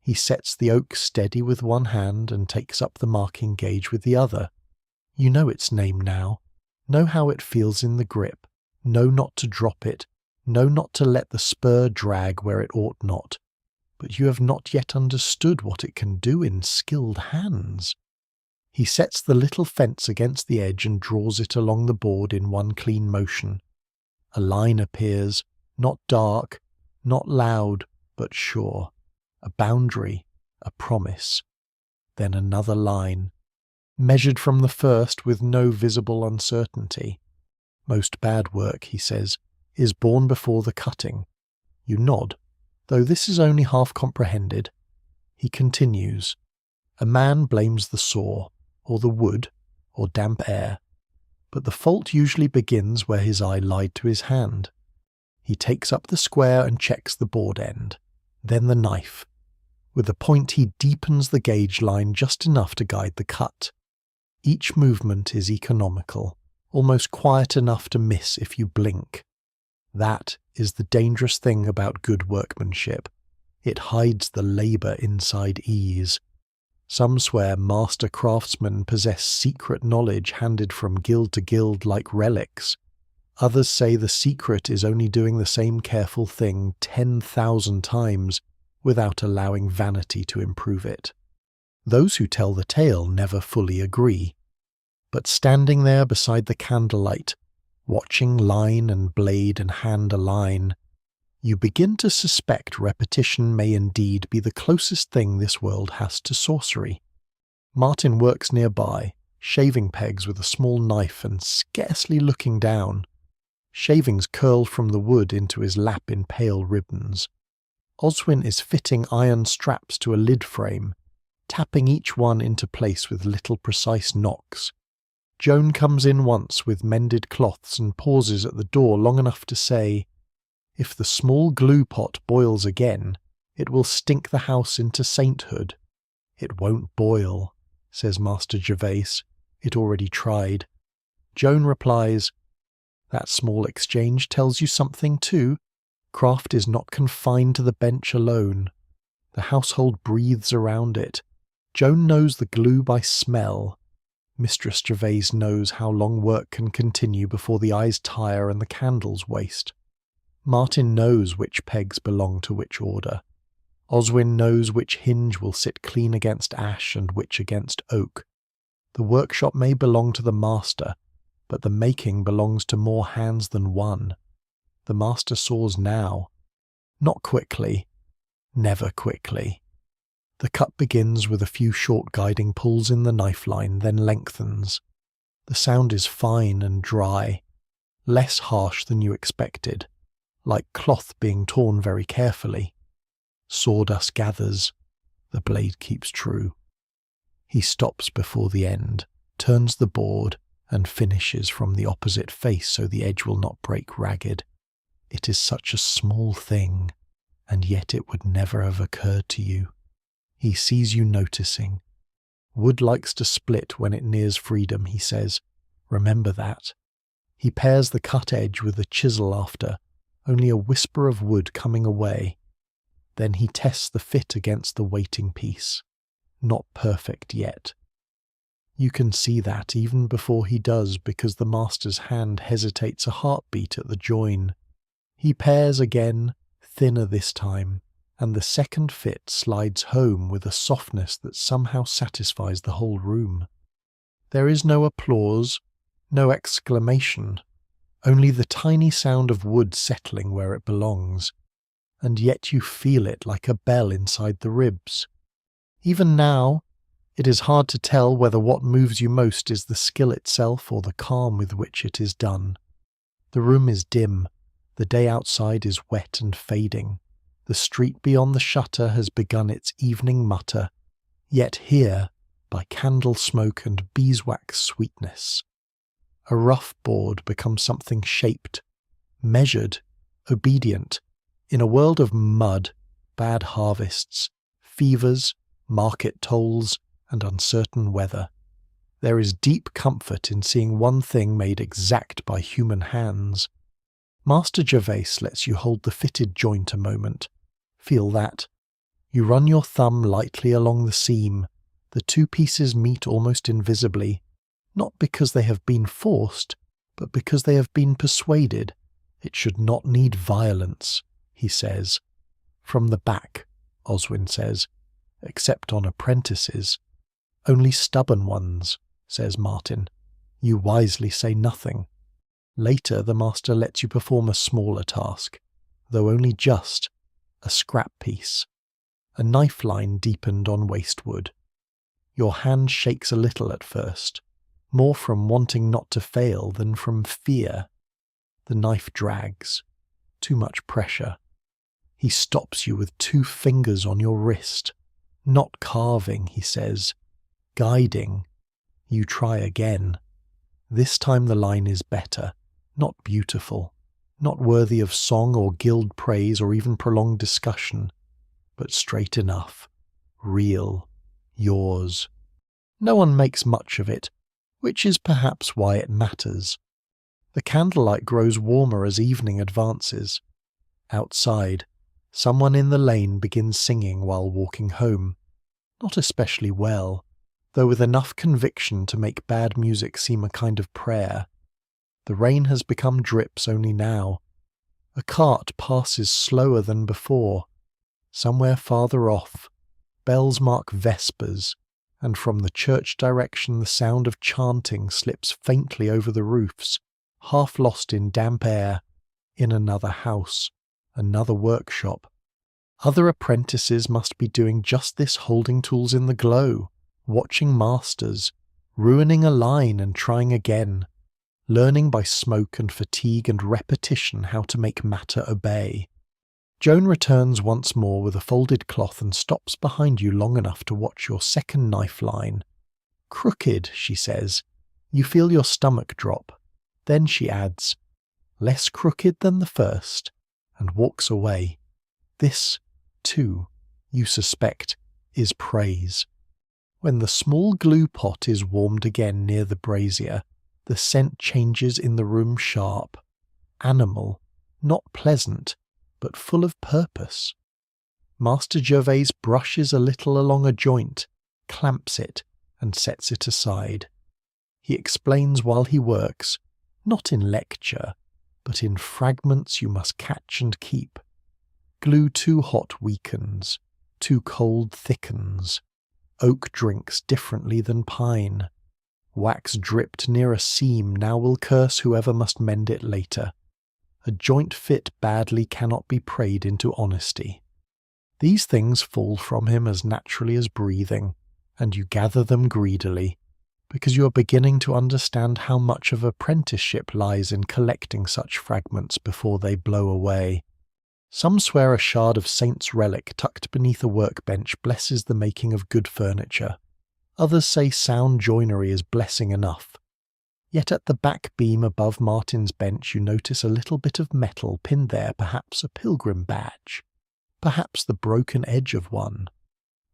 He sets the oak steady with one hand and takes up the marking gauge with the other. You know its name now, know how it feels in the grip, know not to drop it, know not to let the spur drag where it ought not, but you have not yet understood what it can do in skilled hands. He sets the little fence against the edge and draws it along the board in one clean motion. A line appears, not dark, not loud, but sure, a boundary, a promise. Then another line, measured from the first with no visible uncertainty. Most bad work, he says, is born before the cutting. You nod, though this is only half comprehended. He continues, A man blames the saw, or the wood, or damp air, but the fault usually begins where his eye lied to his hand. He takes up the square and checks the board end, then the knife. With the point he deepens the gauge line just enough to guide the cut. Each movement is economical, almost quiet enough to miss if you blink. That is the dangerous thing about good workmanship. It hides the labour inside ease. Some swear master craftsmen possess secret knowledge handed from guild to guild like relics. Others say the secret is only doing the same careful thing 10,000 times without allowing vanity to improve it. Those who tell the tale never fully agree. But standing there beside the candlelight, watching line and blade and hand align, you begin to suspect repetition may indeed be the closest thing this world has to sorcery. Martin works nearby, shaving pegs with a small knife and scarcely looking down. Shavings curl from the wood into his lap in pale ribbons. Oswin is fitting iron straps to a lid frame, tapping each one into place with little precise knocks. Joan comes in once with mended cloths and pauses at the door long enough to say, "If the small glue pot boils again, it will stink the house into sainthood." "It won't boil," says Master Gervais. "It already tried." Joan replies, "That small exchange tells you something too. Craft is not confined to the bench alone. The household breathes around it. Joan knows the glue by smell. Mistress Gervais knows how long work can continue before the eyes tire and the candles waste. Martin knows which pegs belong to which order. Oswin knows which hinge will sit clean against ash and which against oak. The workshop may belong to the master, but the making belongs to more hands than one. The master saws now. Not quickly. Never quickly. The cut begins with a few short guiding pulls in the knife line, then lengthens. The sound is fine and dry, less harsh than you expected, like cloth being torn very carefully. Sawdust gathers. The blade keeps true. He stops before the end, turns the board, and finishes from the opposite face so the edge will not break ragged. It is such a small thing, and yet it would never have occurred to you. He sees you noticing. Wood likes to split when it nears freedom, he says. Remember that. He pares the cut edge with a chisel after, only a whisper of wood coming away. Then he tests the fit against the waiting piece. Not perfect yet. You can see that even before he does, because the master's hand hesitates a heartbeat at the join. He pares again, thinner this time, and the second fit slides home with a softness that somehow satisfies the whole room. There is no applause, no exclamation, only the tiny sound of wood settling where it belongs, and yet you feel it like a bell inside the ribs. Even now, it is hard to tell whether what moves you most is the skill itself or the calm with which it is done. The room is dim, the day outside is wet and fading. The street beyond the shutter has begun its evening mutter, yet here, by candle smoke and beeswax sweetness, a rough board becomes something shaped, measured, obedient, in a world of mud, bad harvests, fevers, market tolls, and uncertain weather. There is deep comfort in seeing one thing made exact by human hands. Master Gervais lets you hold the fitted joint a moment. Feel that. You run your thumb lightly along the seam. The two pieces meet almost invisibly, not because they have been forced, but because they have been persuaded. It should not need violence, he says. From the back, Oswin says, except on apprentices. Only stubborn ones, says Martin. You wisely say nothing. Later the master lets you perform a smaller task, though only just, a scrap piece, a knife line deepened on wastewood. Your hand shakes a little at first, more from wanting not to fail than from fear. The knife drags. Too much pressure. He stops you with 2 fingers on your wrist. Not carving, he says, guiding. You try again. This time the line is better, not beautiful, not worthy of song or guild praise or even prolonged discussion, but straight enough, real, yours. No one makes much of it, which is perhaps why it matters. The candlelight grows warmer as evening advances. Outside, someone in the lane begins singing while walking home. Not especially well, though with enough conviction to make bad music seem a kind of prayer. The rain has become drips only now. A cart passes slower than before. Somewhere farther off, bells mark vespers, and from the church direction the sound of chanting slips faintly over the roofs, half lost in damp air, in another house, another workshop. Other apprentices must be doing just this, holding tools in the glow, watching masters, ruining a line and trying again, learning by smoke and fatigue and repetition how to make matter obey. Joan returns once more with a folded cloth and stops behind you long enough to watch your second knife line. Crooked, she says. You feel your stomach drop. Then she adds, less crooked than the first, and walks away. This, too, you suspect, is praise. When the small glue pot is warmed again near the brazier, the scent changes in the room sharp. Animal, not pleasant, but full of purpose. Master Gervais brushes a little along a joint, clamps it, and sets it aside. He explains while he works, not in lecture, but in fragments you must catch and keep. Glue too hot weakens, too cold thickens. Oak drinks differently than pine. Wax dripped near a seam now will curse whoever must mend it later. A joint fit badly cannot be prayed into honesty. These things fall from him as naturally as breathing, and you gather them greedily, because you are beginning to understand how much of apprenticeship lies in collecting such fragments before they blow away. Some swear a shard of saint's relic tucked beneath a workbench blesses the making of good furniture. Others say sound joinery is blessing enough. Yet at the back beam above Martin's bench you notice a little bit of metal pinned there, perhaps a pilgrim badge, perhaps the broken edge of one.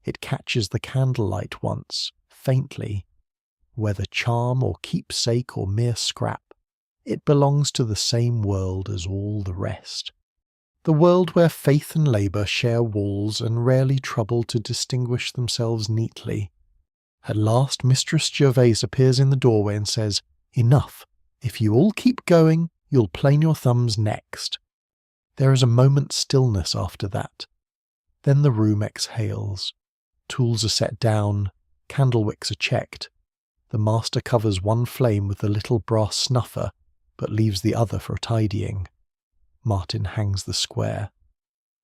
It catches the candlelight once, faintly. Whether charm or keepsake or mere scrap, it belongs to the same world as all the rest. The world where faith and labour share walls and rarely trouble to distinguish themselves neatly. At last Mistress Gervais appears in the doorway and says, "Enough. If you all keep going, you'll plane your thumbs next." There is a moment's stillness after that. Then the room exhales. Tools are set down, candle wicks are checked. The master covers one flame with the little brass snuffer, but leaves the other for tidying. Martin hangs the square.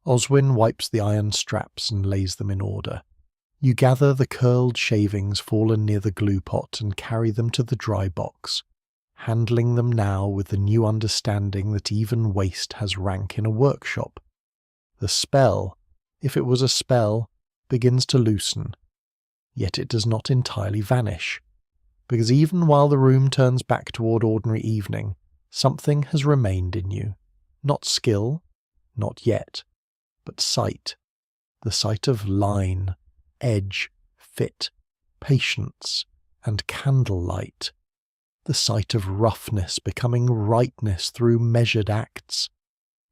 Oswin wipes the iron straps and lays them in order. You gather the curled shavings fallen near the glue pot and carry them to the dry box, handling them now with the new understanding that even waste has rank in a workshop. The spell, if it was a spell, begins to loosen. Yet it does not entirely vanish, because even while the room turns back toward ordinary evening, something has remained in you. Not skill, not yet, but sight. The sight of line, edge, fit, patience, and candlelight. The sight of roughness becoming rightness through measured acts.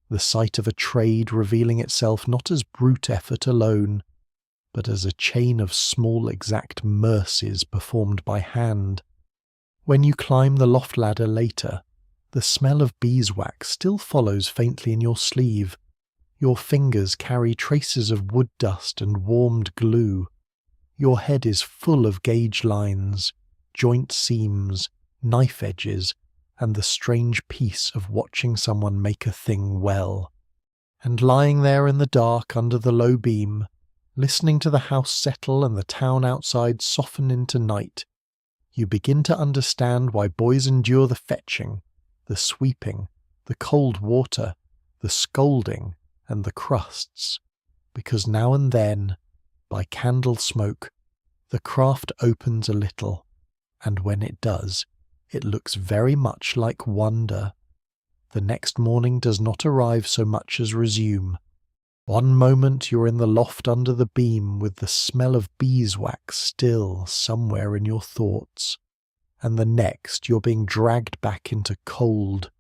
The sight of a trade revealing itself not as brute effort alone, but as a chain of small exact mercies performed by hand. When you climb the loft ladder later, the smell of beeswax still follows faintly in your sleeve. Your fingers carry traces of wood dust and warmed glue. Your head is full of gauge lines, joint seams, knife edges, and the strange peace of watching someone make a thing well. And lying there in the dark under the low beam, listening to the house settle and the town outside soften into night, you begin to understand why boys endure the fetching, the sweeping, the cold water, the scolding, and the crusts, because now and then by candle smoke, the craft opens a little, and when it does, it looks very much like wonder. The next morning does not arrive so much as resume. One moment you're in the loft under the beam with the smell of beeswax still somewhere in your thoughts, and the next you're being dragged back into cold,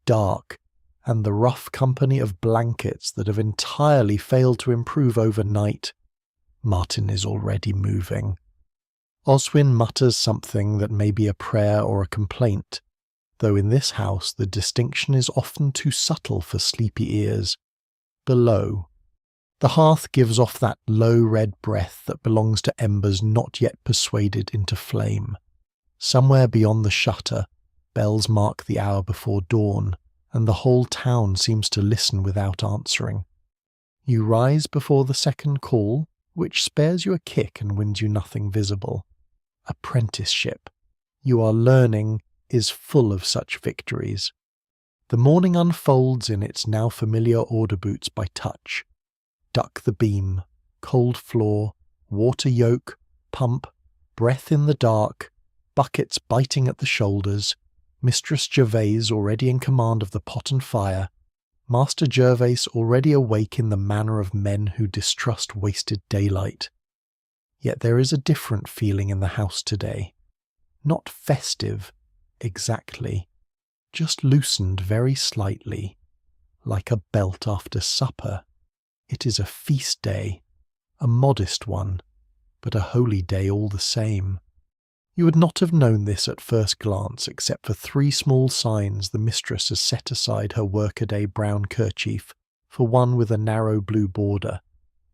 dark, and the rough company of blankets that have entirely failed to improve overnight. Martin is already moving. Oswin mutters something that may be a prayer or a complaint, though in this house the distinction is often too subtle for sleepy ears. Below, the hearth gives off that low red breath that belongs to embers not yet persuaded into flame. Somewhere beyond the shutter, bells mark the hour before dawn, and the whole town seems to listen without answering. You rise before the second call, which spares you a kick and wins you nothing visible. Apprenticeship, you are learning, is full of such victories. The morning unfolds in its now familiar order boots by touch. Duck the beam, cold floor, water yoke, pump, breath in the dark, buckets biting at the shoulders, Mistress Gervase already in command of the pot and fire, Master Gervase already awake in the manner of men who distrust wasted daylight. Yet there is a different feeling in the house today. Not festive, exactly, just loosened very slightly, like a belt after supper. It is a feast day, a modest one, but a holy day all the same. You would not have known this at first glance except for 3 small signs the mistress has set aside her workaday brown kerchief for one with a narrow blue border.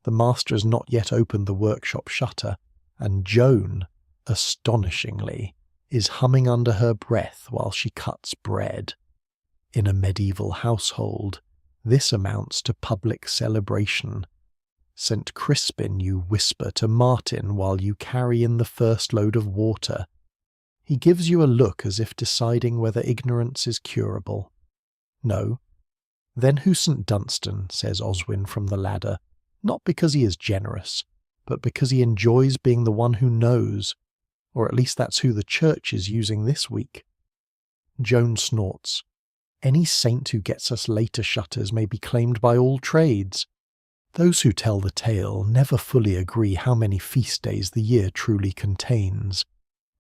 The master has not yet opened the workshop shutter, and Joan, astonishingly, is humming under her breath while she cuts bread. In a medieval household, this amounts to public celebration. St. Crispin, you whisper to Martin while you carry in the first load of water. He gives you a look as if deciding whether ignorance is curable. No. Then who St. Dunstan, says Oswin from the ladder, not because he is generous, but because he enjoys being the one who knows, or at least that's who the church is using this week. Joan snorts. Any saint who gets us later shutters may be claimed by all trades. Those who tell the tale never fully agree how many feast days the year truly contains,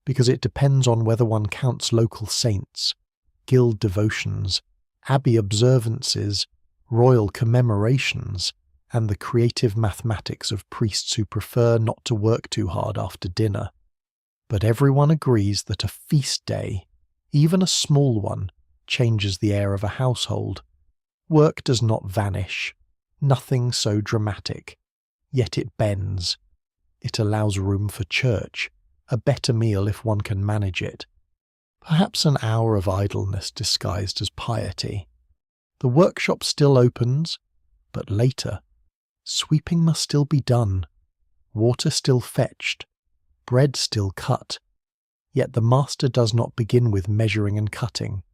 because it depends on whether one counts local saints, guild devotions, abbey observances, royal commemorations, and the creative mathematics of priests who prefer not to work too hard after dinner. But everyone agrees that a feast day, even a small one, changes the air of a household. Work does not vanish, nothing so dramatic, yet it bends. It allows room for church, a better meal if one can manage it. Perhaps an hour of idleness disguised as piety. The workshop still opens, but later. Sweeping must still be done, water still fetched, bread still cut. Yet the master does not begin with measuring and cutting.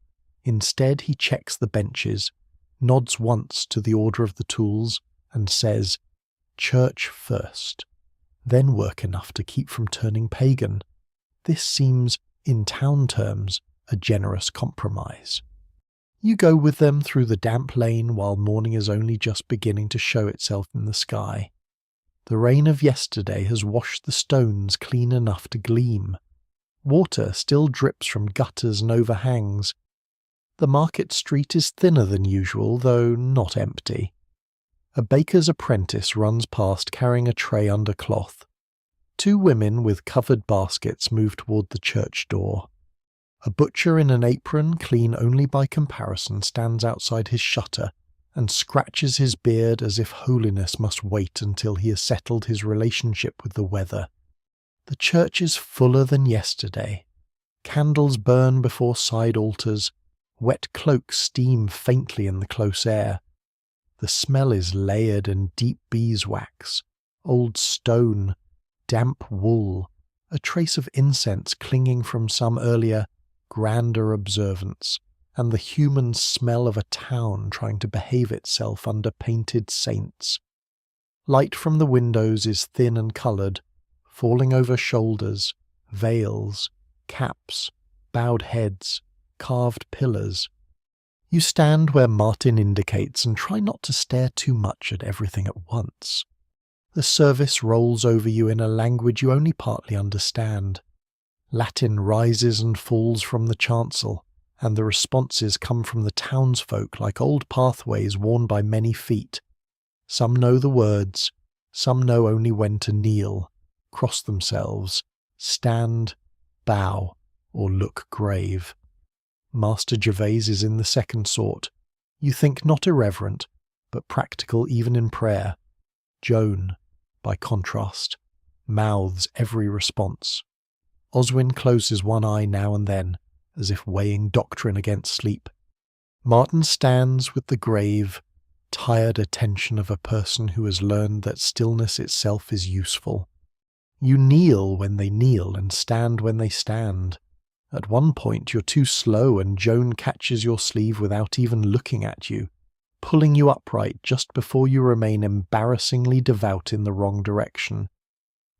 Instead he checks the benches, nods once to the order of the tools, and says, "Church first, then work enough to keep from turning pagan." This seems, in town terms, a generous compromise. You go with them through the damp lane while morning is only just beginning to show itself in the sky. The rain of yesterday has washed the stones clean enough to gleam. Water still drips from gutters and overhangs. The market street is thinner than usual, though not empty. A baker's apprentice runs past carrying a tray under cloth. 2 women with covered baskets move toward the church door. A butcher in an apron, clean only by comparison, stands outside his shutter and scratches his beard as if holiness must wait until he has settled his relationship with the weather. The church is fuller than yesterday. Candles burn before side altars. Wet cloaks steam faintly in the close air. The smell is layered and deep beeswax, old stone, damp wool, a trace of incense clinging from some earlier, grander observance, and the human smell of a town trying to behave itself under painted saints. Light from the windows is thin and coloured, falling over shoulders, veils, caps, bowed heads, carved pillars. You stand where Martin indicates and try not to stare too much at everything at once. The service rolls over you in a language you only partly understand. Latin rises and falls from the chancel, and the responses come from the townsfolk like old pathways worn by many feet. Some know the words, some know only when to kneel, cross themselves, stand, bow, or look grave. Master Gervais is in the second sort. You think not irreverent, but practical even in prayer. Joan, by contrast, mouths every response. Oswin closes one eye now and then, as if weighing doctrine against sleep. Martin stands with the grave, tired attention of a person who has learned that stillness itself is useful. You kneel when they kneel and stand when they stand. At one point you're too slow and Joan catches your sleeve without even looking at you, pulling you upright just before you remain embarrassingly devout in the wrong direction.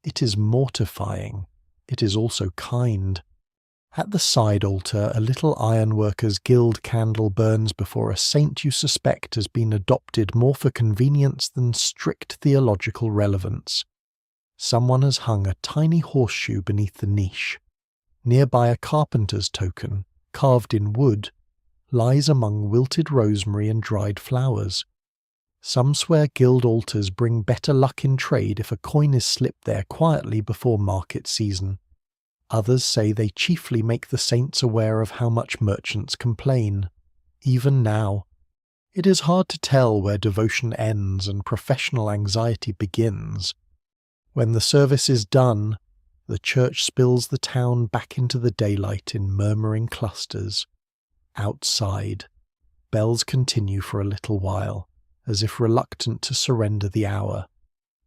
It is mortifying. It is also kind. At the side altar, a little ironworker's guild candle burns before a saint you suspect has been adopted more for convenience than strict theological relevance. Someone has hung a tiny horseshoe beneath the niche. Nearby a carpenter's token, carved in wood, lies among wilted rosemary and dried flowers. Some swear guild altars bring better luck in trade if a coin is slipped there quietly before market season. Others say they chiefly make the saints aware of how much merchants complain. Even now, it is hard to tell where devotion ends and professional anxiety begins. When the service is done, the church spills the town back into the daylight in murmuring clusters. Outside, bells continue for a little while, as if reluctant to surrender the hour.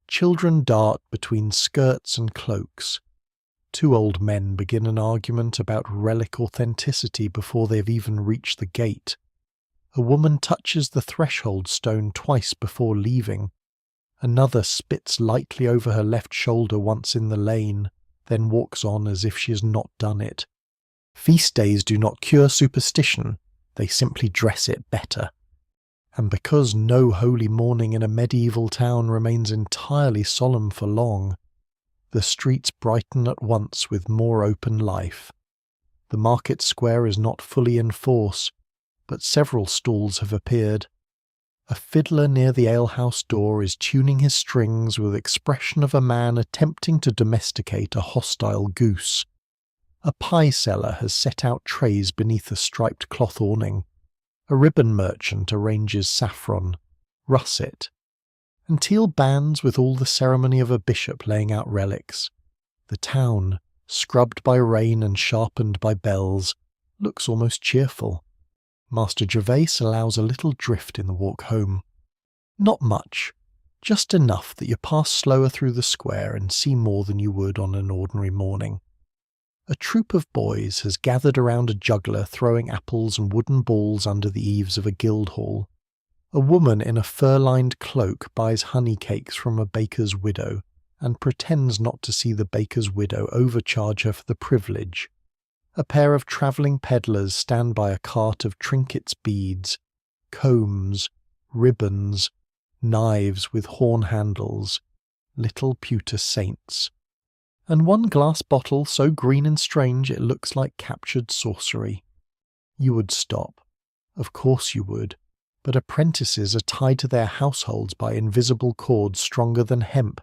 Children dart between skirts and cloaks. Two old men begin an argument about relic authenticity before they have even reached the gate. A woman touches the threshold stone twice before leaving. Another spits lightly over her left shoulder once in the lane, then walks on as if she has not done it. Feast days do not cure superstition, they simply dress it better. And because no holy morning in a medieval town remains entirely solemn for long, the streets brighten at once with more open life. The market square is not fully in force, but several stalls have appeared. A fiddler near the alehouse door is tuning his strings with the expression of a man attempting to domesticate a hostile goose. A pie seller has set out trays beneath a striped cloth awning. A ribbon merchant arranges saffron, russet, and teal bands with all the ceremony of a bishop laying out relics. The town, scrubbed by rain and sharpened by bells, looks almost cheerful. Master Gervais allows a little drift in the walk home. Not much, just enough that you pass slower through the square and see more than you would on an ordinary morning. A troop of boys has gathered around a juggler throwing apples and wooden balls under the eaves of a guild hall. A woman in a fur-lined cloak buys honey cakes from a baker's widow and pretends not to see the baker's widow overcharge her for the privilege. A pair of travelling peddlers stand by a cart of trinkets, beads, combs, ribbons, knives with horn handles, little pewter saints, and one glass bottle so green and strange it looks like captured sorcery. You would stop. Of course you would. But apprentices are tied to their households by invisible cords stronger than hemp.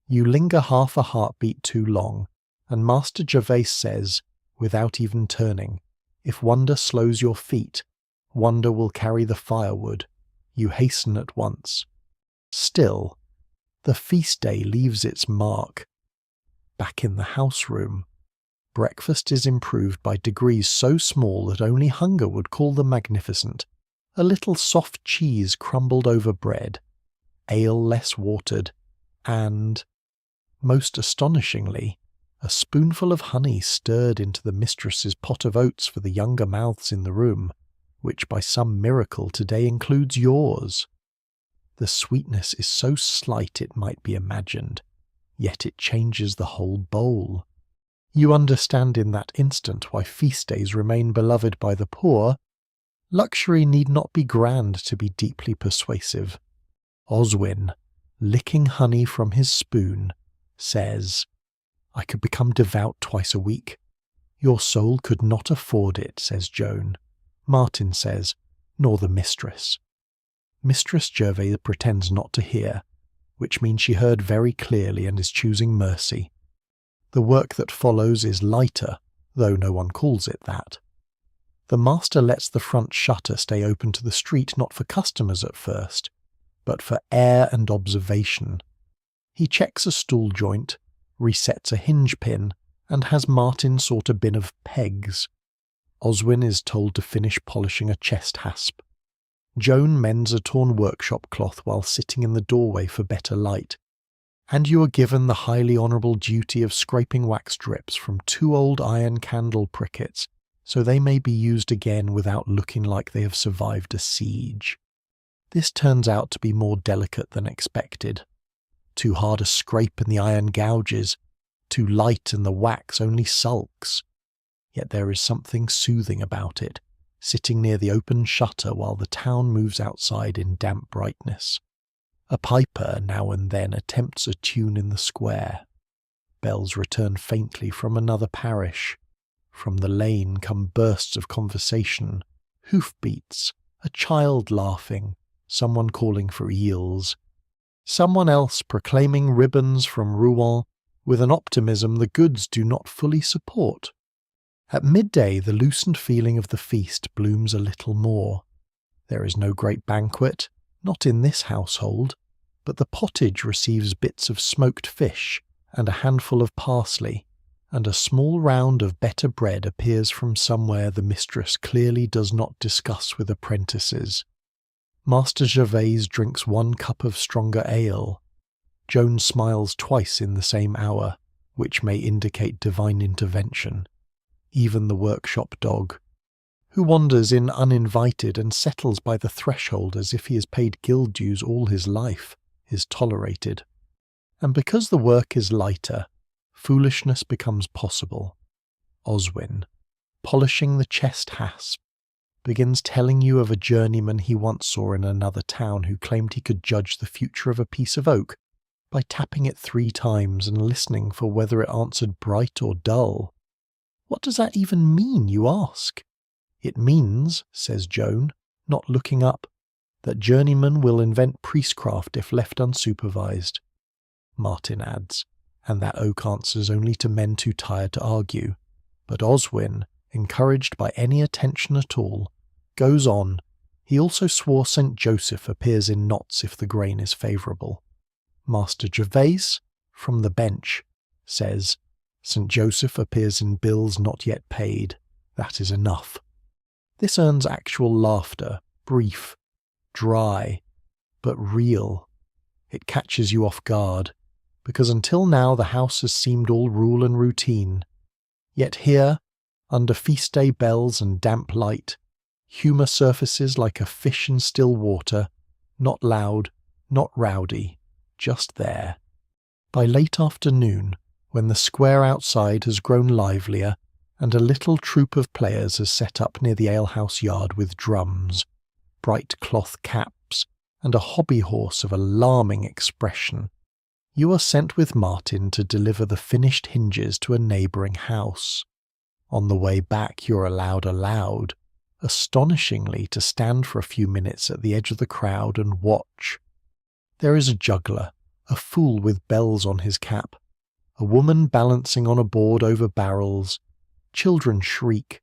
You linger half a heartbeat too long, and Master Gervais says, without even turning, if wonder slows your feet, wonder will carry the firewood. You hasten at once. Still, the feast day leaves its mark. Back in the house room, breakfast is improved by degrees so small that only hunger would call them magnificent. A little soft cheese crumbled over bread, ale less watered, and, most astonishingly, a spoonful of honey stirred into the mistress's pot of oats for the younger mouths in the room, which by some miracle today includes yours. The sweetness is so slight it might be imagined, yet it changes the whole bowl. You understand in that instant why feast days remain beloved by the poor. Luxury need not be grand to be deeply persuasive. Oswin, licking honey from his spoon, says, "I could become devout twice a week." "Your soul could not afford it," says Joan. Martin says, "Nor the mistress." Mistress Gervais pretends not to hear, which means she heard very clearly and is choosing mercy. The work that follows is lighter, though no one calls it that. The master lets the front shutter stay open to the street not for customers at first, but for air and observation. He checks a stool joint, resets a hinge pin, and has Martin sort a bin of pegs. Oswin is told to finish polishing a chest hasp. Joan mends a torn workshop cloth while sitting in the doorway for better light, and you are given the highly honourable duty of scraping wax drips from 2 old iron candle prickets so they may be used again without looking like they have survived a siege. This turns out to be more delicate than expected. Too hard a scrape and the iron gouges, too light and the wax only sulks. Yet there is something soothing about it, sitting near the open shutter while the town moves outside in damp brightness. A piper now and then attempts a tune in the square. Bells return faintly from another parish. From the lane come bursts of conversation, hoofbeats, a child laughing, someone calling for eels. Someone else proclaiming ribbons from Rouen with an optimism the goods do not fully support. At midday the loosened feeling of the feast blooms a little more. There is no great banquet, not in this household, but the pottage receives bits of smoked fish and a handful of parsley, and a small round of better bread appears from somewhere the mistress clearly does not discuss with apprentices. Master Gervais drinks 1 cup of stronger ale. Joan smiles twice in the same hour, which may indicate divine intervention. Even the workshop dog, who wanders in uninvited and settles by the threshold as if he has paid guild dues all his life, is tolerated. And because the work is lighter, foolishness becomes possible. Oswin, polishing the chest hasp, begins telling you of a journeyman he once saw in another town who claimed he could judge the future of a piece of oak by tapping it 3 times and listening for whether it answered bright or dull. What does that even mean, you ask? It means, says Joan, not looking up, that journeymen will invent priestcraft if left unsupervised. Martin adds, and that oak answers only to men too tired to argue. But Oswin, encouraged by any attention at all, goes on. He also swore St. Joseph appears in knots if the grain is favourable. Master Gervais, from the bench, says, St. Joseph appears in bills not yet paid. That is enough. This earns actual laughter, brief, dry, but real. It catches you off guard, because until now the house has seemed all rule and routine. Yet here, under feast day bells and damp light, humour surfaces like a fish in still water, not loud, not rowdy, just there. By late afternoon, when the square outside has grown livelier, and a little troop of players has set up near the alehouse yard with drums, bright cloth caps, and a hobby horse of alarming expression, you are sent with Martin to deliver the finished hinges to a neighbouring house. On the way back you are allowed, astonishingly, to stand for a few minutes at the edge of the crowd and watch. There is a juggler, a fool with bells on his cap, a woman balancing on a board over barrels, children shriek,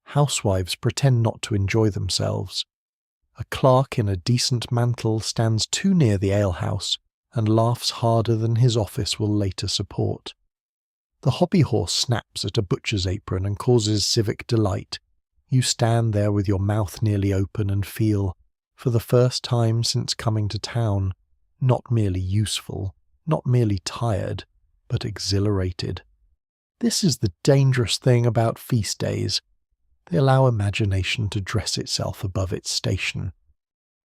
housewives pretend not to enjoy themselves. A clerk in a decent mantle stands too near the alehouse and laughs harder than his office will later support. The hobby horse snaps at a butcher's apron and causes civic delight. You stand there with your mouth nearly open and feel, for the first time since coming to town, not merely useful, not merely tired, but exhilarated. This is the dangerous thing about feast days. They allow imagination to dress itself above its station.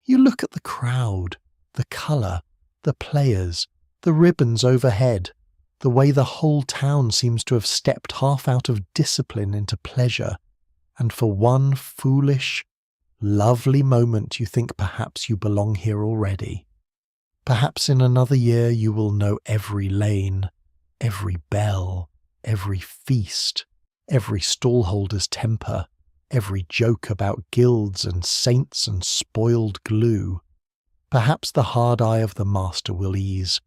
You look at the crowd, The colour, the players, the ribbons overhead, the way the whole town seems to have stepped half out of discipline into pleasure, and for one foolish, lovely moment you think perhaps you belong here already. Perhaps in another year you will know every lane, every bell, every feast, every stallholder's temper, every joke about guilds and saints and spoiled glue. Perhaps the hard eye of the master will ease.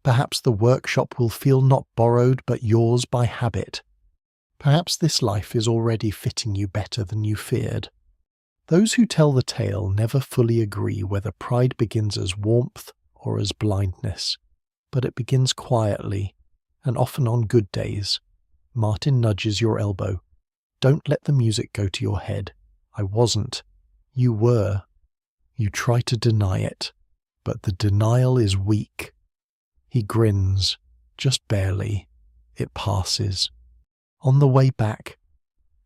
Perhaps the workshop will feel not borrowed but yours by habit. Perhaps this life is already fitting you better than you feared. Those who tell the tale never fully agree whether pride begins as warmth or as blindness, but it begins quietly, and often on good days. Martin nudges your elbow. Don't let the music go to your head. I wasn't. You were. You try to deny it, but the denial is weak. He grins, just barely. It passes. On the way back,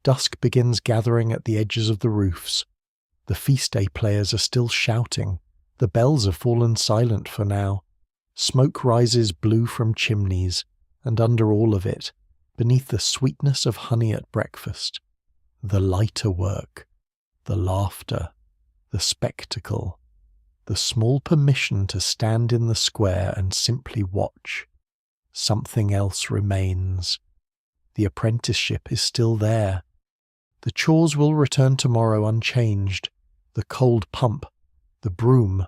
dusk begins gathering at the edges of the roofs. The feast day players are still shouting. The bells have fallen silent for now. Smoke rises blue from chimneys, and under all of it, beneath the sweetness of honey at breakfast, the lighter work, the laughter, the spectacle, the small permission to stand in the square and simply watch. Something else remains. The apprenticeship is still there. The chores will return tomorrow unchanged. The cold pump, the broom,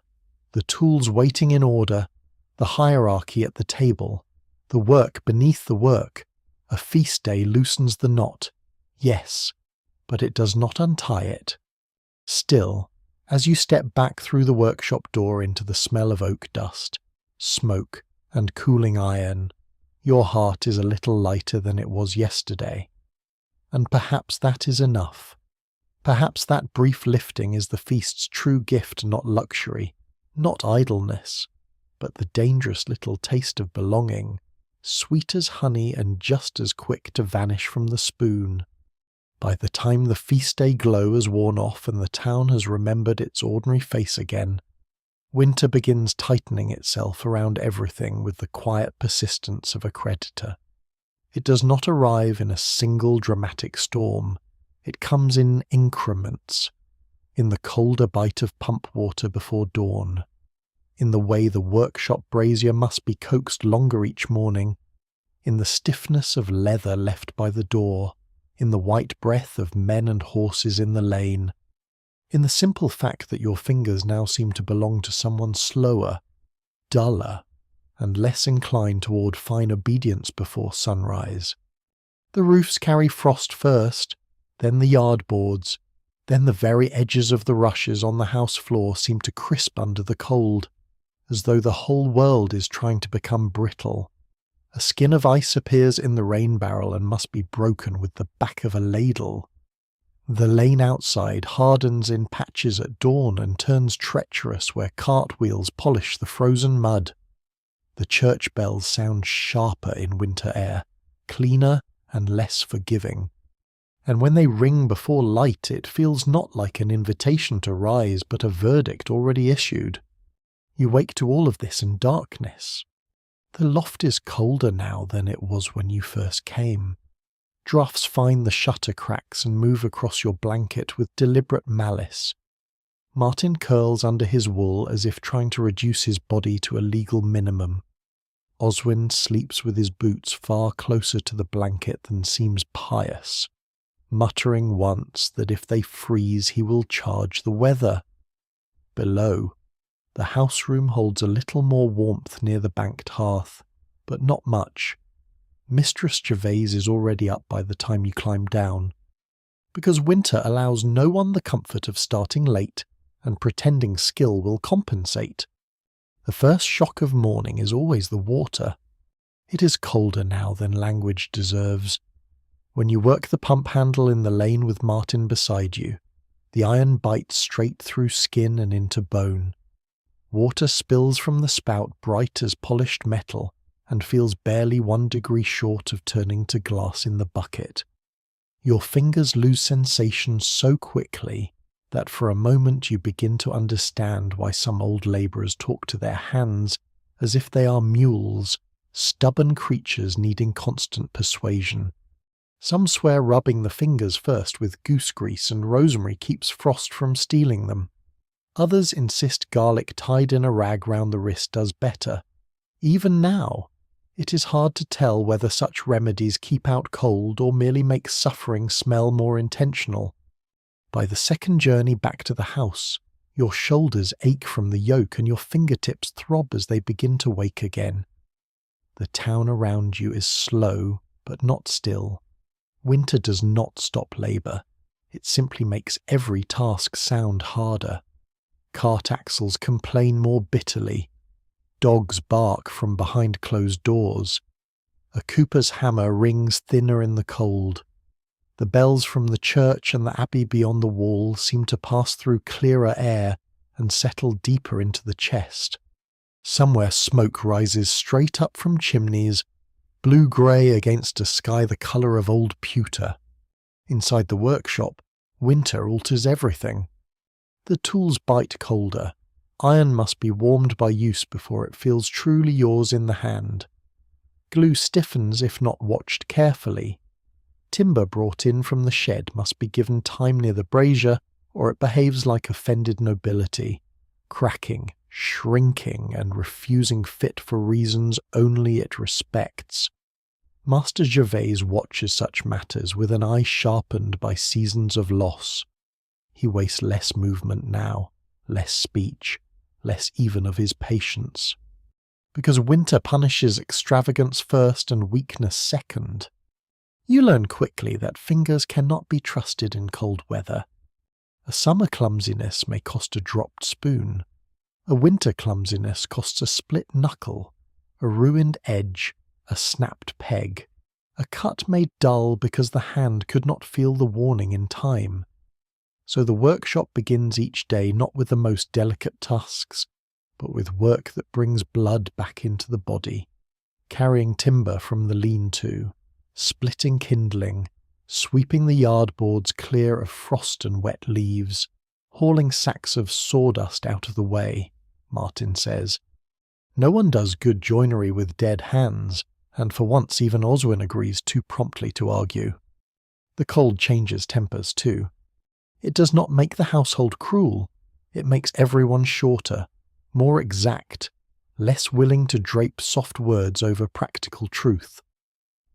the tools waiting in order, the hierarchy at the table, the work beneath the work. A feast day loosens the knot, yes, but it does not untie it. Still, as you step back through the workshop door into the smell of oak dust, smoke, and cooling iron, your heart is a little lighter than it was yesterday. And perhaps that is enough. Perhaps that brief lifting is the feast's true gift, not luxury, not idleness, but the dangerous little taste of belonging, sweet as honey and just as quick to vanish from the spoon. By the time the feast day glow has worn off and the town has remembered its ordinary face again, winter begins tightening itself around everything with the quiet persistence of a creditor. It does not arrive in a single dramatic storm. It comes in increments, in the colder bite of pump water before dawn, in the way the workshop brazier must be coaxed longer each morning, in the stiffness of leather left by the door, in the white breath of men and horses in the lane, in the simple fact that your fingers now seem to belong to someone slower, duller, and less inclined toward fine obedience before sunrise. The roofs carry frost first, then the yard boards, then the very edges of the rushes on the house floor seem to crisp under the cold, as though the whole world is trying to become brittle. A skin of ice appears in the rain barrel and must be broken with the back of a ladle. The lane outside hardens in patches at dawn and turns treacherous where cartwheels polish the frozen mud. The church bells sound sharper in winter air, cleaner and less forgiving. And when they ring before light, it feels not like an invitation to rise, but a verdict already issued. You wake to all of this in darkness. The loft is colder now than it was when you first came. Draughts find the shutter cracks and move across your blanket with deliberate malice. Martin curls under his wool as if trying to reduce his body to a legal minimum. Oswin sleeps with his boots far closer to the blanket than seems pious, muttering once that if they freeze he will charge the weather. Below, the house room holds a little more warmth near the banked hearth, but not much. Mistress Gervase is already up by the time you climb down, because winter allows no one the comfort of starting late and pretending skill will compensate. The first shock of morning is always the water. It is colder now than language deserves. When you work the pump handle in the lane with Martin beside you, the iron bites straight through skin and into bone. Water spills from the spout bright as polished metal and feels barely 1 degree short of turning to glass in the bucket. Your fingers lose sensation so quickly that for a moment you begin to understand why some old labourers talk to their hands as if they are mules, stubborn creatures needing constant persuasion. Some swear rubbing the fingers first with goose grease and rosemary keeps frost from stealing them. Others insist garlic tied in a rag round the wrist does better. Even now, it is hard to tell whether such remedies keep out cold or merely make suffering smell more intentional. By the second journey back to the house, your shoulders ache from the yoke and your fingertips throb as they begin to wake again. The town around you is slow, but not still. Winter does not stop labour. It simply makes every task sound harder. Cart axles complain more bitterly. Dogs bark from behind closed doors. A cooper's hammer rings thinner in the cold. The bells from the church and the abbey beyond the wall seem to pass through clearer air and settle deeper into the chest. Somewhere smoke rises straight up from chimneys, blue-grey against a sky the colour of old pewter. Inside the workshop, winter alters everything. The tools bite colder. Iron must be warmed by use before it feels truly yours in the hand. Glue stiffens if not watched carefully. Timber brought in from the shed must be given time near the brazier, or it behaves like offended nobility, cracking, shrinking, and refusing fit for reasons only it respects. Master Gervais watches such matters with an eye sharpened by seasons of loss. He wastes less movement now, less speech, less even of his patience. Because winter punishes extravagance first and weakness second. You learn quickly that fingers cannot be trusted in cold weather. A summer clumsiness may cost a dropped spoon. A winter clumsiness costs a split knuckle, a ruined edge, a snapped peg, a cut made dull because the hand could not feel the warning in time. So the workshop begins each day not with the most delicate tasks, but with work that brings blood back into the body, carrying timber from the lean-to, splitting kindling, sweeping the yard boards clear of frost and wet leaves, hauling sacks of sawdust out of the way, Martin says. No one does good joinery with dead hands, and for once even Oswin agrees too promptly to argue. The cold changes tempers too. It does not make the household cruel. It makes everyone shorter, more exact, less willing to drape soft words over practical truth.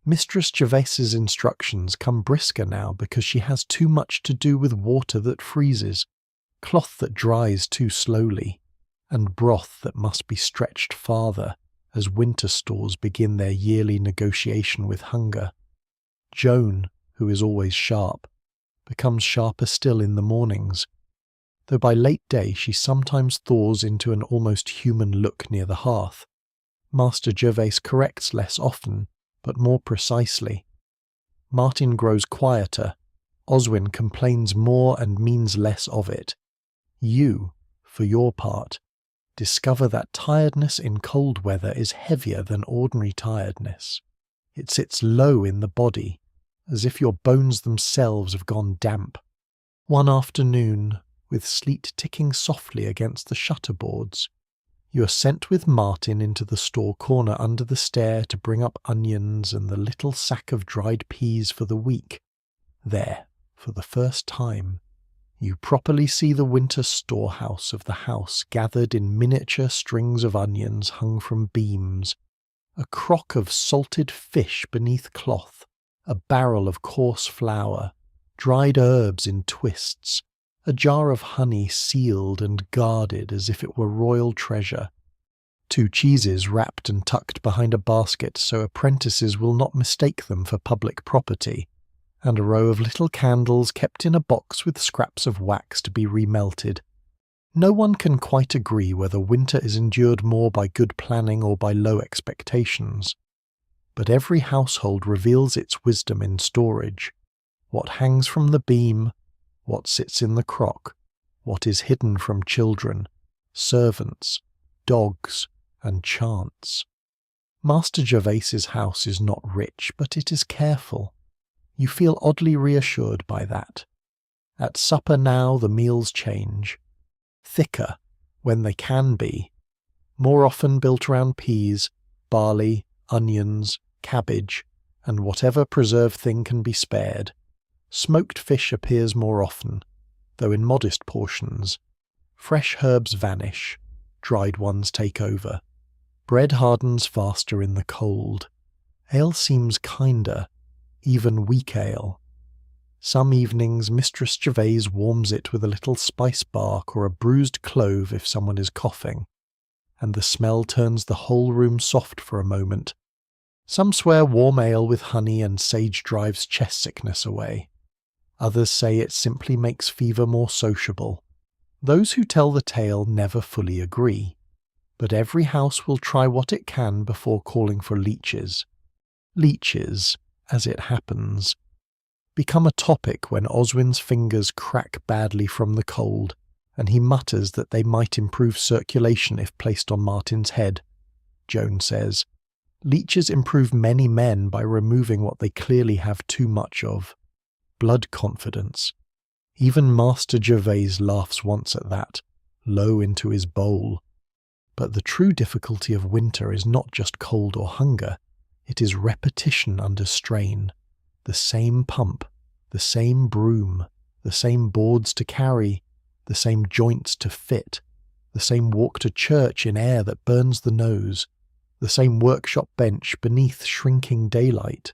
Mistress Gervais's instructions come brisker now because she has too much to do with water that freezes, cloth that dries too slowly, and broth that must be stretched farther as winter stores begin their yearly negotiation with hunger. Joan, who is always sharp, becomes sharper still in the mornings, though by late day she sometimes thaws into an almost human look near the hearth. Master Gervais corrects less often, but more precisely. Martin grows quieter. Oswin complains more and means less of it. You, for your part, discover that tiredness in cold weather is heavier than ordinary tiredness. It sits low in the body, as if your bones themselves have gone damp. One afternoon, with sleet ticking softly against the shutterboards, you are sent with Martin into the store corner under the stair to bring up onions and the little sack of dried peas for the week. There, for the first time, you properly see the winter storehouse of the house gathered in miniature strings of onions hung from beams, a crock of salted fish beneath cloth, a barrel of coarse flour, dried herbs in twists, a jar of honey sealed and guarded as if it were royal treasure, 2 cheeses wrapped and tucked behind a basket so apprentices will not mistake them for public property, and a row of little candles kept in a box with scraps of wax to be remelted. No one can quite agree whether winter is endured more by good planning or by low expectations, but every household reveals its wisdom in storage, what hangs from the beam, what sits in the crock, what is hidden from children, servants, dogs, and chance. Master Gervais's house is not rich, but it is careful. You feel oddly reassured by that. At supper now the meals change. Thicker, when they can be. More often built around peas, barley, onions, cabbage, and whatever preserved thing can be spared. Smoked fish appears more often, though in modest portions. Fresh herbs vanish, dried ones take over. Bread hardens faster in the cold. Ale seems kinder, even weak ale. Some evenings Mistress Gervase warms it with a little spice bark or a bruised clove if someone is coughing, and the smell turns the whole room soft for a moment. Some swear warm ale with honey and sage drives chest sickness away. Others say it simply makes fever more sociable. Those who tell the tale never fully agree, but every house will try what it can before calling for leeches. Leeches, as it happens, become a topic when Oswin's fingers crack badly from the cold, and he mutters that they might improve circulation if placed on Martin's head. Joan says, leeches improve many men by removing what they clearly have too much of. Blood confidence. Even Master Gervase laughs once at that, low into his bowl. But the true difficulty of winter is not just cold or hunger, it is repetition under strain. The same pump, the same broom, the same boards to carry, the same joints to fit, the same walk to church in air that burns the nose, the same workshop bench beneath shrinking daylight.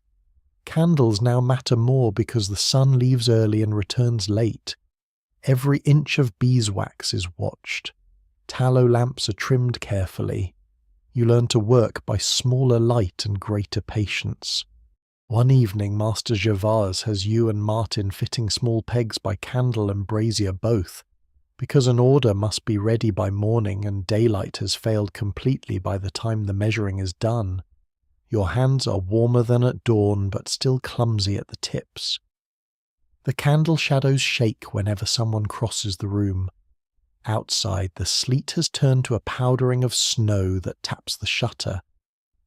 Candles now matter more because the sun leaves early and returns late. Every inch of beeswax is watched. Tallow lamps are trimmed carefully. You learn to work by smaller light and greater patience. One evening Master Gervase has you and Martin fitting small pegs by candle and brazier both, because an order must be ready by morning and daylight has failed completely by the time the measuring is done. Your hands are warmer than at dawn but still clumsy at the tips. The candle shadows shake whenever someone crosses the room. Outside, the sleet has turned to a powdering of snow that taps the shutter,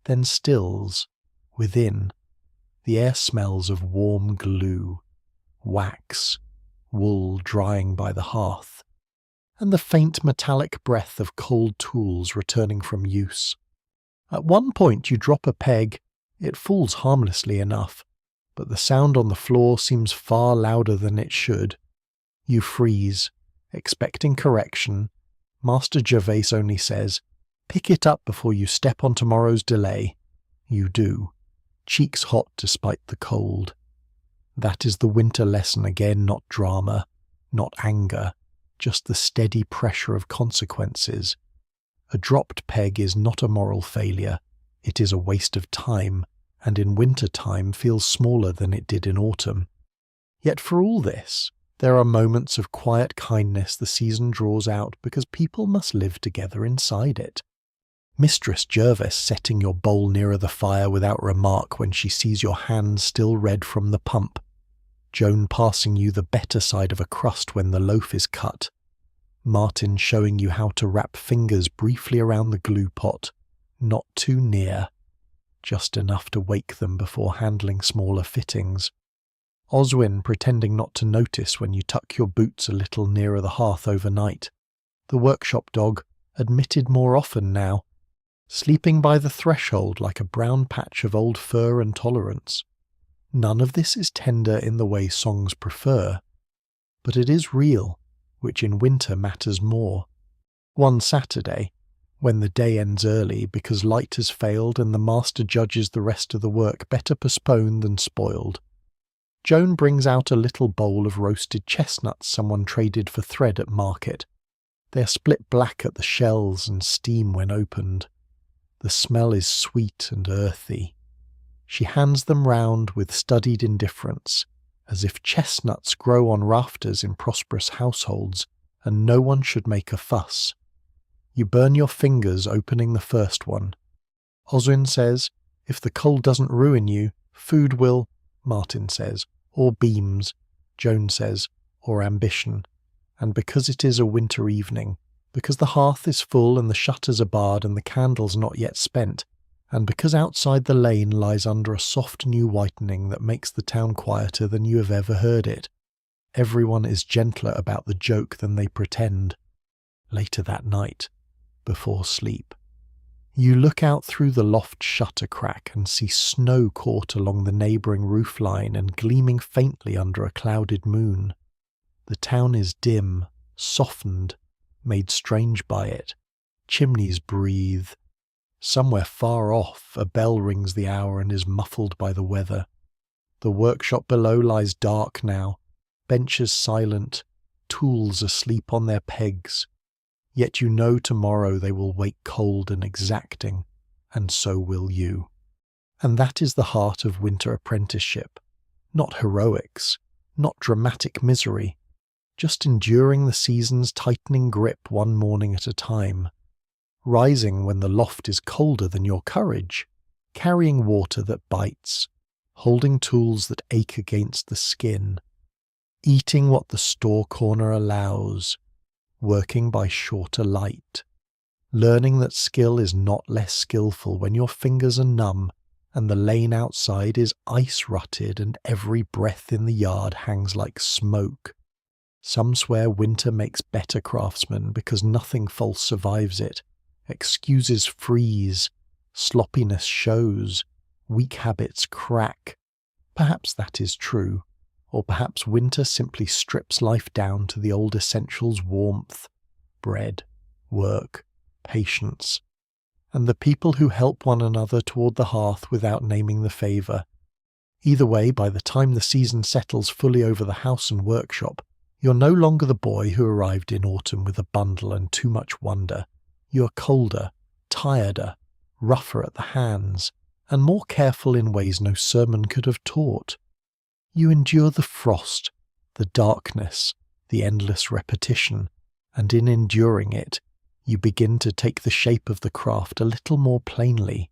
then stills. Within, the air smells of warm glue, wax, wool drying by the hearth, and the faint metallic breath of cold tools returning from use. At one point you drop a peg. It falls harmlessly enough, but the sound on the floor seems far louder than it should. You freeze, expecting correction. Master Gervase only says, "Pick it up before you step on tomorrow's delay." You do, cheeks hot despite the cold. That is the winter lesson again, not drama, not anger, just the steady pressure of consequences. A dropped peg is not a moral failure, it is a waste of time, and in winter time feels smaller than it did in autumn. Yet for all this, there are moments of quiet kindness the season draws out because people must live together inside it. Mistress Jervis setting your bowl nearer the fire without remark when she sees your hands still red from the pump. Joan passing you the better side of a crust when the loaf is cut. Martin showing you how to wrap fingers briefly around the glue pot, not too near, just enough to wake them before handling smaller fittings. Oswin pretending not to notice when you tuck your boots a little nearer the hearth overnight. The workshop dog, admitted more often now, sleeping by the threshold like a brown patch of old fur and tolerance. None of this is tender in the way songs prefer, but it is real, which in winter matters more. One Saturday, when the day ends early because light has failed and the master judges the rest of the work better postponed than spoiled, Joan brings out a little bowl of roasted chestnuts someone traded for thread at market. They are split black at the shells and steam when opened. The smell is sweet and earthy. She hands them round with studied indifference, as if chestnuts grow on rafters in prosperous households, and no one should make a fuss. You burn your fingers opening the first one. Oswin says, "If the cold doesn't ruin you, food will," Martin says, "or beams," Joan says, "or ambition." And because it is a winter evening, because the hearth is full and the shutters are barred and the candles not yet spent, and because outside the lane lies under a soft new whitening that makes the town quieter than you have ever heard it, Everyone is gentler about the joke than they pretend. Later that night, before sleep, you look out through the loft shutter crack and see snow caught along the neighbouring roofline and gleaming faintly under a clouded moon. The town is dim, softened, made strange by it. Chimneys breathe. Somewhere far off, a bell rings the hour and is muffled by the weather. The workshop below lies dark now, benches silent, tools asleep on their pegs. Yet you know tomorrow they will wake cold and exacting, and so will you. And that is the heart of winter apprenticeship. Not heroics, not dramatic misery, just enduring the season's tightening grip one morning at a time. Rising when the loft is colder than your courage, carrying water that bites, holding tools that ache against the skin, eating what the store corner allows, working by shorter light, learning that skill is not less skillful when your fingers are numb and the lane outside is ice-rutted and every breath in the yard hangs like smoke. Some swear winter makes better craftsmen because nothing false survives it. Excuses freeze, sloppiness shows, weak habits crack. Perhaps that is true. Or perhaps winter simply strips life down to the old essentials: warmth, bread, work, patience, and the people who help one another toward the hearth without naming the favour. Either way, by the time the season settles fully over the house and workshop, you're no longer the boy who arrived in autumn with a bundle and too much wonder. You're colder, tireder, rougher at the hands, and more careful in ways no sermon could have taught. You endure the frost, the darkness, the endless repetition, and in enduring it, you begin to take the shape of the craft a little more plainly.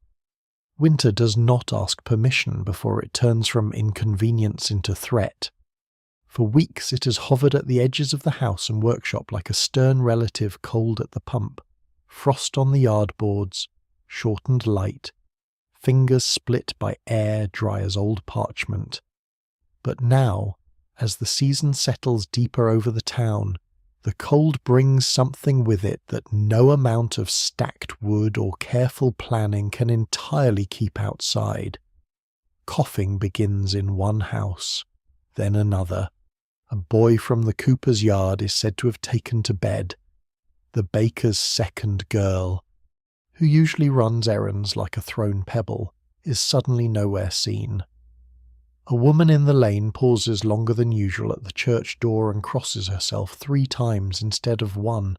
Winter does not ask permission before it turns from inconvenience into threat. For weeks it has hovered at the edges of the house and workshop like a stern relative cold at the pump, frost on the yard boards, shortened light, fingers split by air dry as old parchment. But now, as the season settles deeper over the town, the cold brings something with it that no amount of stacked wood or careful planning can entirely keep outside. Coughing begins in one house, then another. A boy from the cooper's yard is said to have taken to bed. The baker's second girl, who usually runs errands like a thrown pebble, is suddenly nowhere seen. A woman in the lane pauses longer than usual at the church door and crosses herself 3 times instead of 1.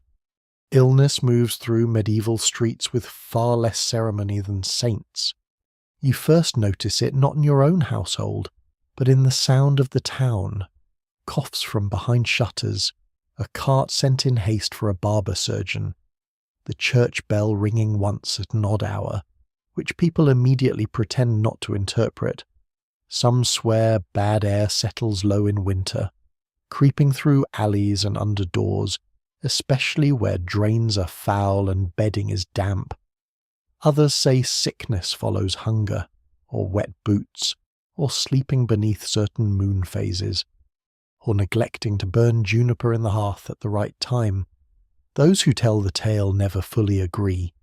Illness moves through medieval streets with far less ceremony than saints. You first notice it not in your own household, but in the sound of the town. Coughs from behind shutters, a cart sent in haste for a barber surgeon, the church bell ringing once at an odd hour, which people immediately pretend not to interpret. Some swear bad air settles low in winter, creeping through alleys and under doors, especially where drains are foul and bedding is damp. Others say sickness follows hunger, or wet boots, or sleeping beneath certain moon phases, or neglecting to burn juniper in the hearth at the right time. Those who tell the tale never fully agree,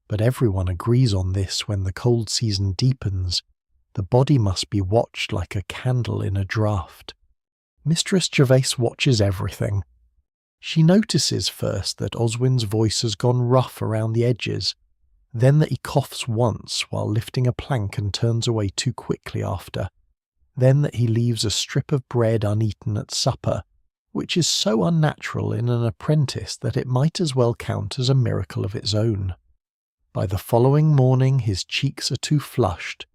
but everyone agrees on this: when the cold season deepens, the body must be watched like a candle in a draught. Mistress Gervase watches everything. She notices first that Oswin's voice has gone rough around the edges, then that he coughs once while lifting a plank and turns away too quickly after, then that he leaves a strip of bread uneaten at supper, which is so unnatural in an apprentice that it might as well count as a miracle of its own. By the following morning his cheeks are too flushed,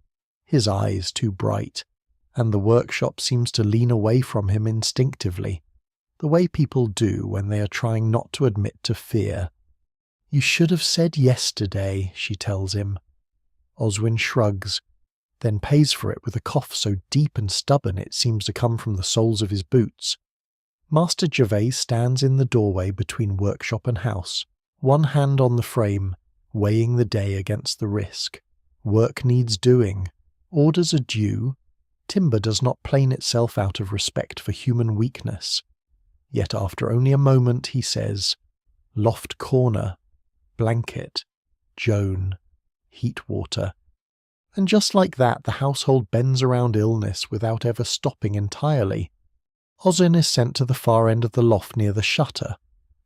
his eyes too bright, and the workshop seems to lean away from him instinctively, the way people do when they are trying not to admit to fear. "You should have said yesterday," she tells him. Oswin shrugs, then pays for it with a cough so deep and stubborn it seems to come from the soles of his boots. Master Gervase stands in the doorway between workshop and house, one hand on the frame, weighing the day against the risk. Work needs doing. Orders are due. timber does not plane itself out of respect for human weakness. Yet after only a moment he says, "Loft corner, blanket, Joan, heat water." And just like that, the household bends around illness without ever stopping entirely. Oswin is sent to the far end of the loft near the shutter,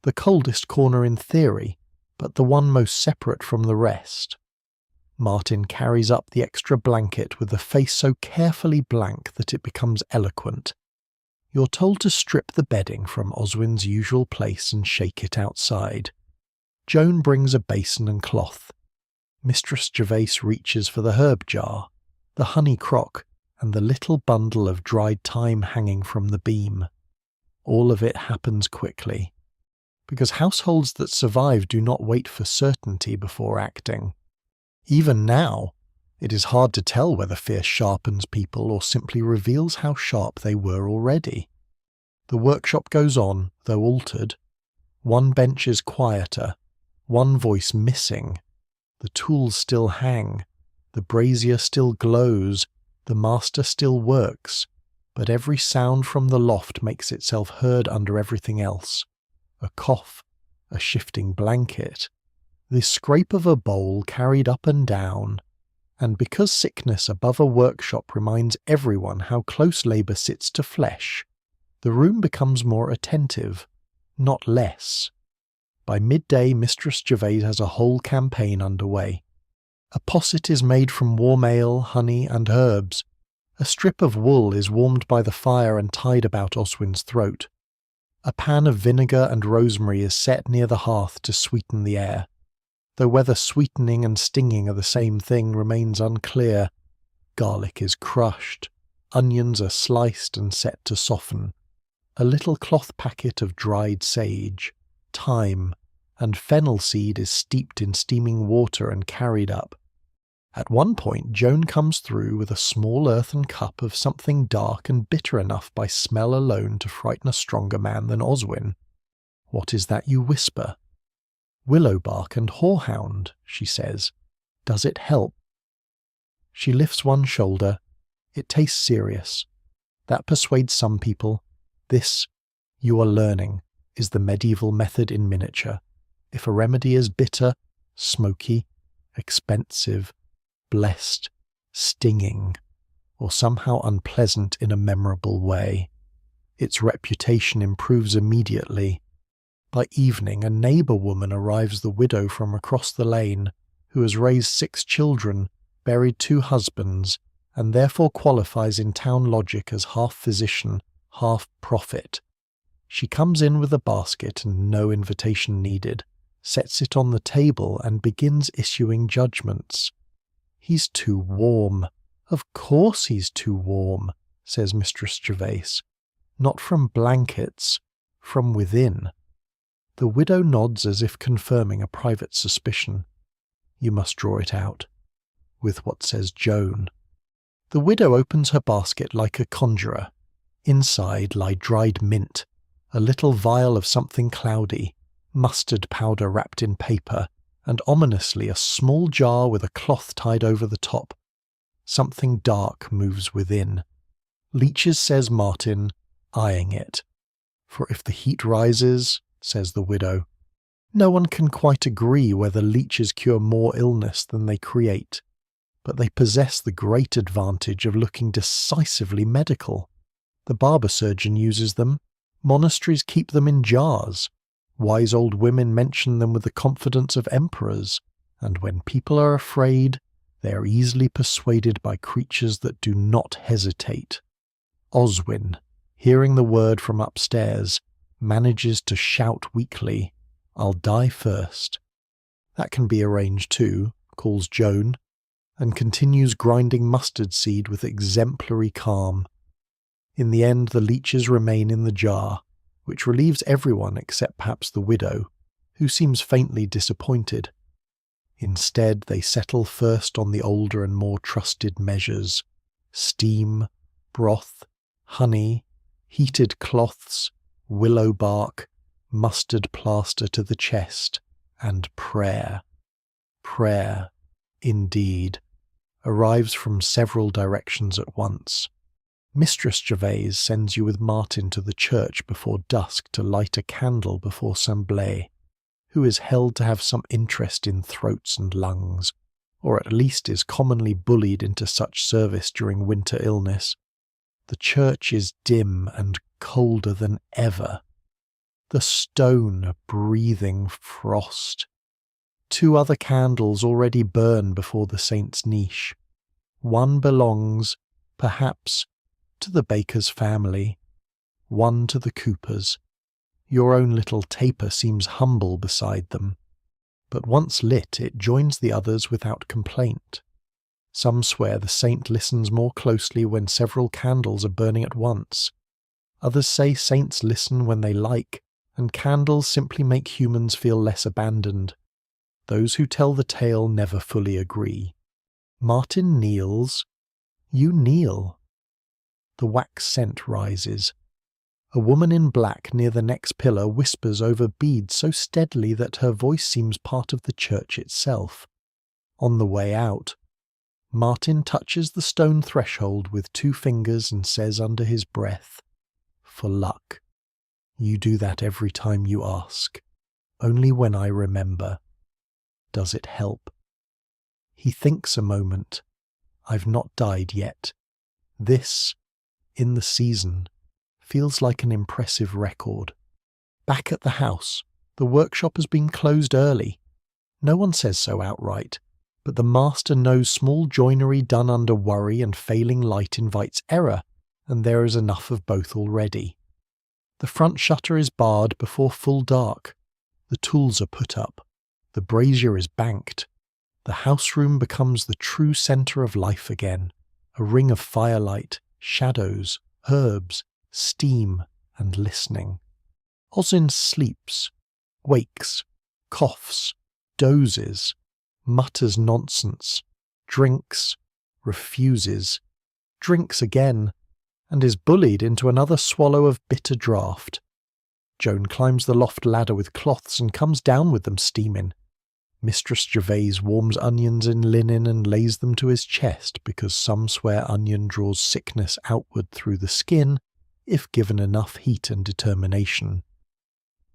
the coldest corner in theory, but the one most separate from the rest. Martin carries up the extra blanket with a face so carefully blank that it becomes eloquent. You're told to strip the bedding from Oswin's usual place and shake it outside. Joan brings a basin and cloth. Mistress Gervase reaches for the herb jar, the honey crock, and the little bundle of dried thyme hanging from the beam. All of it happens quickly, because households that survive do not wait for certainty before acting. Even now, it is hard to tell whether fear sharpens people or simply reveals how sharp they were already. The workshop goes on, though altered. One bench is quieter, one voice missing. The tools still hang, the brazier still glows, the master still works, but every sound from the loft makes itself heard under everything else. A cough, a shifting blanket, the scrape of a bowl carried up and down, and because sickness above a workshop reminds everyone how close labour sits to flesh, the room becomes more attentive, not less. By midday, Mistress Gervase has a whole campaign underway. A posset is made from warm ale, honey, and herbs. A strip of wool is warmed by the fire and tied about Oswin's throat. A pan of vinegar and rosemary is set near the hearth to sweeten the air. Though whether sweetening and stinging are the same thing remains unclear. Garlic is crushed. Onions are sliced and set to soften. A little cloth packet of dried sage, thyme, and fennel seed is steeped in steaming water and carried up. At one point, Joan comes through with a small earthen cup of something dark and bitter enough by smell alone to frighten a stronger man than Oswin. "What is that you whisper?" "Willow bark and horehound," she says. "Does it help?" She lifts one shoulder. It tastes serious. That persuades some people. This, you are learning, is the medieval method in miniature. If a remedy is bitter, smoky, expensive, blessed, stinging, or somehow unpleasant in a memorable way, its reputation improves immediately. By evening, a neighbour woman arrives, the widow from across the lane, who has raised 6 children, buried 2 husbands, and therefore qualifies in town logic as half physician, half prophet. She comes in with a basket and no invitation needed, sets it on the table and begins issuing judgments. "He's too warm. Of course he's too warm," says Mistress Gervase. "Not from blankets, from within." The widow nods as if confirming a private suspicion. You must draw it out. With what says Joan. The widow opens her basket like a conjurer. Inside lie dried mint, a little vial of something cloudy, mustard powder wrapped in paper, and ominously a small jar with a cloth tied over the top. Something dark moves within. "Leeches," says Martin, eyeing it. "For if the heat rises," says the widow. No one can quite agree whether leeches cure more illness than they create, but they possess the great advantage of looking decisively medical. The barber surgeon uses them. Monasteries keep them in jars. Wise old women mention them with the confidence of emperors, and when people are afraid, they are easily persuaded by creatures that do not hesitate. Oswin, hearing the word from upstairs, manages to shout weakly, "I'll die first." "That can be arranged too," calls Joan, and continues grinding mustard seed with exemplary calm. In the end, the leeches remain in the jar, which relieves everyone except perhaps the widow, who seems faintly disappointed. Instead, they settle first on the older and more trusted measures: steam, broth, honey, heated cloths, willow bark, mustard plaster to the chest, and prayer. Prayer, indeed, arrives from several directions at once. Mistress Gervais sends you with Martin to the church before dusk to light a candle before Saint Blais, who is held to have some interest in throats and lungs, or at least is commonly bullied into such service during winter illness. The church is dim and colder than ever. The stone a breathing frost. 2 other candles already burn before the saint's niche. One belongs, perhaps, to the baker's family, one to the cooper's. Your own little taper seems humble beside them, but once lit it joins the others without complaint. Some swear the saint listens more closely when several candles are burning at once. Others say saints listen when they like, and candles simply make humans feel less abandoned. Those who tell the tale never fully agree. Martin kneels. You kneel. The wax scent rises. A woman in black near the next pillar whispers over beads so steadily that her voice seems part of the church itself. On the way out, Martin touches the stone threshold with 2 fingers and says under his breath, "For luck. You do that every time you ask. Only when I remember. Does it help?" He thinks a moment. I've not died yet. This, in the season, feels like an impressive record. Back at the house, the workshop has been closed early. No one says so outright, but the master knows small joinery done under worry and failing light invites error, and there is enough of both already. The front shutter is barred before full dark. The tools are put up. The brazier is banked. The house room becomes the true centre of life again, a ring of firelight, shadows, herbs, steam, and listening. Oswin sleeps, wakes, coughs, dozes, mutters nonsense, drinks, refuses, drinks again, and is bullied into another swallow of bitter draught. Joan climbs the loft ladder with cloths and comes down with them steaming. Mistress Gervais warms onions in linen and lays them to his chest because some swear onion draws sickness outward through the skin if given enough heat and determination.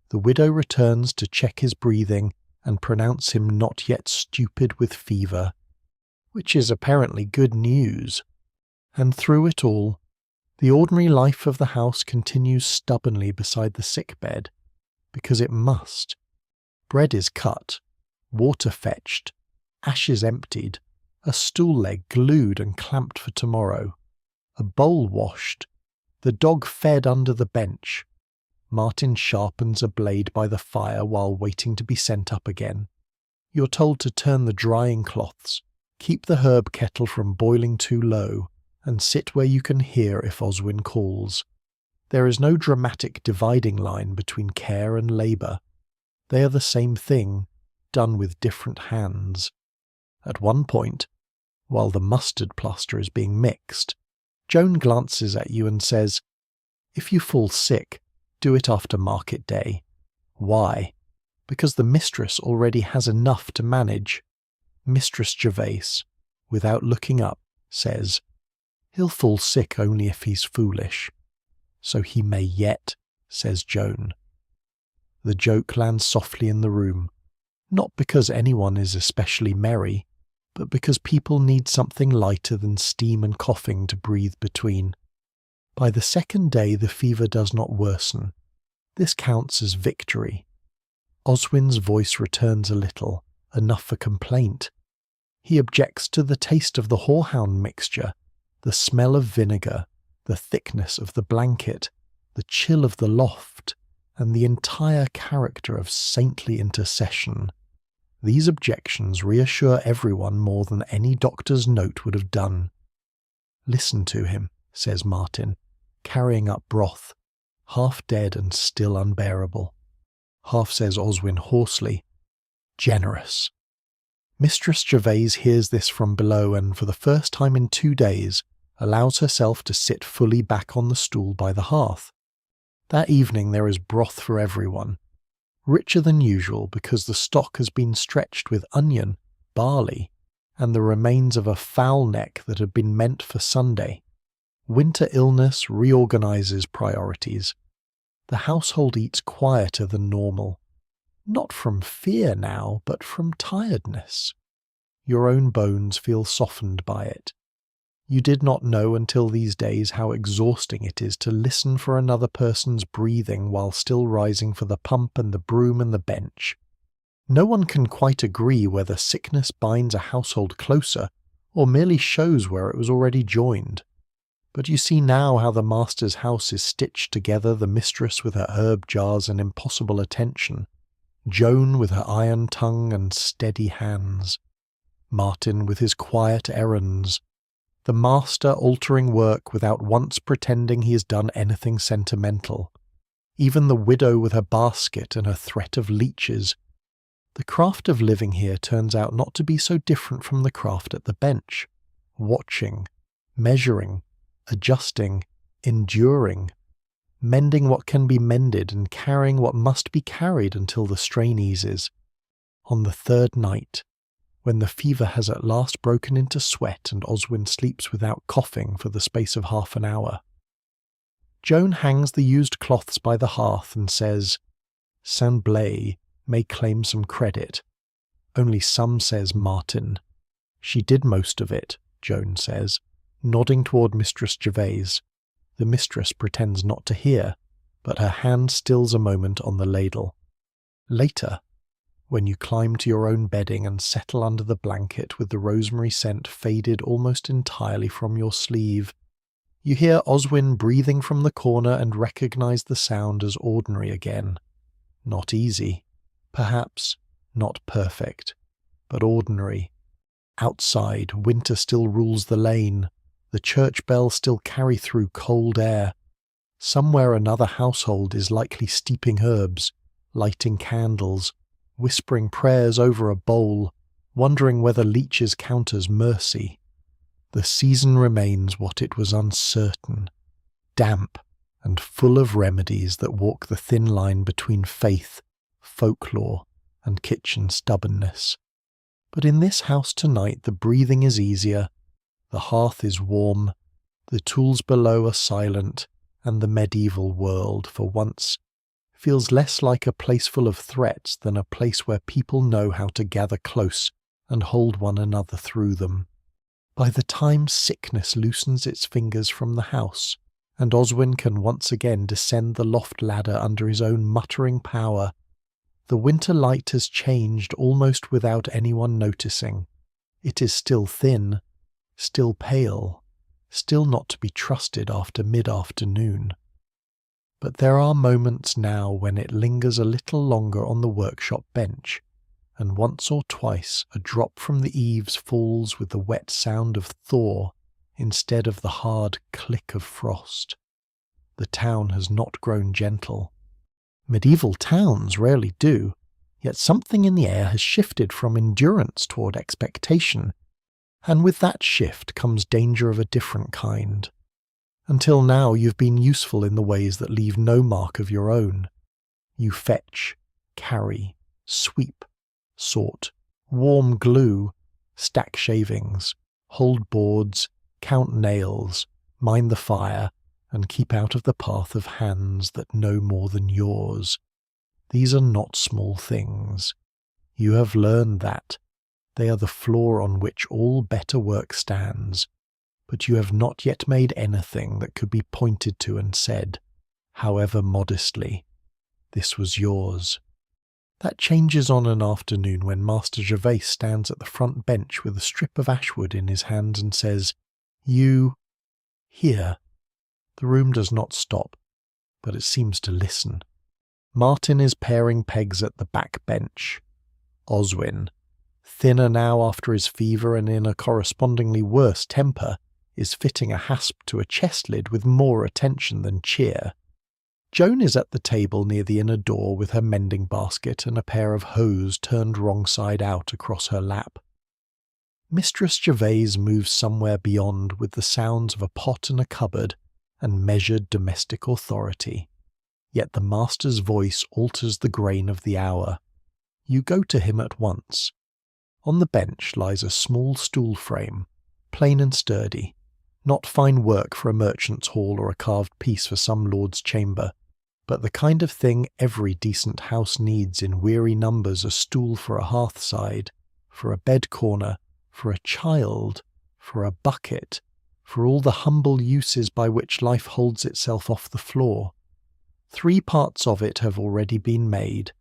The widow returns to check his breathing and pronounce him not yet stupid with fever, which is apparently good news. And through it all, the ordinary life of the house continues stubbornly beside the sick bed, because it must. Bread is cut, water fetched, ashes emptied, a stool leg glued and clamped for tomorrow, a bowl washed, the dog fed under the bench. Martin sharpens a blade by the fire while waiting to be sent up again. You're told to turn the drying cloths, keep the herb kettle from boiling too low, and sit where you can hear if Oswin calls. There is no dramatic dividing line between care and labour. They are the same thing, done with different hands. At one point, while the mustard plaster is being mixed, Joan glances at you and says, "If you fall sick, do it after market day." Why? Because the mistress already has enough to manage. Mistress Gervais, without looking up, says, "He'll fall sick only if he's foolish." "So he may yet," says Joan. The joke lands softly in the room, not because anyone is especially merry, but because people need something lighter than steam and coughing to breathe between. By the second day the fever does not worsen. This counts as victory. Oswin's voice returns a little, enough for complaint. He objects to the taste of the horehound mixture, the smell of vinegar, the thickness of the blanket, the chill of the loft, and the entire character of saintly intercession. These objections reassure everyone more than any doctor's note would have done. "Listen to him," says Martin, carrying up broth, half dead and still unbearable. Half says Oswin hoarsely, "Generous." Mistress Gervais hears this from below and, for the first time in 2 days, allows herself to sit fully back on the stool by the hearth. That evening there is broth for everyone, richer than usual because the stock has been stretched with onion, barley, and the remains of a fowl neck that had been meant for Sunday. Winter illness reorganizes priorities. The household eats quieter than normal. Not from fear now, but from tiredness. Your own bones feel softened by it. You did not know until these days how exhausting it is to listen for another person's breathing while still rising for the pump and the broom and the bench. No one can quite agree whether sickness binds a household closer or merely shows where it was already joined. But you see now how the master's house is stitched together, the mistress with her herb jars and impossible attention, Joan with her iron tongue and steady hands, Martin with his quiet errands, the master altering work without once pretending he has done anything sentimental, even the widow with her basket and her threat of leeches. The craft of living here turns out not to be so different from the craft at the bench, watching, measuring, adjusting, enduring, mending what can be mended and carrying what must be carried until the strain eases. On the third night, when the fever has at last broken into sweat and Oswin sleeps without coughing for the space of half an hour, Joan hangs the used cloths by the hearth and says, Saint Blais may claim some credit. Only some, says Martin. She did most of it, Joan says, nodding toward Mistress Gervase. The mistress pretends not to hear, but her hand stills a moment on the ladle. Later, when you climb to your own bedding and settle under the blanket with the rosemary scent faded almost entirely from your sleeve, you hear Oswin breathing from the corner and recognize the sound as ordinary again. Not easy, perhaps not perfect, but ordinary. Outside, winter still rules the lane. The church bells still carry through cold air. Somewhere another household is likely steeping herbs, lighting candles, whispering prayers over a bowl, wondering whether leeches count as mercy. The season remains what it was uncertain, damp and full of remedies that walk the thin line between faith, folklore, and kitchen stubbornness. But in this house tonight the breathing is easier, the hearth is warm, the tools below are silent, and the medieval world, for once, feels less like a place full of threats than a place where people know how to gather close and hold one another through them. By the time sickness loosens its fingers from the house, and Oswin can once again descend the loft ladder under his own muttering power, the winter light has changed almost without anyone noticing. It is still thin, still pale, still not to be trusted after mid-afternoon. But there are moments now when it lingers a little longer on the workshop bench, and once or twice a drop from the eaves falls with the wet sound of thaw instead of the hard click of frost. The town has not grown gentle. Medieval towns rarely do, yet something in the air has shifted from endurance toward expectation, and with that shift comes danger of a different kind. Until now you've been useful in the ways that leave no mark of your own. You fetch, carry, sweep, sort, warm glue, stack shavings, hold boards, count nails, mind the fire, and keep out of the path of hands that know more than yours. These are not small things. You have learned that. They are the floor on which all better work stands, but you have not yet made anything that could be pointed to and said, however modestly, this was yours. That changes on an afternoon when Master Gervase stands at the front bench with a strip of ashwood in his hands and says, "You, here." The room does not stop, but it seems to listen. Martin is paring pegs at the back bench. Oswin, thinner now after his fever and in a correspondingly worse temper, is fitting a hasp to a chest lid with more attention than cheer. Joan is at the table near the inner door with her mending basket and a pair of hose turned wrong side out across her lap. Mistress Gervase moves somewhere beyond with the sounds of a pot and a cupboard and measured domestic authority. Yet the master's voice alters the grain of the hour. You go to him at once. On the bench lies a small stool frame, plain and sturdy, Not fine work for a merchant's hall or a carved piece for some lord's chamber, but the kind of thing every decent house needs in weary numbers: a stool for a hearthside, for a bed corner, for a child, for a bucket, for all the humble uses by which life holds itself off the floor. 3 parts of it have already been made.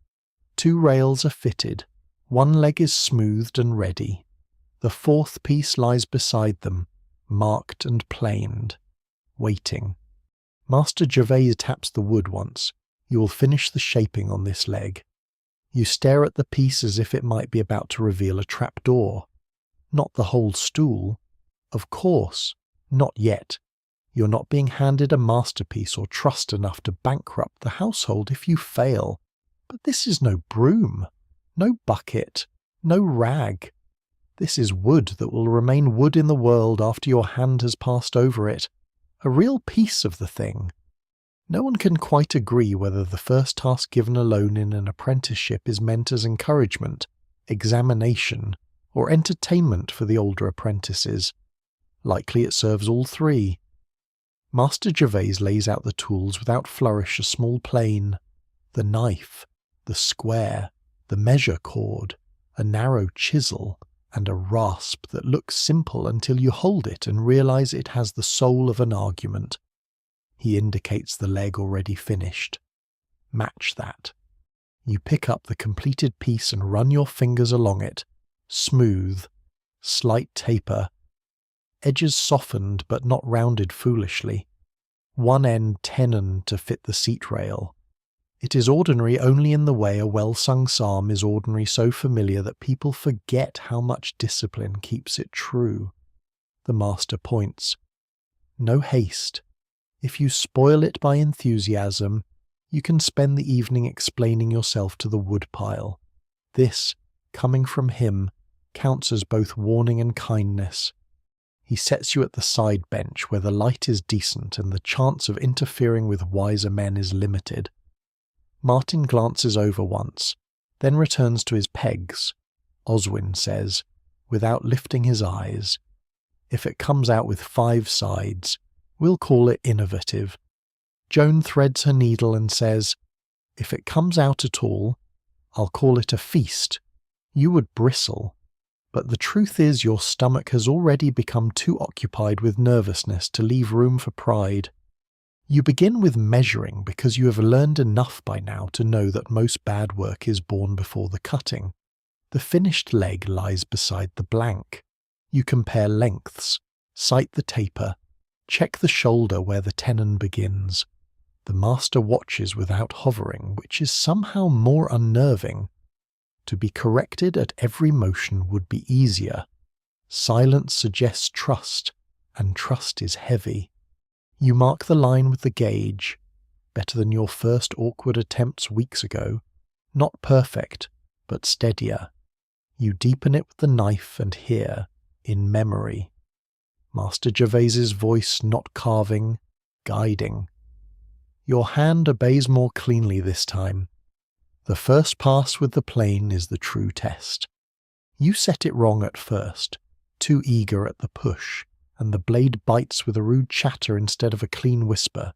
2 rails are fitted, 1 leg is smoothed and ready. The 4th piece lies beside them, marked and planed, waiting. Master Gervais taps the wood once. You will finish the shaping on this leg. You stare at the piece as if it might be about to reveal a trapdoor. Not the whole stool. Of course, not yet. You're not being handed a masterpiece or trust enough to bankrupt the household if you fail. But this is no broom, no bucket, no rag. This is wood that will remain wood in the world after your hand has passed over it. A real piece of the thing. No one can quite agree whether the first task given alone in an apprenticeship is meant as encouragement, examination, or entertainment for the older apprentices. Likely it serves all 3. Master Gervais lays out the tools without flourish: a small plane, the knife, the square, the measure cord, a narrow chisel, and a rasp that looks simple until you hold it and realize it has the soul of an argument. He indicates the leg already finished. Match that. You pick up the completed piece and run your fingers along it. Smooth, slight taper, edges softened but not rounded foolishly. One end tenoned to fit the seat rail. It is ordinary only in the way a well-sung psalm is ordinary, so familiar that people forget how much discipline keeps it true. The master points. No haste. If you spoil it by enthusiasm, you can spend the evening explaining yourself to the woodpile. This, coming from him, counts as both warning and kindness. He sets you at the side bench where the light is decent and the chance of interfering with wiser men is limited. Martin glances over once, then returns to his pegs. Oswin says, without lifting his eyes, "If it comes out with 5 sides, we'll call it innovative." Joan threads her needle and says, "If it comes out at all, I'll call it a feast." You would bristle, but the truth is your stomach has already become too occupied with nervousness to leave room for pride. You begin with measuring because you have learned enough by now to know that most bad work is born before the cutting. The finished leg lies beside the blank. You compare lengths, sight the taper, check the shoulder where the tenon begins. The master watches without hovering, which is somehow more unnerving. To be corrected at every motion would be easier. Silence suggests trust, and trust is heavy. You mark the line with the gauge, better than your first awkward attempts weeks ago. Not perfect, but steadier. You deepen it with the knife and hear, in memory, Master Gervais's voice not carving, guiding. Your hand obeys more cleanly this time. The first pass with the plane is the true test. You set it wrong at first, too eager at the push, and the blade bites with a rude chatter instead of a clean whisper.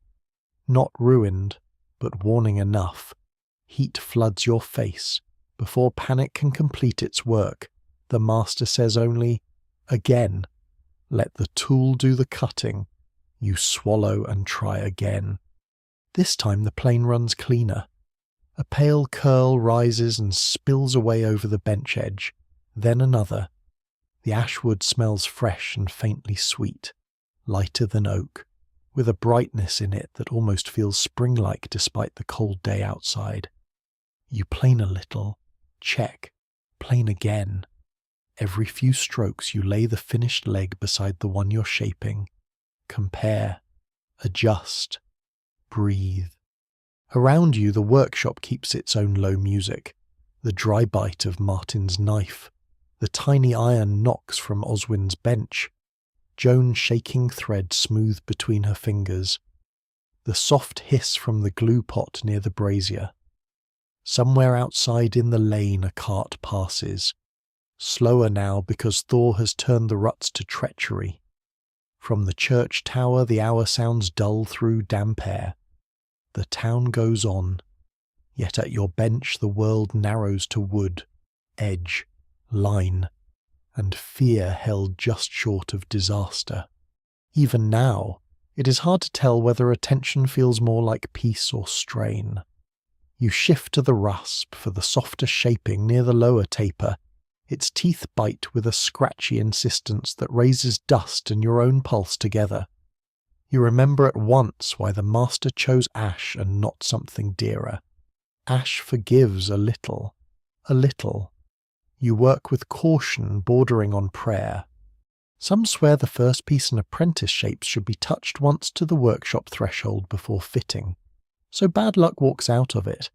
Not ruined, but warning enough. Heat floods your face. Before panic can complete its work, the master says only, "Again." Let the tool do the cutting. You swallow and try again. This time the plane runs cleaner. A pale curl rises and spills away over the bench edge, then another. The ashwood smells fresh and faintly sweet, lighter than oak, with a brightness in it that almost feels spring-like despite the cold day outside. You plane a little, check, plane again. Every few strokes you lay the finished leg beside the one you're shaping. Compare, adjust, breathe. Around you the workshop keeps its own low music, the dry bite of Martin's knife, the tiny iron knocks from Oswin's bench, Joan shaking thread smooth between her fingers, the soft hiss from the glue pot near the brazier. Somewhere outside in the lane a cart passes, slower now because Thor has turned the ruts to treachery. From the church tower the hour sounds dull through damp air. The town goes on, yet at your bench the world narrows to wood, edge, line, and fear held just short of disaster. Even now, it is hard to tell whether attention feels more like peace or strain. You shift to the rasp for the softer shaping near the lower taper. Its teeth bite with a scratchy insistence that raises dust and your own pulse together. You remember at once why the master chose ash and not something dearer. Ash forgives a little, a little. You work with caution bordering on prayer. Some swear the first piece an apprentice shapes should be touched once to the workshop threshold before fitting, so bad luck walks out of it.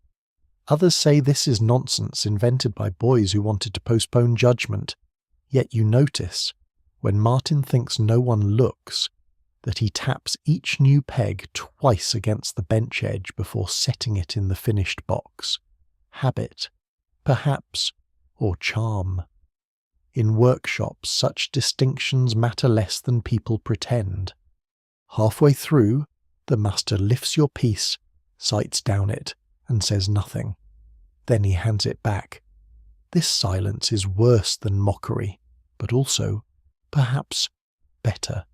Others say this is nonsense invented by boys who wanted to postpone judgment, yet you notice, when Martin thinks no one looks, that he taps each new peg twice against the bench edge before setting it in the finished box. Habit, perhaps, or charm. In workshops, such distinctions matter less than people pretend. Halfway through, the master lifts your piece, sights down it, and says nothing. Then he hands it back. This silence is worse than mockery, but also, perhaps, better.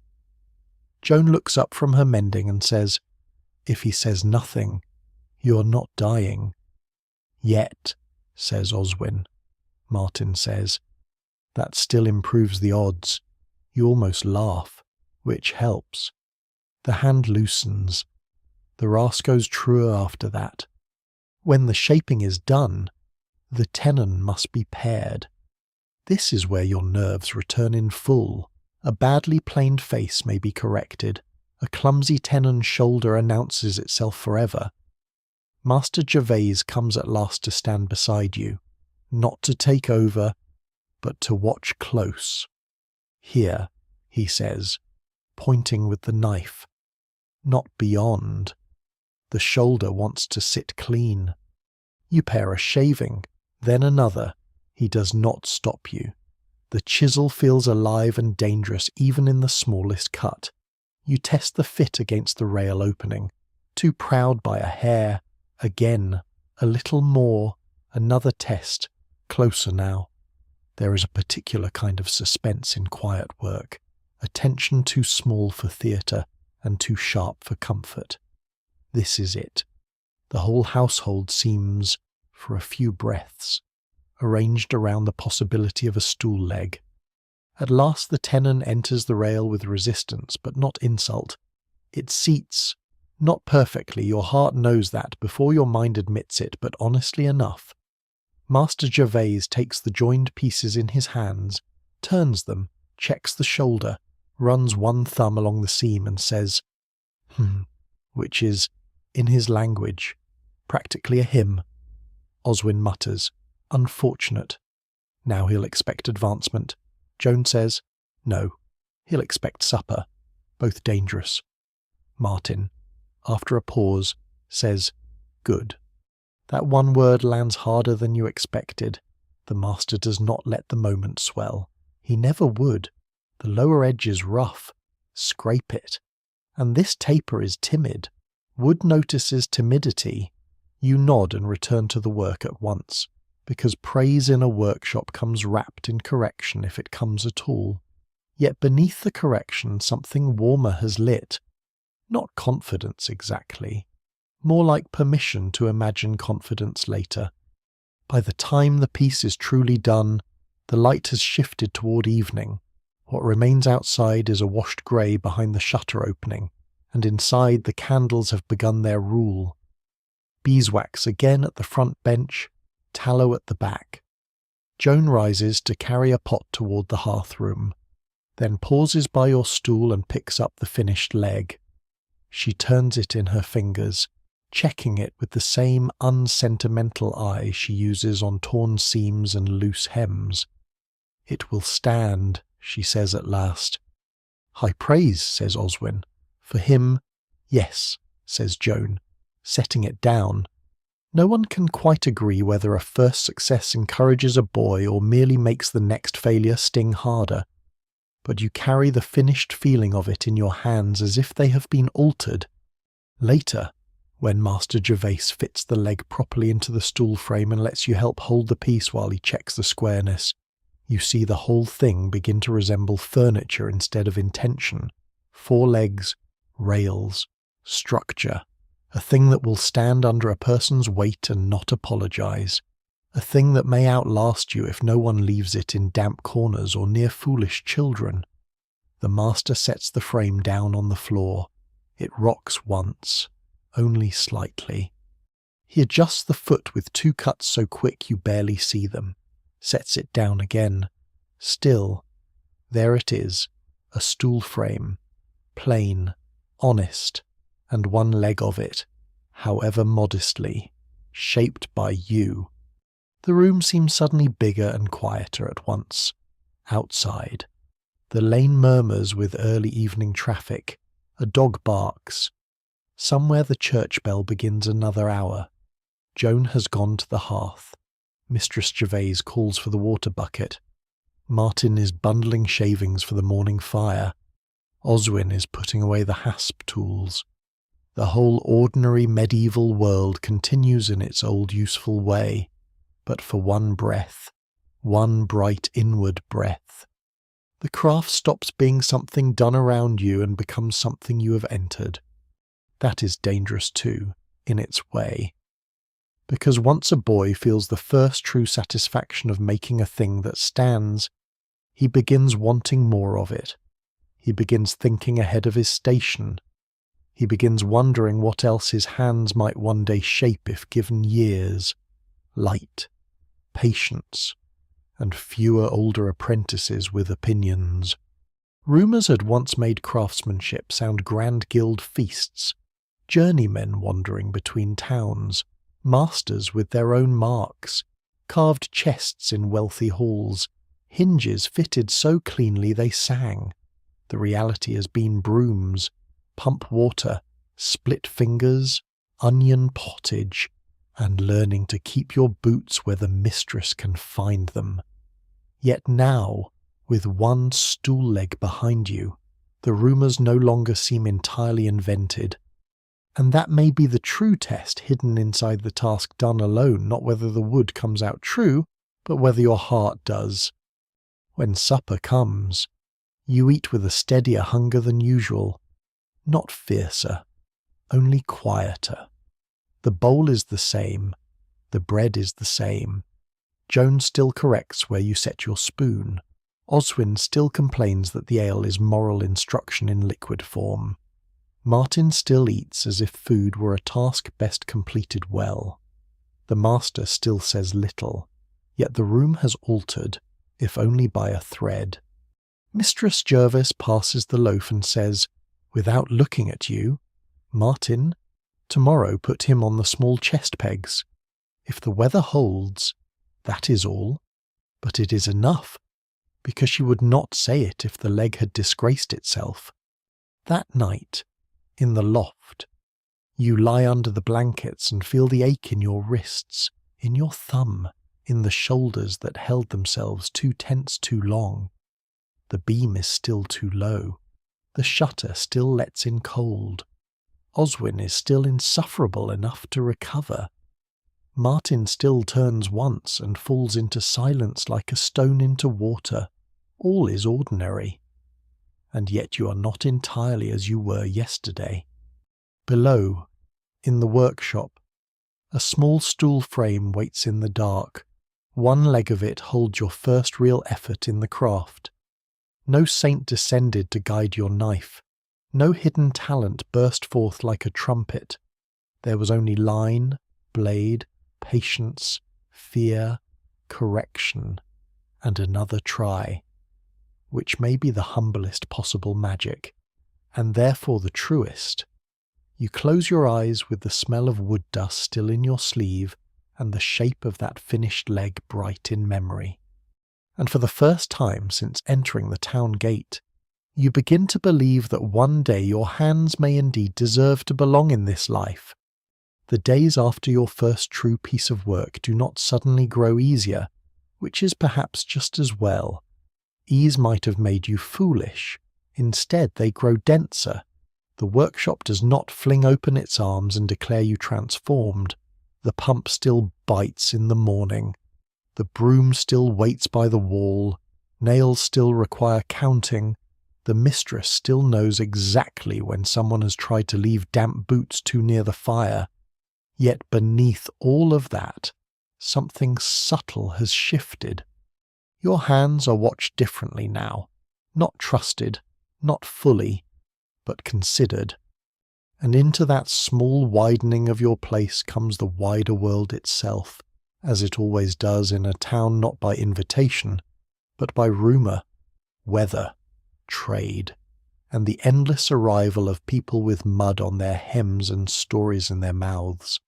Joan looks up from her mending and says, "If he says nothing, you're not dying." "Yet," says Oswin. Martin says, "That still improves the odds." You almost laugh, which helps. The hand loosens. The rasp goes truer after that. When the shaping is done, the tenon must be paired. This is where your nerves return in full. A badly planed face may be corrected. A clumsy tenon shoulder announces itself forever. Master Gervais comes at last to stand beside you, not to take over, but to watch close. "Here," he says, pointing with the knife. "Not beyond." The shoulder wants to sit clean. You pair a shaving, then another. He does not stop you. The chisel feels alive and dangerous even in the smallest cut. You test the fit against the rail opening. Too proud by a hair. Again, a little more. Another test. Closer now. There is a particular kind of suspense in quiet work. Attention too small for theatre and too sharp for comfort. This is it. The whole household seems, for a few breaths, arranged around the possibility of a stool leg. At last the tenon enters the rail with resistance, but not insult. It seats, not perfectly, your heart knows that before your mind admits it, but honestly enough. Master Gervais takes the joined pieces in his hands, turns them, checks the shoulder, runs one thumb along the seam and says, which is, in his language, practically a hymn. Oswin mutters, "Unfortunate. Now he'll expect advancement." Joan says, "No, he'll expect supper. Both dangerous." Martin, after a pause, says, "Good." That one word lands harder than you expected. The master does not let the moment swell. He never would. The lower edge is rough. Scrape it. And this taper is timid. Wood notices timidity. You nod and return to the work at once, because praise in a workshop comes wrapped in correction if it comes at all. Yet beneath the correction something warmer has lit. Not confidence exactly. More like permission to imagine confidence later. By the time the piece is truly done, the light has shifted toward evening. What remains outside is a washed grey behind the shutter opening, and inside the candles have begun their rule. Beeswax again at the front bench, tallow at the back. Joan rises to carry a pot toward the hearth-room, then pauses by your stool and picks up the finished leg. She turns it in her fingers, checking it with the same unsentimental eye she uses on torn seams and loose hems. "It will stand," she says at last. "High praise," says Oswin. "For him, yes," says Joan, setting it down. No one can quite agree whether a first success encourages a boy or merely makes the next failure sting harder. but you carry the finished feeling of it in your hands as if they have been altered. Later, when Master Gervais fits the leg properly into the stool frame and lets you help hold the piece while he checks the squareness, you see the whole thing begin to resemble furniture instead of intention. 4 legs, rails, structure, a thing that will stand under a person's weight and not apologize, a thing that may outlast you if no one leaves it in damp corners or near foolish children. The master sets the frame down on the floor. It rocks once, only slightly. He adjusts the foot with 2 cuts so quick you barely see them, sets it down again. Still, there it is, a stool frame, plain, honest, and 1 leg of it, however modestly, shaped by you. The room seems suddenly bigger and quieter at once. Outside, the lane murmurs with early evening traffic. A dog barks. Somewhere the church bell begins another hour. Joan has gone to the hearth. Mistress Gervais calls for the water bucket. Martin is bundling shavings for the morning fire. Oswin is putting away the hasp tools. The whole ordinary medieval world continues in its old useful way, but for 1 breath, 1 bright inward breath. The craft stops being something done around you and becomes something you have entered. That is dangerous too, in its way. Because once a boy feels the first true satisfaction of making a thing that stands, he begins wanting more of it. He begins thinking ahead of his station. He begins wondering what else his hands might one day shape if given years, light, patience, and fewer older apprentices with opinions. Rumours had once made craftsmanship sound grand guild feasts, journeymen wandering between towns, masters with their own marks, carved chests in wealthy halls, hinges fitted so cleanly they sang. The reality has been brooms, pump water, split fingers, onion pottage, and learning to keep your boots where the mistress can find them. Yet now, with 1 stool leg behind you, the rumours no longer seem entirely invented. And that may be the true test hidden inside the task done alone, not whether the wood comes out true, but whether your heart does. When supper comes, you eat with a steadier hunger than usual, not fiercer, only quieter. The bowl is the same, the bread is the same. Joan still corrects where you set your spoon. Oswin still complains that the ale is moral instruction in liquid form. Martin still eats as if food were a task best completed well. The master still says little, yet the room has altered, if only by a thread. Mistress Jervis passes the loaf and says, without looking at you, Martin, tomorrow put him on the small chest pegs. If the weather holds, that is all. But it is enough, because she would not say it if the leg had disgraced itself. That night, in the loft, you lie under the blankets and feel the ache in your wrists, in your thumb, in the shoulders that held themselves too tense too long. The beam is still too low. The shutter still lets in cold. Oswin is still insufferable enough to recover. Martin still turns once and falls into silence like a stone into water. All is ordinary. And yet you are not entirely as you were yesterday. Below, in the workshop, a small stool frame waits in the dark. 1 leg of it holds your first real effort in the craft. No saint descended to guide your knife. No hidden talent burst forth like a trumpet. There was only line, blade, patience, fear, correction, and another try, which may be the humblest possible magic, and therefore the truest. You close your eyes with the smell of wood dust still in your sleeve and the shape of that finished leg bright in memory. And for the first time since entering the town gate, you begin to believe that one day your hands may indeed deserve to belong in this life. The days after your first true piece of work do not suddenly grow easier, which is perhaps just as well. Ease might have made you foolish. Instead, they grow denser. The workshop does not fling open its arms and declare you transformed. The pump still bites in the morning. The broom still waits by the wall. Nails still require counting. The mistress still knows exactly when someone has tried to leave damp boots too near the fire. Yet beneath all of that, something subtle has shifted. Your hands are watched differently now, not trusted, not fully, but considered. And into that small widening of your place comes the wider world itself, as it always does in a town not by invitation, but by rumour, weather, trade, and the endless arrival of people with mud on their hems and stories in their mouths.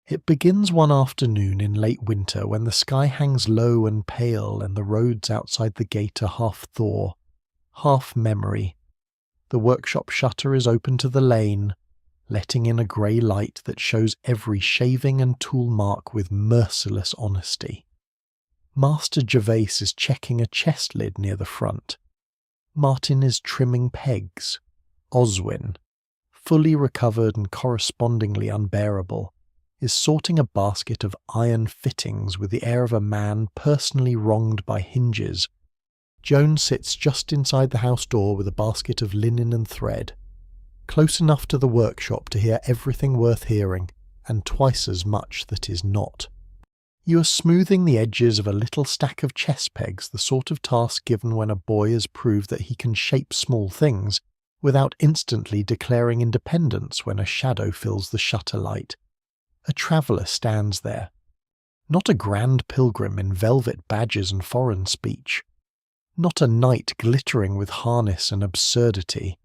It begins one afternoon in late winter when the sky hangs low and pale and the roads outside the gate are half thaw, half memory. The workshop shutter is open to the lane, letting in a grey light that shows every shaving and tool mark with merciless honesty. Master Gervais is checking a chest lid near the front. Martin is trimming pegs. Oswin, fully recovered and correspondingly unbearable, is sorting a basket of iron fittings with the air of a man personally wronged by hinges. Joan sits just inside the house door with a basket of linen and thread, close enough to the workshop to hear everything worth hearing, and twice as much that is not. You are smoothing the edges of a little stack of chess pegs, the sort of task given when a boy has proved that he can shape small things, without instantly declaring independence when a shadow fills the shutter light. A traveller stands there. Not a grand pilgrim in velvet badges and foreign speech. Not a knight glittering with harness and absurdity.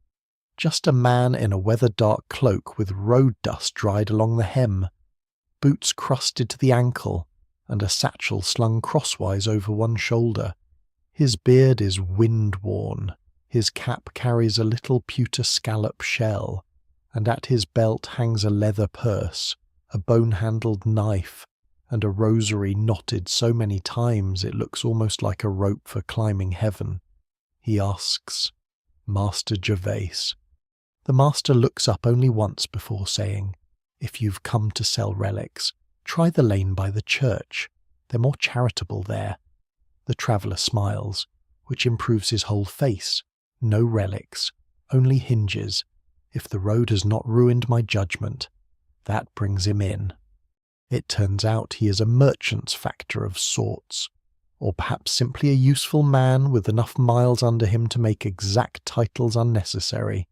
Just a man in a weather-dark cloak with road dust dried along the hem, boots crusted to the ankle, and a satchel slung crosswise over one shoulder. His beard is wind-worn. His cap carries a little pewter scallop shell, and at his belt hangs a leather purse, a bone-handled knife, and a rosary knotted so many times it looks almost like a rope for climbing heaven. He asks, "Master Gervais." The master looks up only once before saying, "If you've come to sell relics, try the lane by the church. They're more charitable there." The traveller smiles, which improves his whole face. No relics, only hinges. If the road has not ruined my judgment, that brings him in. It turns out he is a merchant's factor of sorts, or perhaps simply a useful man with enough miles under him to make exact titles unnecessary.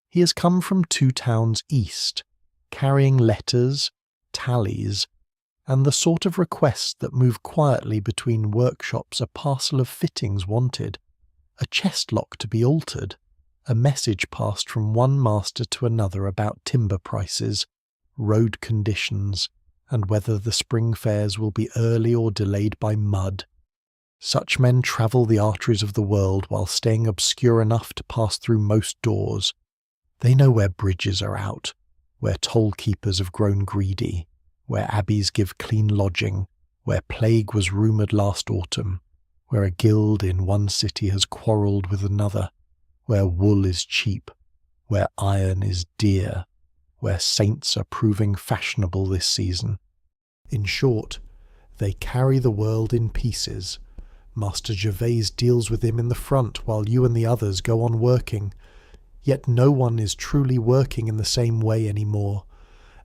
He has come from 2 towns east, carrying letters, tallies, and the sort of requests that move quietly between workshops: a parcel of fittings wanted, a chest lock to be altered, a message passed from one master to another about timber prices, road conditions, and whether the spring fairs will be early or delayed by mud. Such men travel the arteries of the world while staying obscure enough to pass through most doors. They know where bridges are out, where toll-keepers have grown greedy, where abbeys give clean lodging, where plague was rumoured last autumn, where a guild in one city has quarrelled with another, where wool is cheap, where iron is dear, where saints are proving fashionable this season. In short, they carry the world in pieces. Master Gervais deals with him in the front while you and the others go on working. Yet no one is truly working in the same way anymore.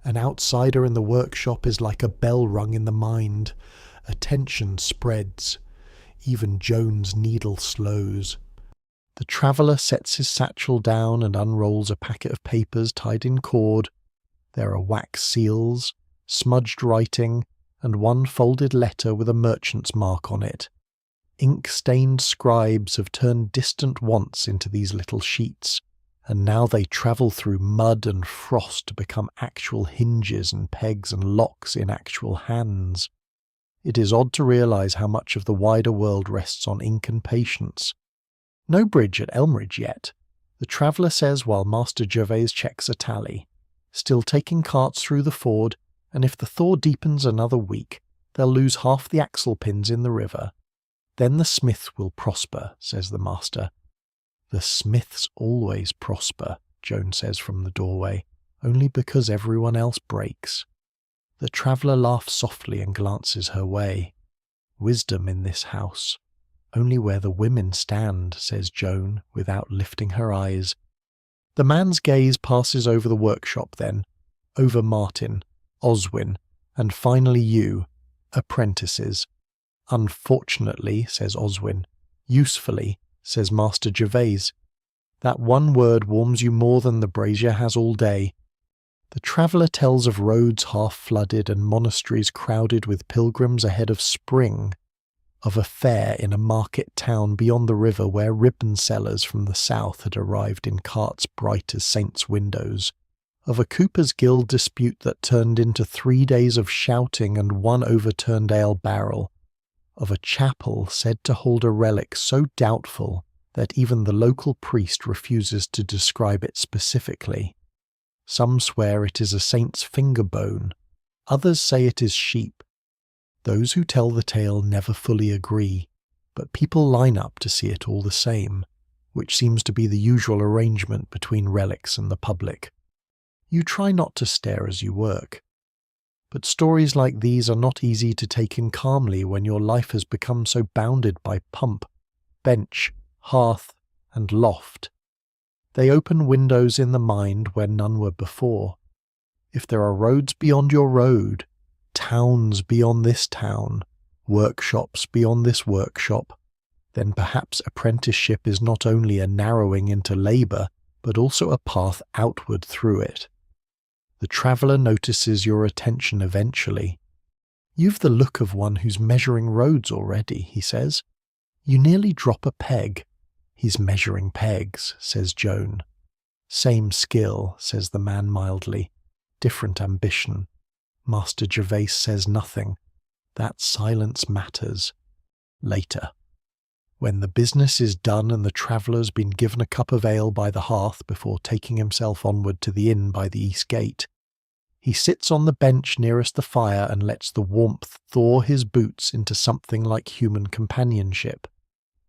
An outsider in the workshop is like a bell rung in the mind. Attention spreads. Even Joan's needle slows. The traveller sets his satchel down and unrolls a packet of papers tied in cord. There are wax seals, smudged writing, and one folded letter with a merchant's mark on it. Ink-stained scribes have turned distant wants into these little sheets, and now they travel through mud and frost to become actual hinges and pegs and locks in actual hands. It is odd to realise how much of the wider world rests on ink and patience. No bridge at Elmridge yet, the traveller says while Master Gervais checks a tally. Still taking carts through the ford, and if the thaw deepens another week, they'll lose half the axle pins in the river. Then the smith will prosper, says the master. The smiths always prosper, Joan says from the doorway, only because everyone else breaks. The traveller laughs softly and glances her way. Wisdom in this house. Only where the women stand, says Joan, without lifting her eyes. The man's gaze passes over the workshop then, over Martin, Oswin, and finally you, apprentices. Unfortunately, says Oswin. Usefully, says Master Gervase. That one word warms you more than the brazier has all day. The traveller tells of roads half flooded and monasteries crowded with pilgrims ahead of spring, of a fair in a market town beyond the river where ribbon sellers from the south had arrived in carts bright as saints' windows, of a Cooper's Guild dispute that turned into 3 days of shouting and one overturned ale barrel, of a chapel said to hold a relic so doubtful that even the local priest refuses to describe it specifically. Some swear it is a saint's finger bone, others say it is sheep. Those who tell the tale never fully agree, but people line up to see it all the same, which seems to be the usual arrangement between relics and the public. You try not to stare as you work. But stories like these are not easy to take in calmly when your life has become so bounded by pump, bench, hearth, and loft. They open windows in the mind where none were before. If there are roads beyond your road, towns beyond this town, workshops beyond this workshop, then perhaps apprenticeship is not only a narrowing into labour, but also a path outward through it. The traveller notices your attention eventually. You've the look of one who's measuring roads already, he says. You nearly drop a peg. He's measuring pegs, says Joan. Same skill, says the man mildly. Different ambition. Master Gervase says nothing. That silence matters. Later. When the business is done and the traveller's been given a cup of ale by the hearth before taking himself onward to the inn by the east gate, he sits on the bench nearest the fire and lets the warmth thaw his boots into something like human companionship.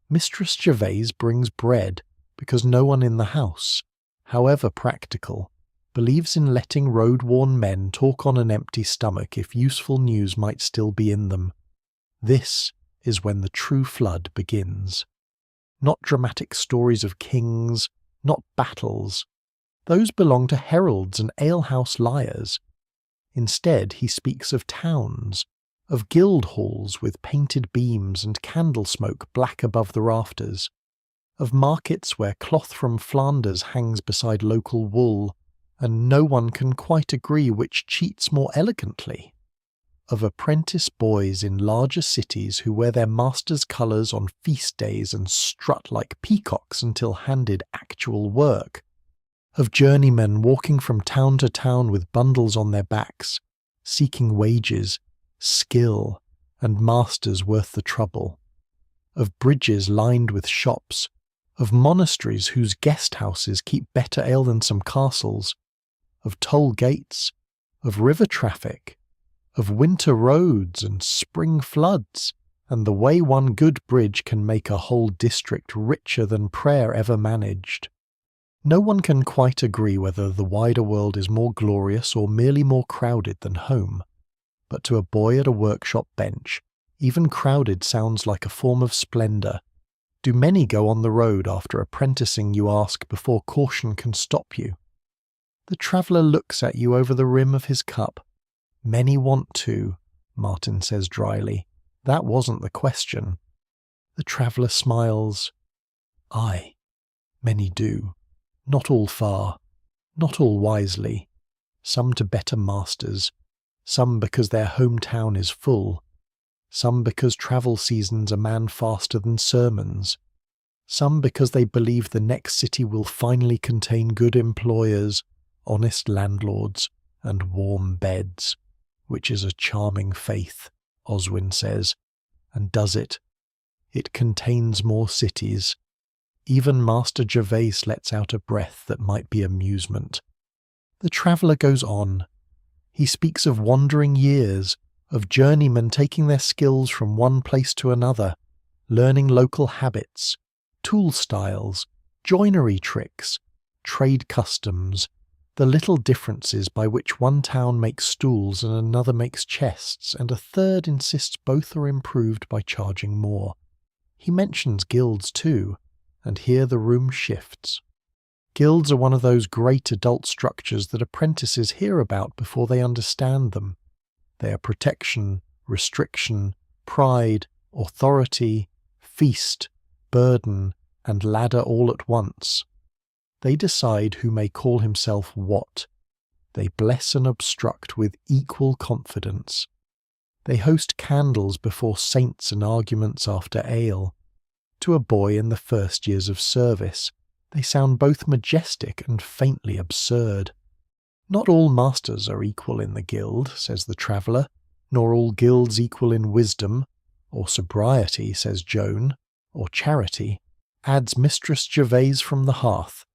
Mistress Gervase brings bread because no one in the house, however practical, believes in letting road-worn men talk on an empty stomach if useful news might still be in them. This is when the true flood begins. Not dramatic stories of kings, not battles. Those belong to heralds and alehouse liars. Instead, he speaks of towns, of guild halls with painted beams and candle smoke black above the rafters, of markets where cloth from Flanders hangs beside local wool, and no one can quite agree which cheats more elegantly, of apprentice boys in larger cities who wear their master's colours on feast days and strut like peacocks until handed actual work, of journeymen walking from town to town with bundles on their backs, seeking wages, skill, and masters worth the trouble, of bridges lined with shops, of monasteries whose guest houses keep better ale than some castles, of toll gates, of river traffic, of winter roads and spring floods, and the way one good bridge can make a whole district richer than prayer ever managed. No one can quite agree whether the wider world is more glorious or merely more crowded than home, but to a boy at a workshop bench, even crowded sounds like a form of splendour. Do many go on the road after apprenticing, you ask, before caution can stop you? The traveller looks at you over the rim of his cup. Many want to, Martin says dryly. That wasn't the question. The traveller smiles. Aye, many do. Not all far, not all wisely. Some to better masters, some because their hometown is full, some because travel seasons a man faster than sermons, some because they believe the next city will finally contain good employers, honest landlords, and warm beds, which is a charming faith, Oswin says, and does it. It contains more cities. Even Master Gervase lets out a breath that might be amusement. The traveller goes on. He speaks of wandering years, of journeymen taking their skills from one place to another, learning local habits, tool styles, joinery tricks, trade customs, the little differences by which one town makes stools and another makes chests, and a third insists both are improved by charging more. He mentions guilds too, and here the room shifts. Guilds are one of those great adult structures that apprentices hear about before they understand them. They are protection, restriction, pride, authority, feast, burden, and ladder all at once. They decide who may call himself what. They bless and obstruct with equal confidence. They host candles before saints and arguments after ale. To a boy in the first years of service, they sound both majestic and faintly absurd. Not all masters are equal in the guild, says the traveller, nor all guilds equal in wisdom, or sobriety, says Joan, or charity, adds Mistress Gervase from the hearth.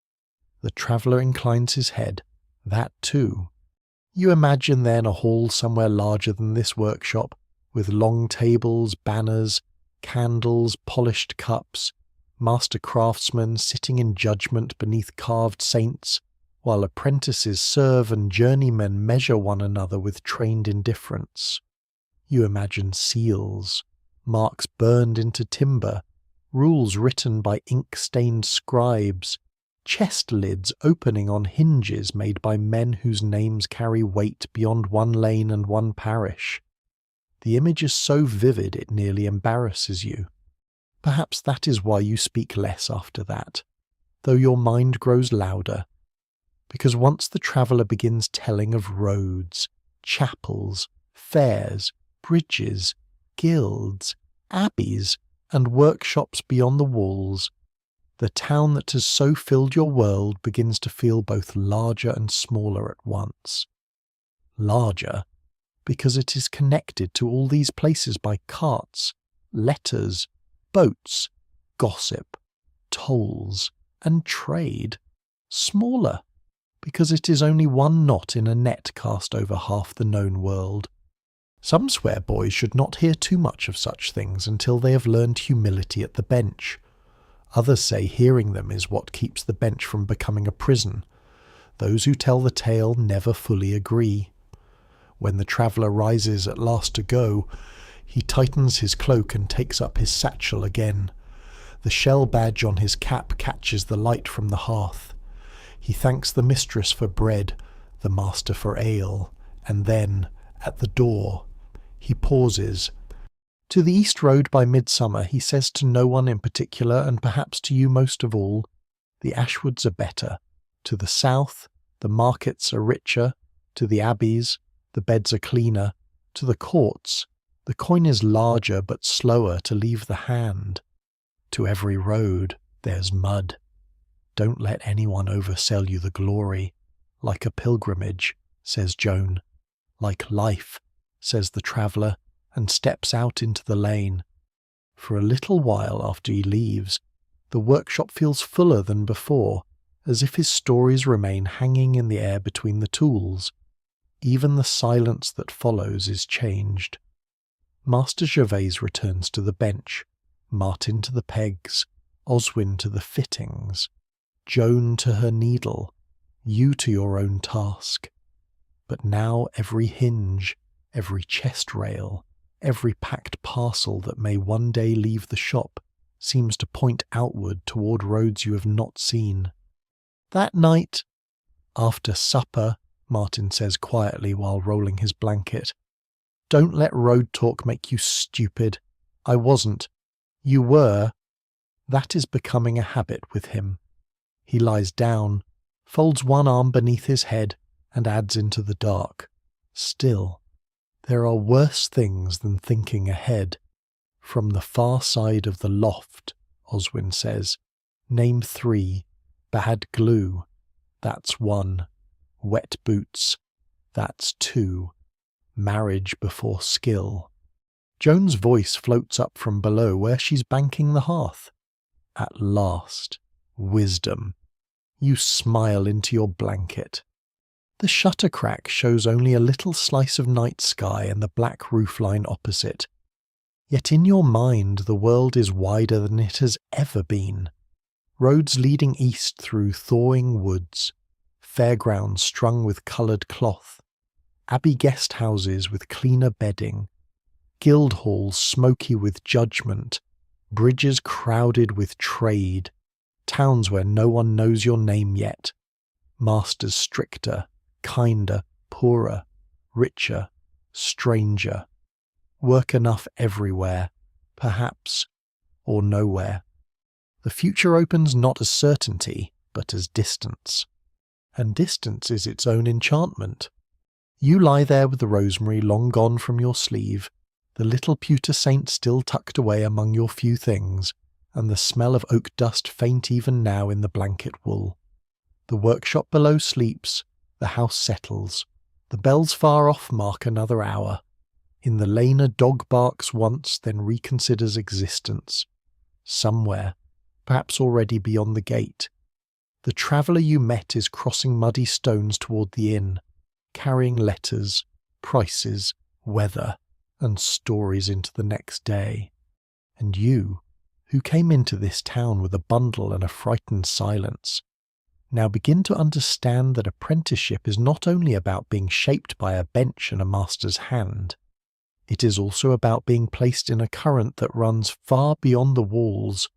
The traveller inclines his head. That too. You imagine then a hall somewhere larger than this workshop, with long tables, banners, candles, polished cups, master craftsmen sitting in judgment beneath carved saints, while apprentices serve and journeymen measure one another with trained indifference. You imagine seals, marks burned into timber, rules written by ink-stained scribes, chest lids opening on hinges made by men whose names carry weight beyond one lane and one parish. The image is so vivid it nearly embarrasses you. Perhaps that is why you speak less after that, though your mind grows louder, because once the traveller begins telling of roads, chapels, fairs, bridges, guilds, abbeys, and workshops beyond the walls, the town that has so filled your world begins to feel both larger and smaller at once. Larger, because it is connected to all these places by carts, letters, boats, gossip, tolls, and trade. Smaller, because it is only one knot in a net cast over half the known world. Some swear boys should not hear too much of such things until they have learned humility at the bench. Others say hearing them is what keeps the bench from becoming a prison. Those who tell the tale never fully agree. When the traveller rises at last to go, he tightens his cloak and takes up his satchel again. The shell badge on his cap catches the light from the hearth. He thanks the mistress for bread, the master for ale, and then, at the door, he pauses. To the East Road by midsummer he says to no one in particular, and perhaps to you most of all, the Ashwoods are better. To the south, the markets are richer. To the abbeys, the beds are cleaner. To the courts, the coin is larger but slower to leave the hand. To every road, there's mud. Don't let anyone oversell you the glory. Like a pilgrimage, says Joan. Like life, says the traveller, and steps out into the lane. For a little while after he leaves, the workshop feels fuller than before, as if his stories remain hanging in the air between the tools. Even the silence that follows is changed. Master Gervase returns to the bench, Martin to the pegs, Oswin to the fittings, Joan to her needle, you to your own task. But now every hinge, every chest rail, every packed parcel that may one day leave the shop seems to point outward toward roads you have not seen. That night, after supper, Martin says quietly while rolling his blanket, "Don't let road talk make you stupid. I wasn't. You were." That is becoming a habit with him. He lies down, folds one arm beneath his head, and adds into the dark. Still, there are worse things than thinking ahead. From the far side of the loft, Oswin says, name 3. Bad glue. That's 1. Wet boots. That's 2. Marriage before skill. Joan's voice floats up from below where she's banking the hearth. At last, wisdom. You smile into your blanket. The shutter crack shows only a little slice of night sky and the black roofline opposite. Yet in your mind the world is wider than it has ever been. Roads leading east through thawing woods, fairgrounds strung with coloured cloth, abbey guest houses with cleaner bedding, guild halls smoky with judgment, bridges crowded with trade, towns where no one knows your name yet, masters stricter, kinder, poorer, richer, stranger, work enough everywhere, perhaps, or nowhere. The future opens not as certainty, but as distance. And distance is its own enchantment. You lie there with the rosemary long gone from your sleeve, the little pewter saint still tucked away among your few things, and the smell of oak dust faint even now in the blanket wool. The workshop below sleeps, the house settles, the bells far off mark another hour. In the lane a dog barks once, then reconsiders existence. Somewhere, perhaps already beyond the gate, the traveller you met is crossing muddy stones toward the inn, carrying letters, prices, weather, and stories into the next day. And you, who came into this town with a bundle and a frightened silence, now begin to understand that apprenticeship is not only about being shaped by a bench and a master's hand. It is also about being placed in a current that runs far beyond the walls.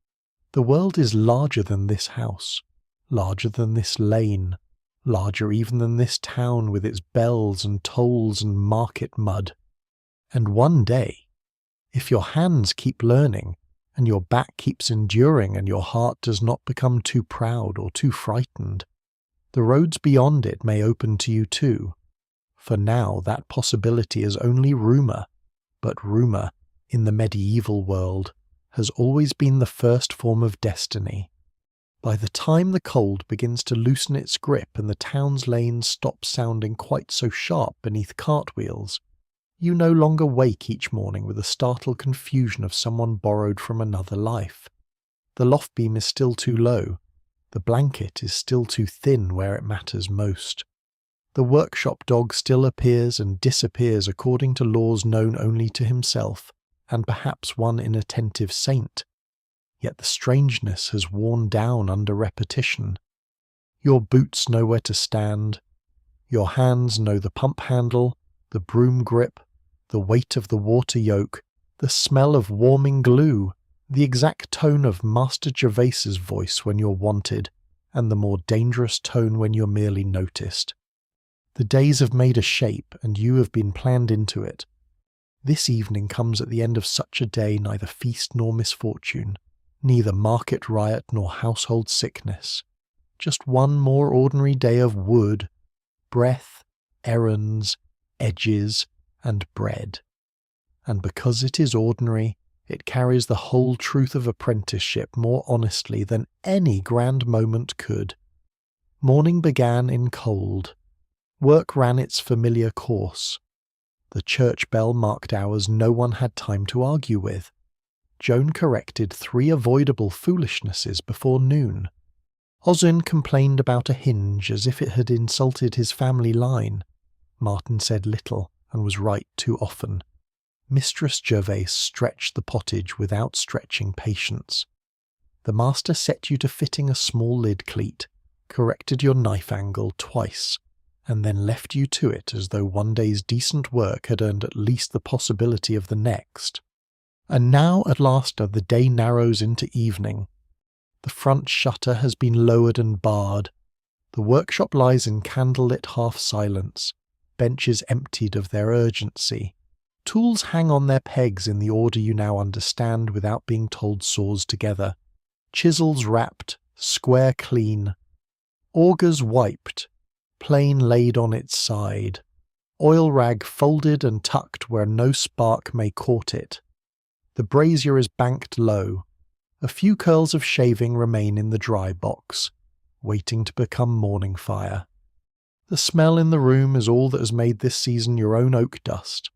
The world is larger than this house, larger than this lane, larger even than this town with its bells and tolls and market mud. And one day, if your hands keep learning, and your back keeps enduring, and your heart does not become too proud or too frightened, the roads beyond it may open to you too. For now that possibility is only rumour, but rumour, in the medieval world, has always been the first form of destiny. By the time the cold begins to loosen its grip and the town's lanes stop sounding quite so sharp beneath cartwheels, you no longer wake each morning with the startled confusion of someone borrowed from another life. The loft beam is still too low. The blanket is still too thin where it matters most. The workshop dog still appears and disappears according to laws known only to himself, and perhaps one inattentive saint. Yet the strangeness has worn down under repetition. Your boots know where to stand. Your hands know the pump handle, the broom grip, the weight of the water yoke, the smell of warming glue, the exact tone of Master Gervais's voice when you're wanted, and the more dangerous tone when you're merely noticed. The days have made a shape, and you have been planned into it. This evening comes at the end of such a day neither feast nor misfortune, neither market riot nor household sickness. Just one more ordinary day of wood, breath, errands, edges, and bread. And because it is ordinary, it carries the whole truth of apprenticeship more honestly than any grand moment could. Morning began in cold. Work ran its familiar course. The church bell marked hours no one had time to argue with. Joan corrected 3 avoidable foolishnesses before noon. Ozen complained about a hinge as if it had insulted his family line. Martin said little, and was right too often. Mistress Gervais stretched the pottage with outstretching patience. The master set you to fitting a small lid cleat, corrected your knife angle twice, and then left you to it as though one day's decent work had earned at least the possibility of the next. And now at last the day narrows into evening. The front shutter has been lowered and barred. The workshop lies in candlelit half-silence, benches emptied of their urgency. Tools hang on their pegs in the order you now understand without being told saws together. Chisels wrapped, square clean. Augers wiped, plane laid on its side. Oil rag folded and tucked where no spark may court it. The brazier is banked low. A few curls of shaving remain in the dry box, waiting to become morning fire. The smell in the room is all that has made this season your own oak dust.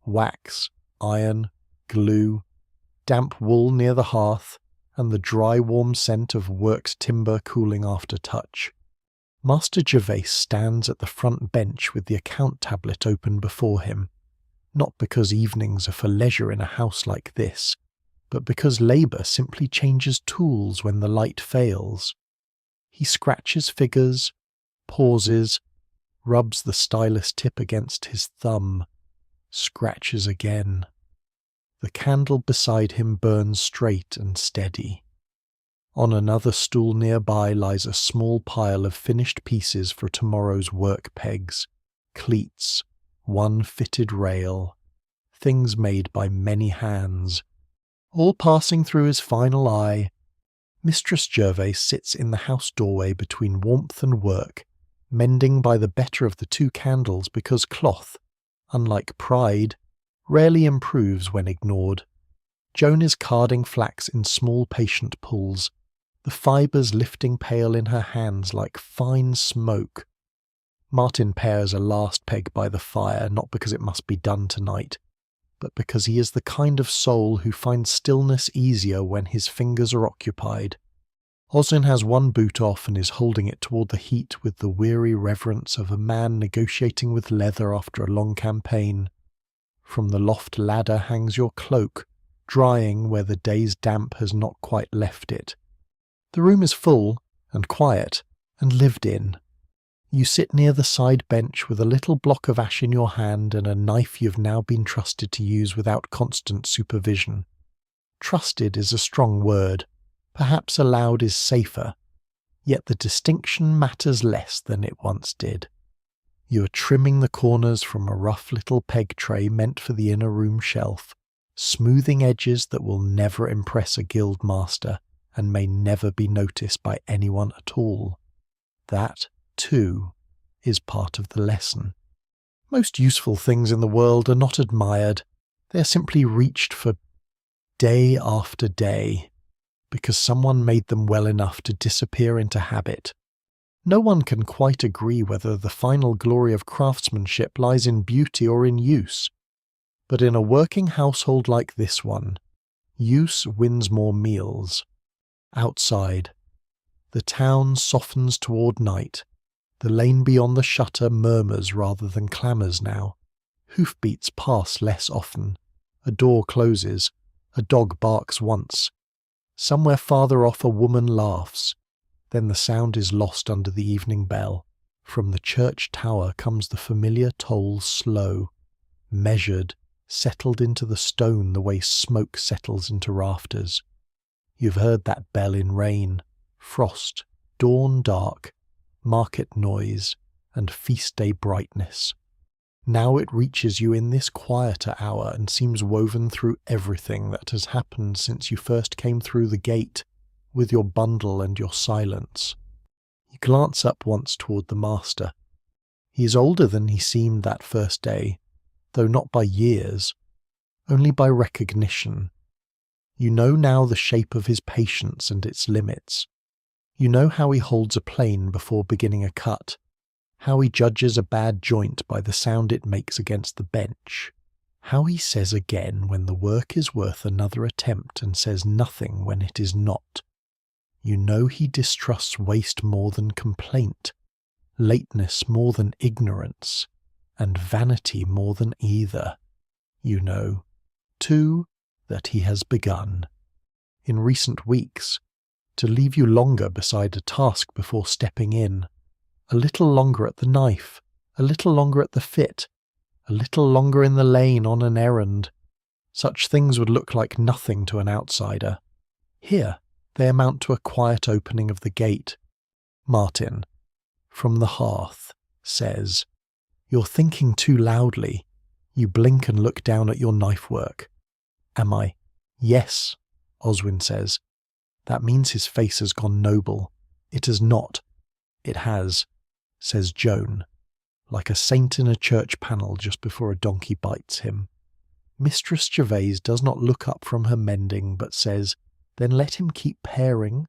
Wax, iron, glue, damp wool near the hearth, and the dry warm scent of worked timber cooling after touch. Master Gervais stands at the front bench with the account tablet open before him. not because evenings are for leisure in a house like this, but because labour simply changes tools when the light fails. He scratches figures, pauses, rubs the stylus tip against his thumb, scratches again. The candle beside him burns straight and steady. On another stool nearby lies a small pile of finished pieces for tomorrow's work pegs, cleats, one fitted rail, things made by many hands. All passing through his final eye, Mistress Gervais sits in the house doorway between warmth and work, mending by the better of the two candles because cloth, unlike pride, rarely improves when ignored. Joan is carding flax in small patient pulls, the fibres lifting pale in her hands like fine smoke. Martin pares a last peg by the fire, not because it must be done tonight, but because he is the kind of soul who finds stillness easier when his fingers are occupied. Oswin has one boot off and is holding it toward the heat with the weary reverence of a man negotiating with leather after a long campaign. From the loft ladder hangs your cloak, drying where the day's damp has not quite left it. The room is full and quiet and lived in. You sit near the side bench with a little block of ash in your hand and a knife you've now been trusted to use without constant supervision. Trusted is a strong word. Perhaps allowed is safer. Yet the distinction matters less than it once did. You are trimming the corners from a rough little peg tray meant for the inner room shelf, smoothing edges that will never impress a guild master and may never be noticed by anyone at all. That, too, is part of the lesson. Most useful things in the world are not admired. They are simply reached for day after day, because someone made them well enough to disappear into habit. No one can quite agree whether the final glory of craftsmanship lies in beauty or in use. But in a working household like this one, use wins more meals. Outside, the town softens toward night. The lane beyond the shutter murmurs rather than clamours now. Hoofbeats pass less often. A door closes. A dog barks once. Somewhere farther off a woman laughs. Then the sound is lost under the evening bell. From the church tower comes the familiar toll, slow, measured, settled into the stone the way smoke settles into rafters. You've heard that bell in rain, frost, dawn dark, market noise, and feast day brightness. Now it reaches you in this quieter hour and seems woven through everything that has happened since you first came through the gate, with your bundle and your silence. You glance up once toward the master. He is older than he seemed that first day, though not by years, only by recognition. You know now the shape of his patience and its limits. You know how he holds a plane before beginning a cut, how he judges a bad joint by the sound it makes against the bench, how he says again when the work is worth another attempt and says nothing when it is not. You know he distrusts waste more than complaint, lateness more than ignorance, and vanity more than either. You know, too, that he has begun, in recent weeks, to leave you longer beside a task before stepping in, a little longer at the knife, a little longer at the fit, a little longer in the lane on an errand. Such things would look like nothing to an outsider. Here, they amount to a quiet opening of the gate. Martin, from the hearth, says, "You're thinking too loudly." You blink and look down at your knife work. Am I? Yes, Oswin says. That means his face has gone noble. It has not. It has, says Joan, like a saint in a church panel just before a donkey bites him. Mistress Gervais does not look up from her mending, but says, "Then let him keep paring."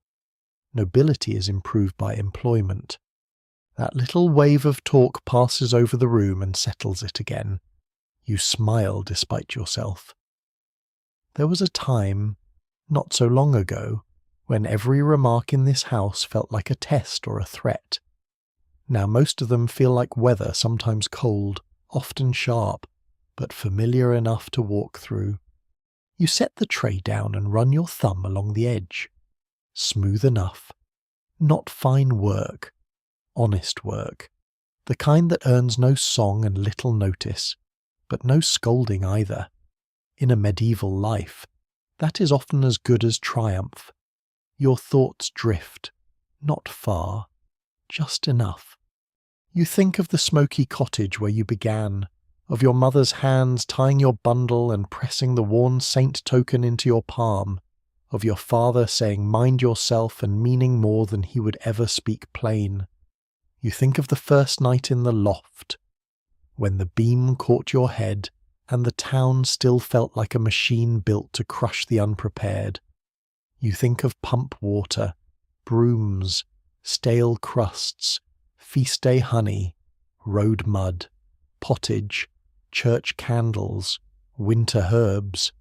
Nobility is improved by employment. That little wave of talk passes over the room and settles it again. You smile despite yourself. There was a time, not so long ago, when every remark in this house felt like a test or a threat. Now most of them feel like weather, sometimes cold, often sharp, but familiar enough to walk through. You set the tray down and run your thumb along the edge. Smooth enough. Not fine work. Honest work. The kind that earns no song and little notice, but no scolding either. In a medieval life, that is often as good as triumph. Your thoughts drift, not far, just enough. You think of the smoky cottage where you began, of your mother's hands tying your bundle and pressing the worn saint token into your palm, of your father saying mind yourself and meaning more than he would ever speak plain. You think of the first night in the loft, when the beam caught your head and the town still felt like a machine built to crush the unprepared. You think of pump water, brooms, stale crusts, feast day honey, road mud, pottage, church candles, winter herbs,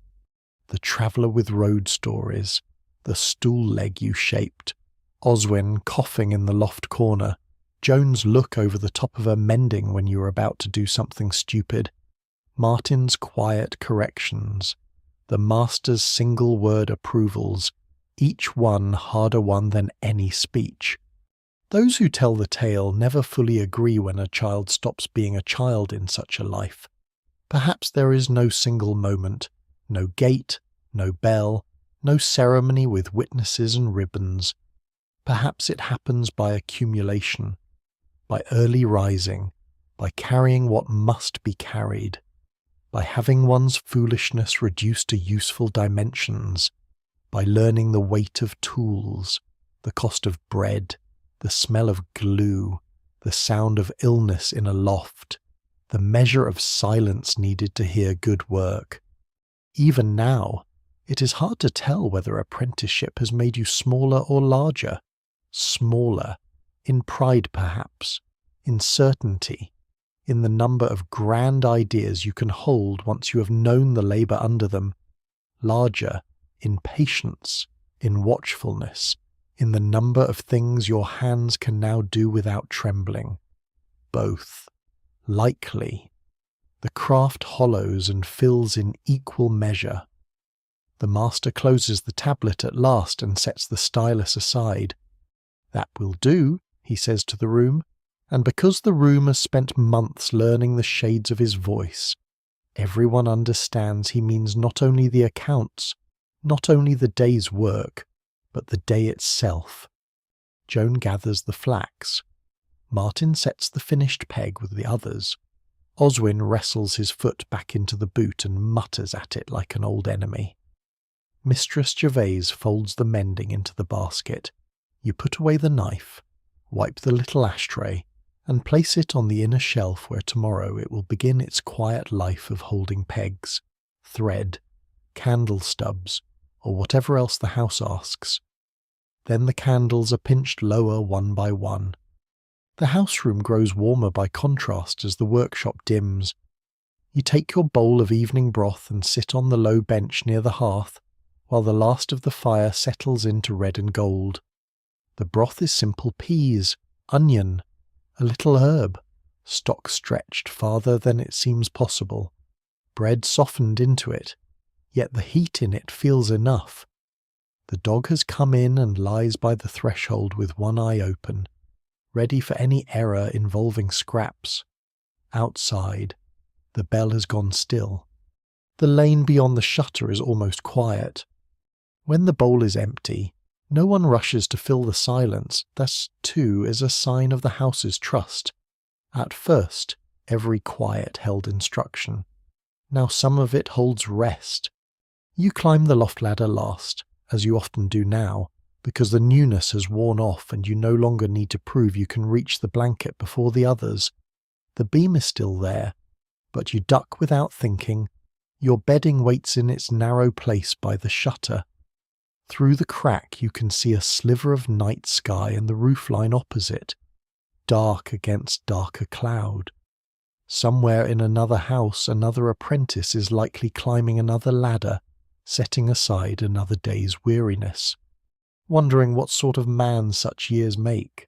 the traveller with road stories, the stool leg you shaped, Oswin coughing in the loft corner, Joan's look over the top of her mending when you were about to do something stupid, Martin's quiet corrections, the master's single-word approvals, each one harder one than any speech. Those who tell the tale never fully agree when a child stops being a child in such a life. Perhaps there is no single moment, no gate, no bell, no ceremony with witnesses and ribbons. Perhaps it happens by accumulation, by early rising, by carrying what must be carried, by having one's foolishness reduced to useful dimensions, by learning the weight of tools, the cost of bread, the smell of glue, the sound of illness in a loft, the measure of silence needed to hear good work. Even now, it is hard to tell whether apprenticeship has made you smaller or larger. Smaller, in pride perhaps, in certainty, in the number of grand ideas you can hold once you have known the labour under them. Larger, in patience, in watchfulness, in the number of things your hands can now do without trembling. Both. Likely. The craft hollows and fills in equal measure. The master closes the tablet at last and sets the stylus aside. That will do, he says to the room, and because the room has spent months learning the shades of his voice, everyone understands he means not only the accounts, not only the day's work, but the day itself. Joan gathers the flax. Martin sets the finished peg with the others. Oswin wrestles his foot back into the boot and mutters at it like an old enemy. Mistress Gervase folds the mending into the basket. You put away the knife, wipe the little ashtray, and place it on the inner shelf where tomorrow it will begin its quiet life of holding pegs, thread, candle stubs, or whatever else the house asks. Then the candles are pinched lower one by one. The house room grows warmer by contrast as the workshop dims. You take your bowl of evening broth and sit on the low bench near the hearth, while the last of the fire settles into red and gold. The broth is simple peas, onion, a little herb, stock stretched farther than it seems possible, bread softened into it, yet the heat in it feels enough. The dog has come in and lies by the threshold with one eye open, ready for any error involving scraps. Outside, the bell has gone still. The lane beyond the shutter is almost quiet. When the bowl is empty, no one rushes to fill the silence. That, too, is a sign of the house's trust. At first, every quiet held instruction. Now some of it holds rest. You climb the loft ladder last, as you often do now, because the newness has worn off and you no longer need to prove you can reach the blanket before the others. The beam is still there, but you duck without thinking. Your bedding waits in its narrow place by the shutter. Through the crack you can see a sliver of night sky and the roofline opposite, dark against darker cloud. Somewhere in another house another apprentice is likely climbing another ladder, setting aside another day's weariness, wondering what sort of man such years make.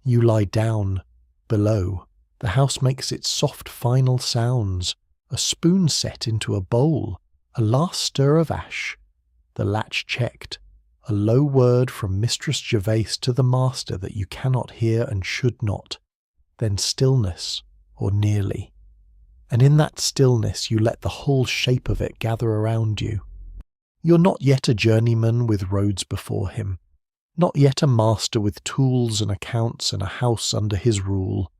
You lie down, below. The house makes its soft final sounds, a spoon set into a bowl, a last stir of ash, the latch checked, a low word from Mistress Gervase to the master that you cannot hear and should not, then stillness, or nearly. And in that stillness you let the whole shape of it gather around you. You're not yet a journeyman with roads before him, not yet a master with tools and accounts and a house under his rule,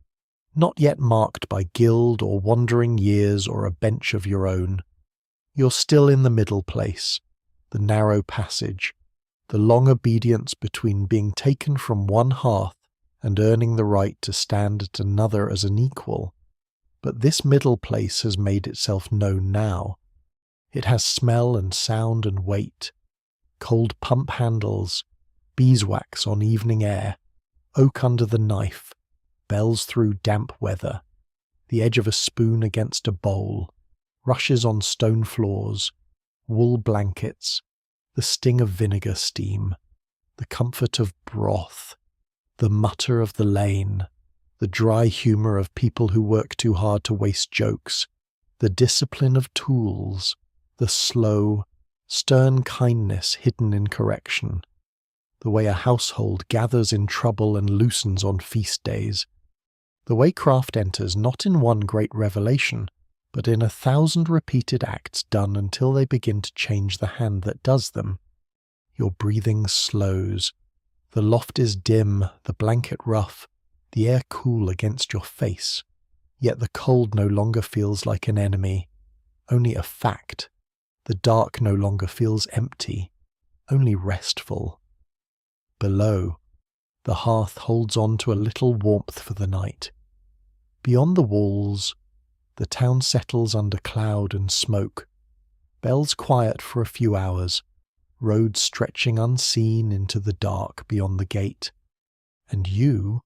not yet marked by guild or wandering years or a bench of your own. You're still in the middle place, the narrow passage, the long obedience between being taken from one hearth and earning the right to stand at another as an equal. But this middle place has made itself known now. It has smell and sound and weight, cold pump handles, beeswax on evening air, oak under the knife, bells through damp weather, the edge of a spoon against a bowl, rushes on stone floors, wool blankets, the sting of vinegar steam, the comfort of broth, the mutter of the lane, the dry humour of people who work too hard to waste jokes, the discipline of tools, the slow, stern kindness hidden in correction, the way a household gathers in trouble and loosens on feast days, the way craft enters not in one great revelation, but in 1,000 repeated acts done until they begin to change the hand that does them. Your breathing slows. The loft is dim, the blanket rough, the air cool against your face. Yet the cold no longer feels like an enemy, only a fact. The dark no longer feels empty, only restful. Below, the hearth holds on to a little warmth for the night. Beyond the walls, the town settles under cloud and smoke. Bells quiet for a few hours, roads stretching unseen into the dark beyond the gate. And you,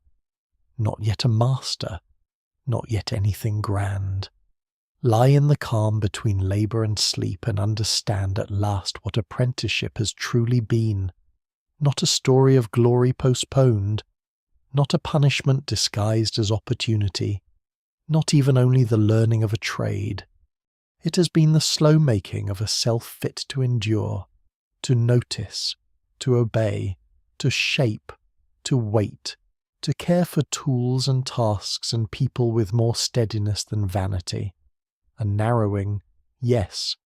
not yet a master, not yet anything grand, lie in the calm between labour and sleep and understand at last what apprenticeship has truly been. Not a story of glory postponed, not a punishment disguised as opportunity, not even only the learning of a trade. It has been the slow making of a self fit to endure, to notice, to obey, to shape, to wait, to care for tools and tasks and people with more steadiness than vanity. A narrowing, yes,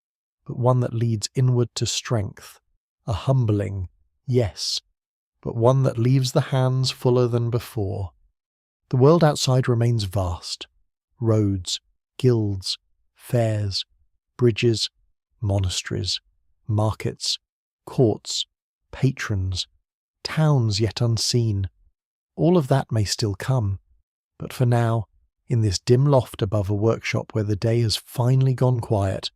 but one that leads inward to strength. A humbling, yes, but one that leaves the hands fuller than before. The world outside remains vast. Roads, guilds, fairs, bridges, monasteries, markets, courts, patrons, towns yet unseen. All of that may still come, but for now, in this dim loft above a workshop where the day has finally gone quiet,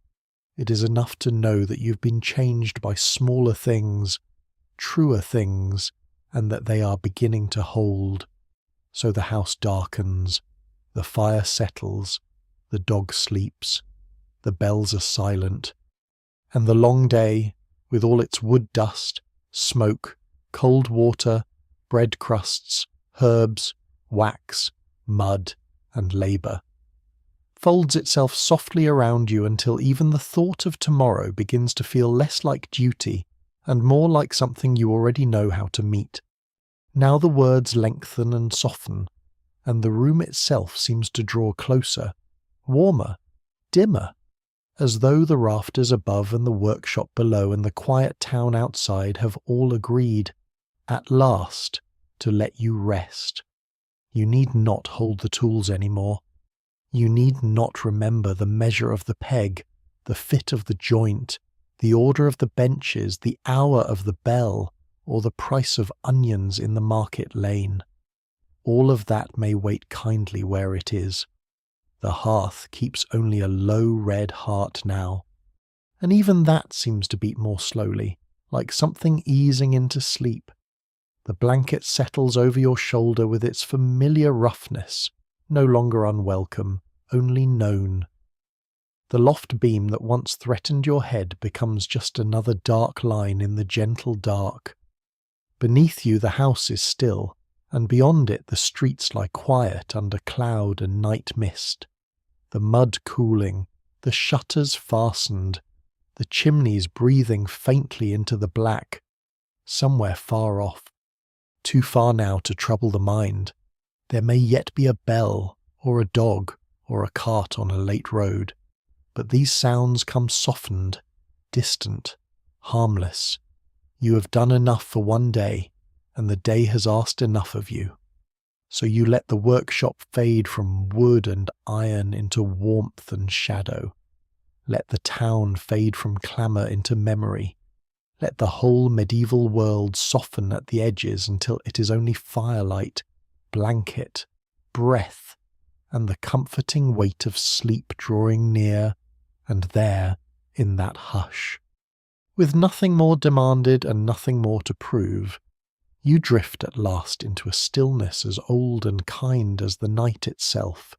it is enough to know that you've been changed by smaller things, truer things, and that they are beginning to hold. So the house darkens, the fire settles, the dog sleeps, the bells are silent, and the long day, with all its wood dust, smoke, cold water, bread crusts, herbs, wax, mud, and labour, folds itself softly around you until even the thought of tomorrow begins to feel less like duty and more like something you already know how to meet. Now the words lengthen and soften, and the room itself seems to draw closer, warmer, dimmer, as though the rafters above and the workshop below and the quiet town outside have all agreed, at last, to let you rest. You need not hold the tools anymore. You need not remember the measure of the peg, the fit of the joint, the order of the benches, the hour of the bell, or the price of onions in the market lane. All of that may wait kindly where it is. The hearth keeps only a low red heart now, and even that seems to beat more slowly, like something easing into sleep. The blanket settles over your shoulder with its familiar roughness, no longer unwelcome, only known. The loft beam that once threatened your head becomes just another dark line in the gentle dark. Beneath you the house is still, and beyond it the streets lie quiet under cloud and night mist. The mud cooling, the shutters fastened, the chimneys breathing faintly into the black, somewhere far off. Too far now to trouble the mind. There may yet be a bell, or a dog, or a cart on a late road, but these sounds come softened, distant, harmless. You have done enough for one day, and the day has asked enough of you. So you let the workshop fade from wood and iron into warmth and shadow. Let the town fade from clamour into memory. Let the whole medieval world soften at the edges until it is only firelight, blanket, breath, and the comforting weight of sleep drawing near, and there, in that hush. With nothing more demanded and nothing more to prove, you drift at last into a stillness as old and kind as the night itself.